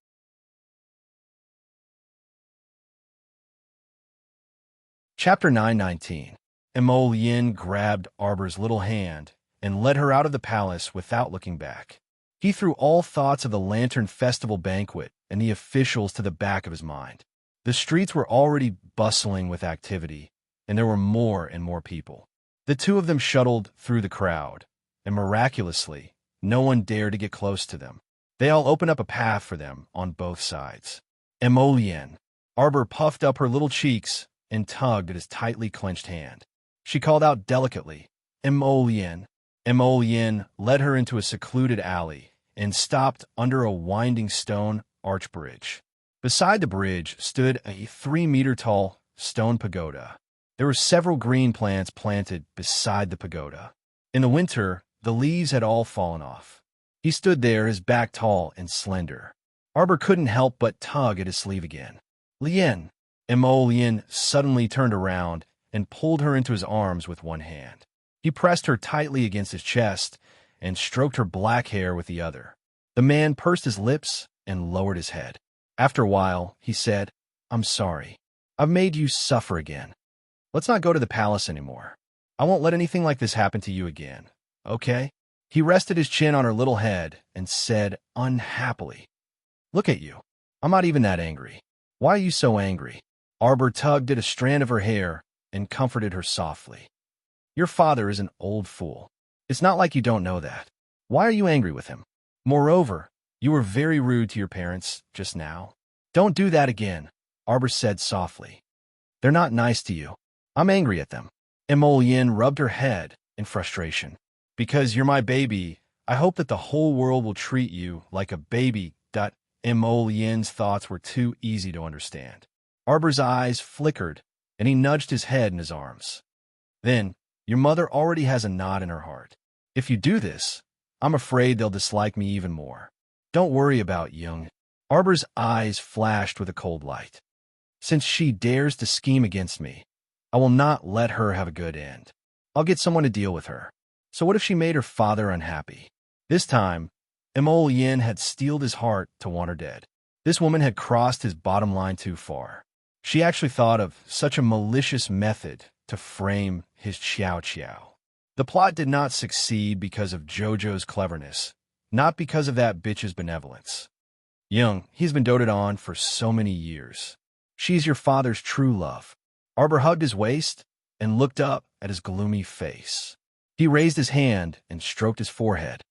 Chapter 919. Yin grabbed Arbor's little hand and led her out of the palace without looking back. He threw all thoughts of the Lantern Festival banquet and the officials to the back of his mind. The streets were already bustling with activity, and there were more and more people. The two of them shuttled through the crowd, and miraculously, no one dared to get close to them. They all opened up a path for them on both sides. Yin. Arbor puffed up her little cheeks and tugged at his tightly clenched hand. She called out delicately, Yin. Yin led her into a secluded alley and stopped under a winding stone arch bridge. Beside the bridge stood a 3-meter-tall stone pagoda. There were several green plants planted beside the pagoda. In the winter, the leaves had all fallen off. He stood there, his back tall and slender. Arbor couldn't help but tug at his sleeve again. Lien. Yin suddenly turned around and pulled her into his arms with one hand. He pressed her tightly against his chest and stroked her black hair with the other. The man pursed his lips and lowered his head. After a while, he said, I'm sorry. I've made you suffer again. Let's not go to the palace anymore. I won't let anything like this happen to you again, okay? He rested his chin on her little head and said unhappily, Look at you. I'm not even that angry. Why are you so angry? Arbor tugged at a strand of her hair and comforted her softly. Your father is an old fool. It's not like you don't know that. Why are you angry with him? Moreover, you were very rude to your parents just now. Don't do that again, Arbor said softly. They're not nice to you. I'm angry at them. Yin rubbed her head in frustration. Because you're my baby, I hope that the whole world will treat you like a baby. Yin's thoughts were too easy to understand. Arbor's eyes flickered, and he nudged his head in his arms. Then, your mother already has a knot in her heart. If you do this, I'm afraid they'll dislike me even more. Don't worry about Young. Arbor's eyes flashed with a cold light. Since she dares to scheme against me, I will not let her have a good end. I'll get someone to deal with her. So what if she made her father unhappy? This time, Yin had steeled his heart to want her dead. This woman had crossed his bottom line too far. She actually thought of such a malicious method to frame his Qiao Qiao. The plot did not succeed because of Jojo's cleverness, not because of that bitch's benevolence. Young, he's been doted on for so many years. She's your father's true love. Arbor hugged his waist and looked up at his gloomy face. He raised his hand and stroked his forehead.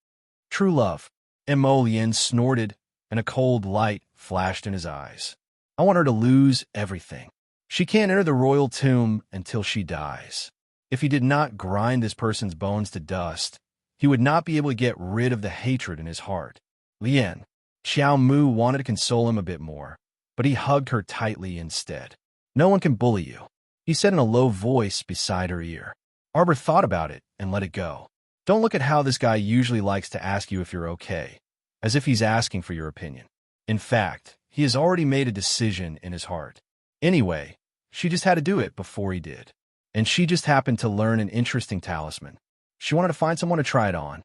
True love. Yin snorted, and a cold light flashed in his eyes. I want her to lose everything. She can't enter the royal tomb until she dies. If he did not grind this person's bones to dust, he would not be able to get rid of the hatred in his heart. Lien. Xiao Mu wanted to console him a bit more, but he hugged her tightly instead. No one can bully you, he said in a low voice beside her ear. Arbor thought about it and let it go. Don't look at how this guy usually likes to ask you if you're okay, as if he's asking for your opinion. In fact, he has already made a decision in his heart. Anyway, she just had to do it before he did. And she just happened to learn an interesting talisman. She wanted to find someone to try it on.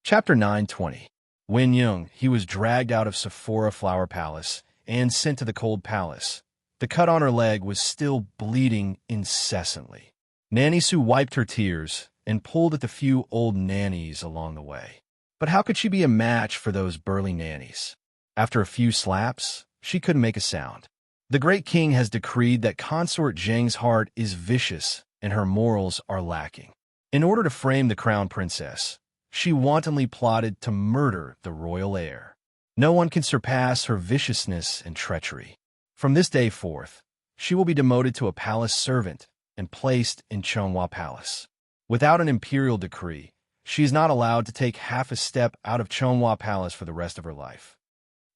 Chapter 920. Wen Yung, he was dragged out of Sephora Flower Palace and sent to the Cold Palace. The cut on her leg was still bleeding incessantly. Nanny Sue wiped her tears and pulled at the few old nannies along the way. But how could she be a match for those burly nannies? After a few slaps, she couldn't make a sound. The great king has decreed that Consort Zheng's heart is vicious and her morals are lacking. In order to frame the crown princess, she wantonly plotted to murder the royal heir. No one can surpass her viciousness and treachery. From this day forth, she will be demoted to a palace servant and placed in Chonghua Palace. Without an imperial decree, she is not allowed to take half a step out of Chonghua Palace for the rest of her life.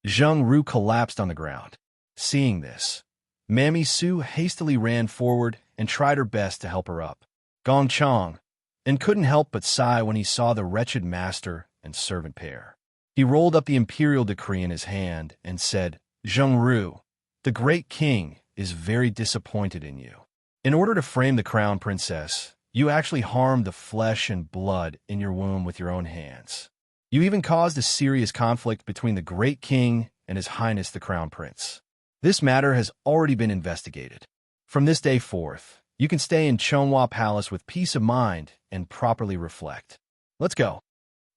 Zheng Ru collapsed on the ground. Seeing this, Mammy Su hastily ran forward and tried her best to help her up. Gong Chang, and couldn't help but sigh when he saw the wretched master and servant pair. He rolled up the imperial decree in his hand and said, "Zhengru, the great king is very disappointed in you. In order to frame the crown princess, you actually harmed the flesh and blood in your womb with your own hands. You even caused a serious conflict between the great king and His Highness the Crown Prince. This matter has already been investigated. From this day forth, you can stay in Chonghua Palace with peace of mind and properly reflect. Let's go."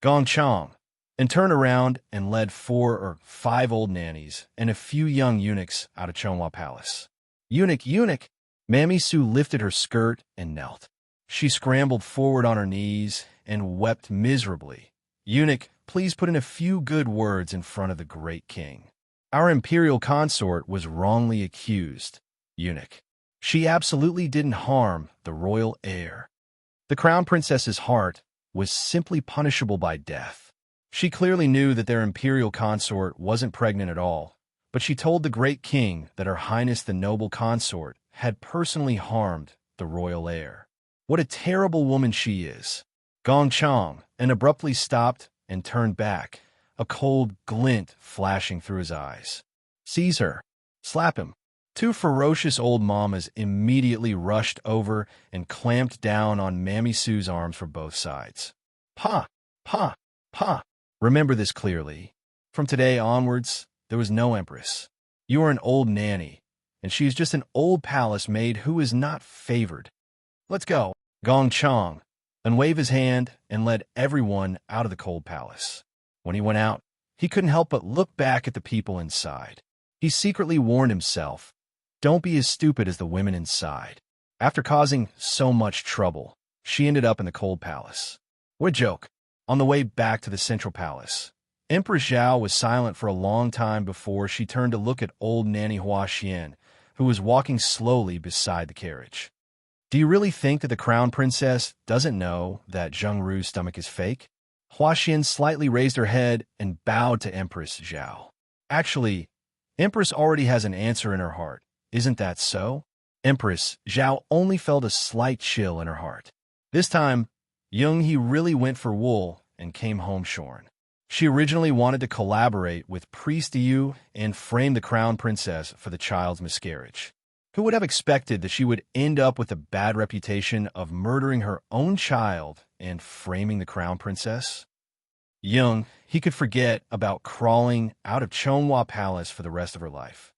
Gong Chang, and turned around and led 4 or 5 old nannies and a few young eunuchs out of Chonghua Palace. Eunuch! Mammy Su lifted her skirt and knelt. She scrambled forward on her knees and wept miserably. "Eunuch, please put in a few good words in front of the great king. Our imperial consort was wrongly accused. Eunuch. She absolutely didn't harm the royal heir. The crown princess's heart was simply punishable by death. She clearly knew that their imperial consort wasn't pregnant at all, but she told the great king that Her Highness the noble consort had personally harmed the royal heir. What a terrible woman she is." Gong Chang, and abruptly stopped and turned back, a cold glint flashing through his eyes. "Seize her. Slap him." 2 ferocious old mamas immediately rushed over and clamped down on Mammy Sue's arms from both sides. "Pa! Pa! Pa! Remember this clearly. From today onwards, there was no empress. You are an old nanny, and she is just an old palace maid who is not favored. Let's go." Gong Chang, and waved his hand and led everyone out of the cold palace. When he went out, he couldn't help but look back at the people inside. He secretly warned himself, don't be as stupid as the women inside. After causing so much trouble, she ended up in the cold palace. What a joke. On the way back to the central palace, Empress Zhao was silent for a long time before she turned to look at old Nanny Hua Xian, who was walking slowly beside the carriage. "Do you really think that the crown princess doesn't know that Zhengru's stomach is fake?" Hua Xian slightly raised her head and bowed to Empress Zhao. "Actually, Empress already has an answer in her heart. Isn't that so?" Empress Zhao only felt a slight chill in her heart. This time, Young He really went for wool and came home shorn. She originally wanted to collaborate with Priest Yu and frame the crown princess for the child's miscarriage. Who would have expected that she would end up with the bad reputation of murdering her own child and framing the crown princess? Young, he could forget about crawling out of Chonghua Palace for the rest of her life.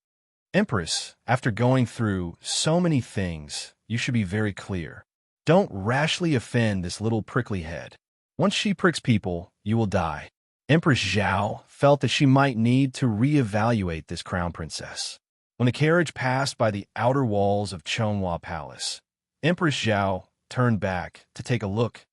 Empress, after going through so many things, you should be very clear. Don't rashly offend this little prickly head. Once she pricks people, you will die. Empress Zhao felt that she might need to reevaluate this crown princess. When the carriage passed by the outer walls of Chonghua Palace, Empress Zhao turned back to take a look.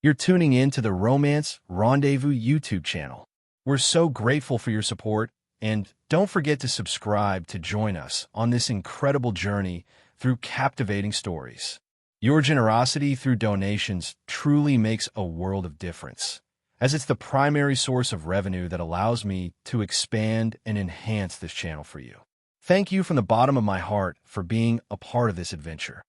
You're tuning in to the Romance Rendezvous YouTube channel. We're so grateful for your support, and don't forget to subscribe to join us on this incredible journey through captivating stories. Your generosity through donations truly makes a world of difference, as it's the primary source of revenue that allows me to expand and enhance this channel for you. Thank you from the bottom of my heart for being a part of this adventure.